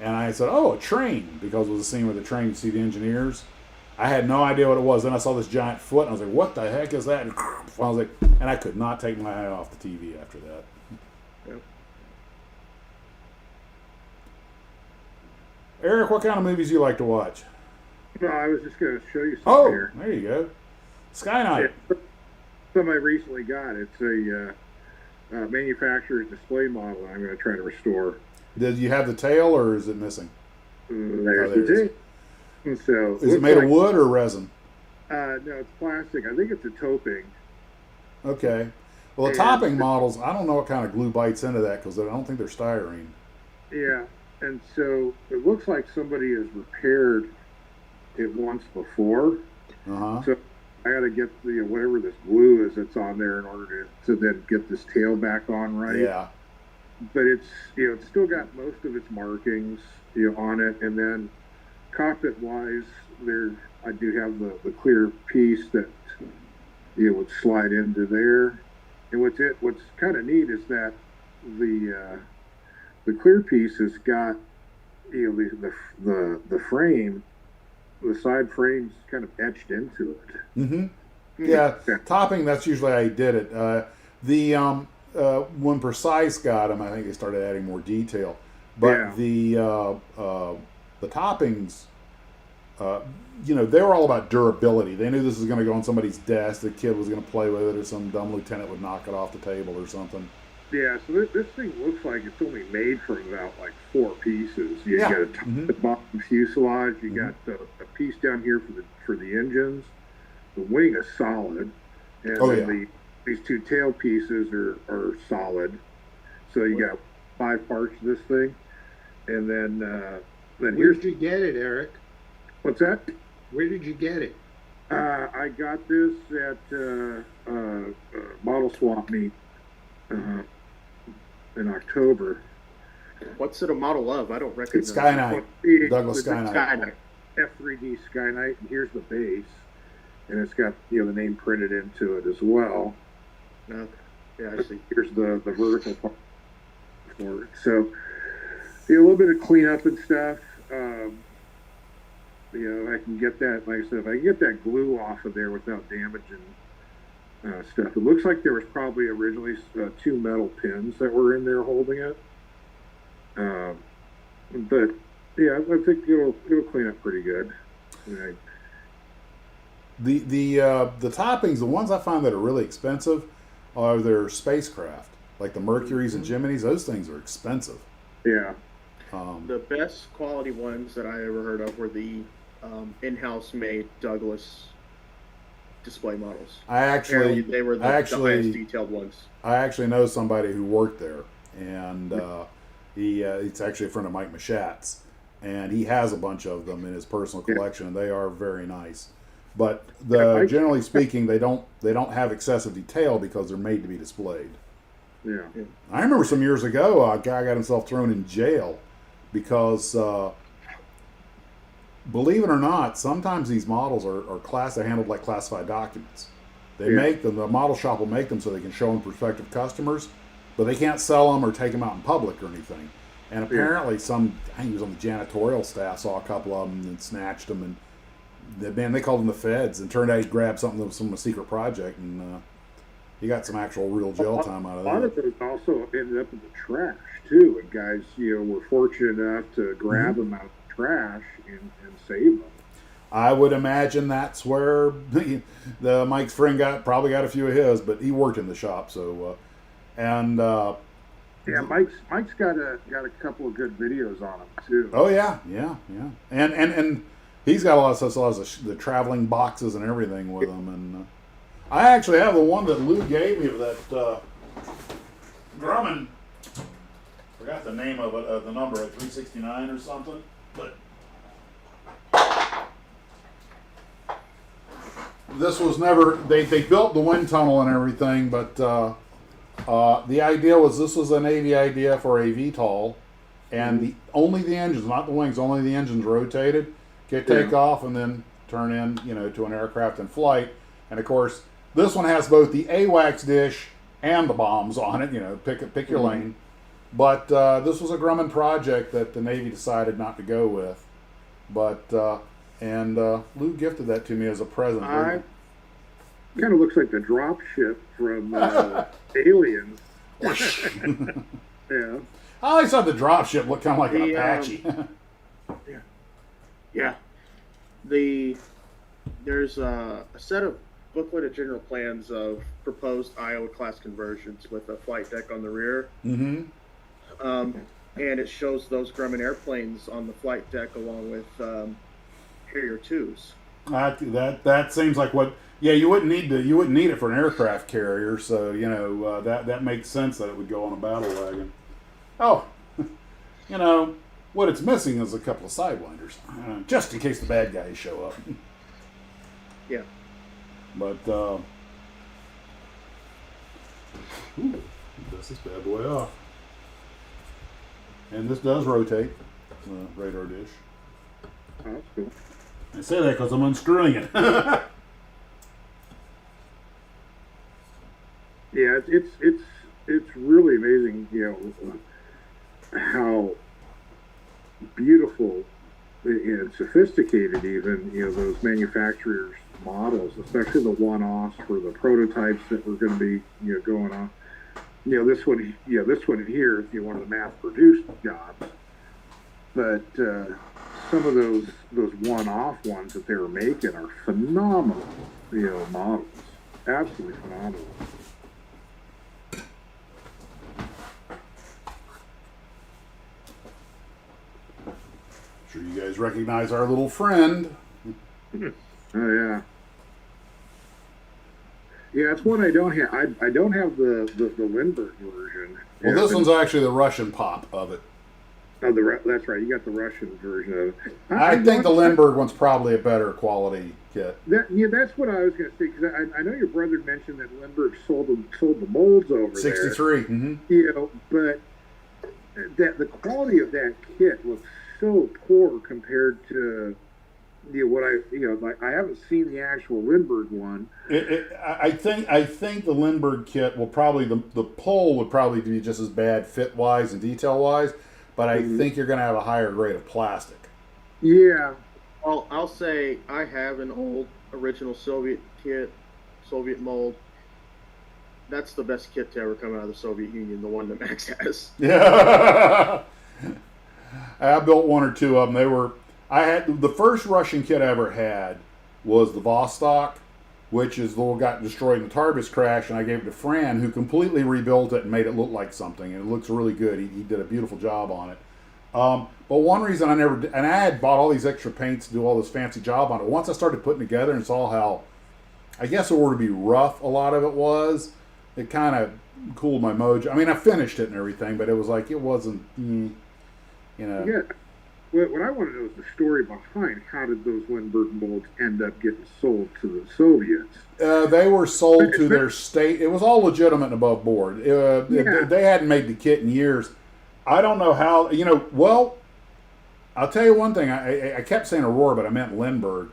And I said, "Oh, a train," because it was a scene where the train, you see the engineers. I had no idea what it was. Then I saw this giant foot, and I was like, "What the heck is that?" And I was like, and I could not take my eye off the TV after that. Yeah. Eric, what kind of movies do you like to watch? No, I was just going to show you something here. There you go. Sky Knight. Yeah, something I recently got. It's a manufacturer's display model I'm going to try to restore. Did you have the tail, or is it missing? There's the tail. And so, is it made of wood or resin? No, it's plastic. I think it's a topping. Okay. Well, the topping models, I don't know what kind of glue bites into that because I don't think they're styrene. Yeah, and so it looks like somebody has repaired it once before. So I got to get whatever this glue is that's on there in order to then get this tail back on right. Yeah. but it's it's still got most of its markings on it, and then cockpit wise, there I do have the clear piece that would slide into there. And what's kind of neat is that the clear piece has got the frame, the side frame's kind of etched into it. Mm-hmm. Yeah, topping, that's usually how you did it. When Precise got them, I think they started adding more detail. But the toppings, they were all about durability. They knew this was going to go on somebody's desk. The kid was going to play with it, or some dumb lieutenant would knock it off the table or something. Yeah, so this thing looks like it's only made from about like 4 pieces. You got a top and bottom fuselage. You got a piece down here for the engines. The wing is solid, and these 2 tail pieces are solid. So you got 5 parts of this thing, and then Where did you get it, Eric? What's that? Where did you get it? I got this at Model Swap Meet in October. What's it a model of? I don't recognize. It's Skyknight. Douglas Skyknight. Skyknight. F3D Skyknight, and here's the base, and it's got the name printed into it as well. Okay. Yeah, I see. Here's the vertical part for it. So a little bit of cleanup and stuff. I can get that. Like I said, if I can get that glue off of there without damaging stuff. It looks like there was probably originally 2 metal pins that were in there holding it. But yeah, I think it'll clean up pretty good. The toppings, the ones I find that are really expensive, are their spacecraft, like the Mercuries and Geminis. Those things are expensive. Yeah. The best quality ones that I ever heard of were the in-house made Douglas display models. They were the highest detailed ones. I actually know somebody who worked there, and it's actually a friend of Mike Machat's, and he has a bunch of them in his personal collection, and they are very nice. But generally speaking, they don't have excessive detail because they're made to be displayed. Yeah. I remember some years ago, a guy got himself thrown in jail because, believe it or not, sometimes these models are handled like classified documents. They make them, the model shop will make them so they can show them prospective customers, but they can't sell them or take them out in public or anything. And apparently I think he was on the janitorial staff, saw a couple of them and snatched them, and they called them the feds, and turned out he grabbed something that was from a secret project, and he got some actual real jail time out of that. A lot of those also ended up in the trash too, and guys were fortunate enough to grab them out of the trash and save them. I would imagine that's where Mike's friend probably got a few of his, but he worked in the shop, so Mike's got a couple of good videos on him too. Oh yeah, and he's got a lot of stuff, the traveling boxes and everything with him, and I actually have the one that Lou gave me of that Grumman. Forgot the name of it, the number, 369 or something, but. This was never, they built the wind tunnel and everything, but the idea was this was a Navy idea for a VTOL, and only the engines, not the wings, only the engines rotated, take off and then turn in, to an aircraft in flight. And of course, this one has both the AWACS dish and the bombs on it, pick your lane. But this was a Grumman project that the Navy decided not to go with. But Lou gifted that to me as a present. Kind of looks like the drop ship from Aliens. Yeah. I always thought the drop ship looked kind of like an Apache. Yeah. There's a set of booklet general plans of proposed Iowa class conversions with a flight deck on the rear. Mm-hmm. And it shows those Grumman airplanes on the flight deck along with Harrier 2s. That seems like what. Yeah, you wouldn't need it for an aircraft carrier, so that makes sense that it would go on a battle wagon. Oh, what it's missing is a couple of sidewinders, just in case the bad guys show up. Yeah. But dust this bad boy off. And this does rotate, the radar dish. Oh, that's cool. I say that because I'm unscrewing it. Yeah, it's really amazing, how beautiful and sophisticated even, those manufacturers' models, especially the one-offs for the prototypes that were going to be, going on. This one here is one of the mass-produced jobs, but some of those one-off ones that they were making are phenomenal, models, absolutely phenomenal. Sure you guys recognize our little friend. Oh yeah. Yeah, it's one I don't have. I don't have the Lindbergh version. Well, this one's actually the Russian pop of it. Oh, that's right. You got the Russian version of it. I think the Lindbergh one's probably a better quality kit. That's what I was going to say, because I know your brother mentioned that Lindbergh sold the molds over 63. there. Mm-hmm. But that the quality of that kit looks so poor compared to what I haven't seen the actual Lindbergh one. I think the Lindbergh kit will probably the pole would probably be just as bad fit wise and detail wise, but I think you're going to have a higher grade of plastic. Yeah. Well, I'll say I have an old original Soviet kit, Soviet mold. That's the best kit to ever come out of the Soviet Union, the one that Max has. Yeah. I built one or two of them. I had the first Russian kit I ever had was the Vostok, which is the one got destroyed in the Tarbis crash, and I gave it to Fran, who completely rebuilt it and made it look like something, and it looks really good. He did a beautiful job on it. But one reason I never did, and I had bought all these extra paints to do all this fancy job on it. Once I started putting together and saw how, I guess it were to be rough, a lot of it was, it kind of cooled my mojo. I mean, I finished it and everything, but it was like, it wasn't, Yeah. What I want to know is the story behind how did those Lindbergh molds end up getting sold to the Soviets? They were sold to their state. It was all legitimate and above board. They hadn't made the kit in years. I don't know how, well, I'll tell you one thing. I kept saying Aurora, but I meant Lindbergh.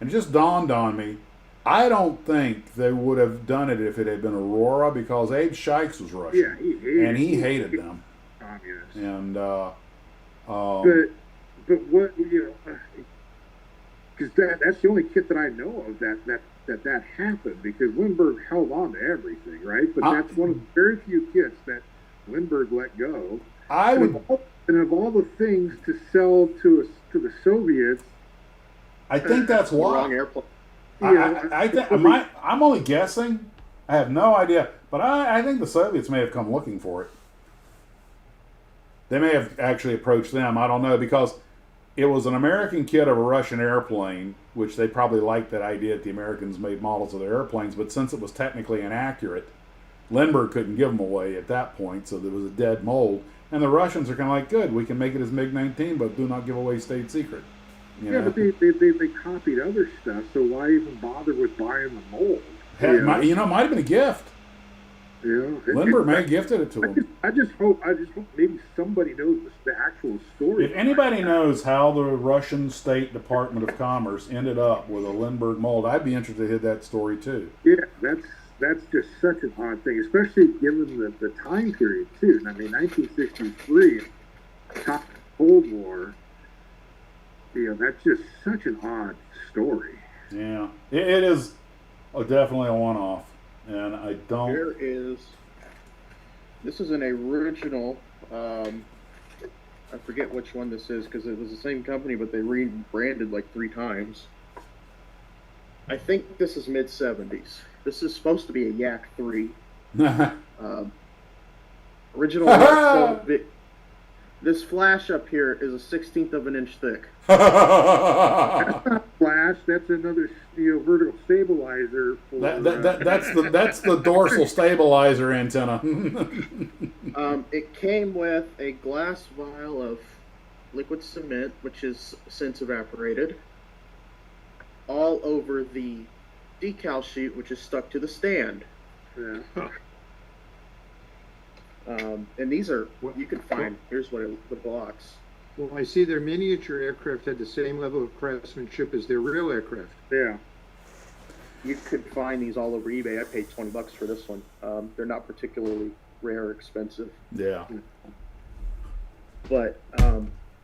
And it just dawned on me, I don't think they would have done it if it had been Aurora, because Abe Shikes was Russian. Yeah, he hated them. Communists. And, but what, because that's the only kit that I know of that happened, because Lindbergh held on to everything, right? But that's one of the very few kits that Lindbergh let go. And of all the things to sell to the Soviets, I think that's why. Wrong airplane. I'm only guessing. I have no idea, but I think the Soviets may have come looking for it. They may have actually approached them. I don't know, because it was an American kit of a Russian airplane, which they probably liked that idea that the Americans made models of their airplanes, but since it was technically inaccurate, Lindbergh couldn't give them away at that point, so there was a dead mold. And the Russians are kind of like, good, we can make it as MiG-19, but do not give away state secret. But they copied other stuff, so why even bother with buying the mold? Might have been a gift. Yeah, Lindbergh may have gifted it to him. I just hope maybe somebody knows the actual story. If anybody knows how the Russian State Department of Commerce ended up with a Lindbergh mold, I'd be interested to hear that story too. Yeah, that's just such an odd thing, especially given the time period too. I mean, 1963, top Cold War. That's just such an odd story. Yeah, it is definitely a one-off. And I don't. This is an original. I forget which one this is, because it was the same company, but they rebranded like 3 times. I think this is mid-70s. This is supposed to be a Yak 3. Original. This flash up here is a 1/16 of an inch thick. That's not flash. That's another vertical stabilizer. That's the dorsal stabilizer antenna. It came with a glass vial of liquid cement, which has since evaporated, all over the decal sheet, which is stuck to the stand. Yeah. And these are, you can find, here's what the blocks. Well, I see their miniature aircraft had the same level of craftsmanship as their real aircraft. Yeah. You could find these all over eBay. I paid $20 for this one. They're not particularly rare or expensive. Yeah. But,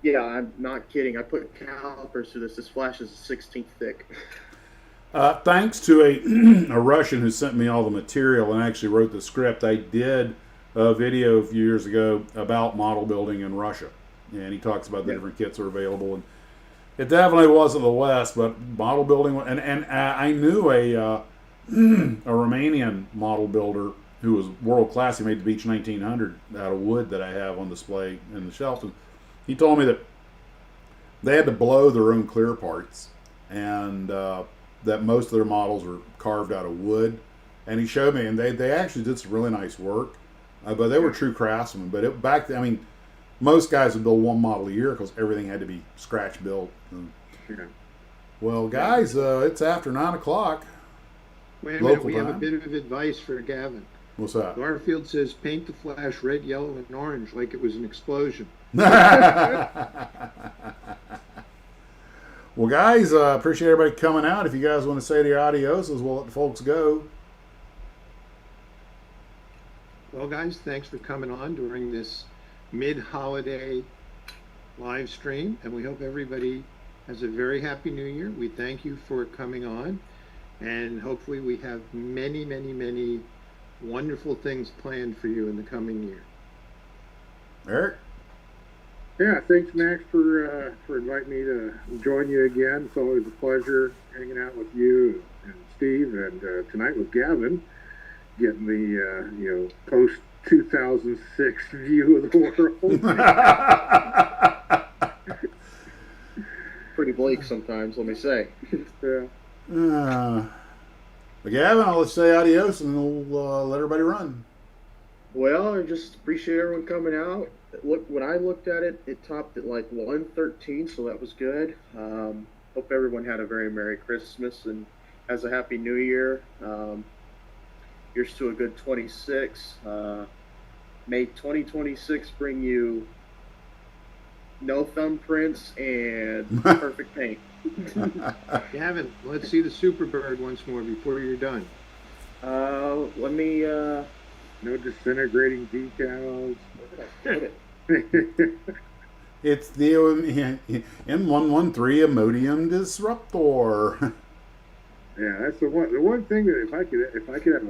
yeah, I'm not kidding. I put calipers through this. This flash is 1/16 thick. Thanks to a Russian who sent me all the material and actually wrote the script, I did a video a few years ago about model building in Russia. And he talks about the different kits that are available. And it definitely wasn't the West, but model building. And I knew a Romanian model builder who was world class. He made the Beach 1900 out of wood that I have on display in the shelf. And he told me that they had to blow their own clear parts, and that most of their models were carved out of wood. And he showed me, and they actually did some really nice work, but they were true craftsmen. But back then, I mean, most guys would build one model a year because everything had to be scratch built. Yeah. Well, guys, it's after 9 o'clock. Wait a minute, Local we have a time. bit of advice for Gavin. What's that? Garfield says paint the flash red, yellow, and orange like it was an explosion. Well, guys, appreciate everybody coming out. If you guys want to say the adioses, we'll let the folks go. Well, guys, thanks for coming on during this mid-holiday live stream, and we hope everybody has a very happy new year. We thank you for coming on, and hopefully we have many, many, many wonderful things planned for you in the coming year. Eric? Yeah, thanks, Max, for inviting me to join you again. It's always a pleasure hanging out with you and Steve, and tonight with Gavin, getting the post 2006 view of the world. Pretty bleak sometimes, let me say. Yeah. But Gavin, I'll let you say adios, and we'll let everybody run. Well, I just appreciate everyone coming out. Look, when I looked at it, it topped at like 113, so that was good. Hope everyone had a very Merry Christmas and has a Happy New Year. Here's to a good 26. May 2026 bring you no thumbprints and perfect paint. Gavin, let's see the Superbird once more before you're done. Let me, No disintegrating decals. It's the M113 Imodium Disruptor. Yeah, that's the one thing that if I could have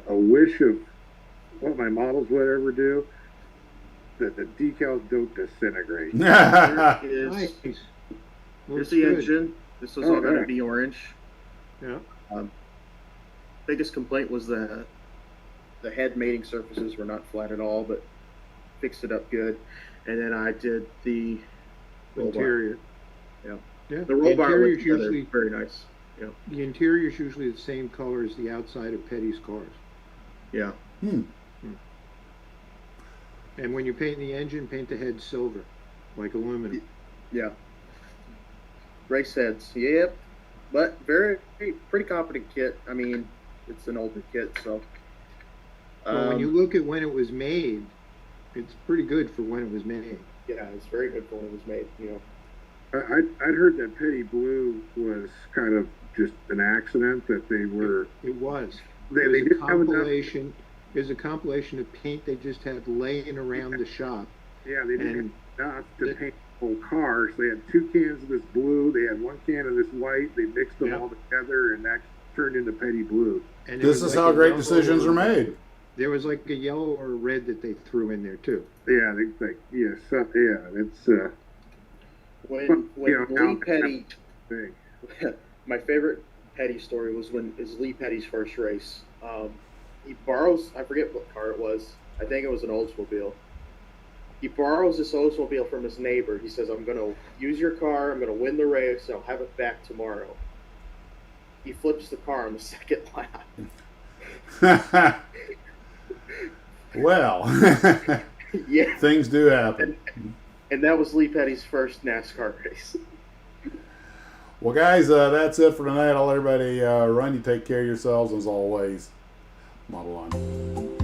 a wish of what my models would ever do, that the decals don't disintegrate. Nice. Here's Looks the good. engine. This was all going to right. be orange. Yeah. Biggest complaint was the head mating surfaces were not flat at all, but fixed it up good. And then I did the roll bar. Interior. Yeah. Yeah. The roll bar interior's went together usually very nice. Yeah. the interior is usually the same color as the outside of Petty's cars. Yeah. And when you paint the engine, paint the head silver, like aluminum. Yeah. Race heads. Yep. But pretty competent kit. I mean, it's an older kit, so. Well, when you look at when it was made, it's pretty good for when it was made. Yeah, it's very good for when it was made, you know. I'd heard that Petty Blue was kind of just an accident, that they were. It was. They There's a didn't have enough. compilation. There's a compilation of paint they just had laying around the shop. Yeah, they didn't And have enough to paint the whole car. So they had 2 cans of this blue. They had 1 can of this white. They mixed them Yep. all together, and that turned into Petty Blue. And This is how great decisions are made. There was like a yellow or a red that they threw in there too. Yeah, it's When you know, Lee Petty, thing. my favorite Petty story was Lee Petty's first race. He borrows, I forget what car it was. I think it was an Oldsmobile. He borrows this Oldsmobile from his neighbor. He says, I'm going to use your car. I'm going to win the race. I'll have it back tomorrow. He flips the car on the second lap. Well, Yeah. things do happen. And that was Lee Petty's first NASCAR race. Well, guys, that's it for tonight. I'll let everybody run. You take care of yourselves as always. Model on.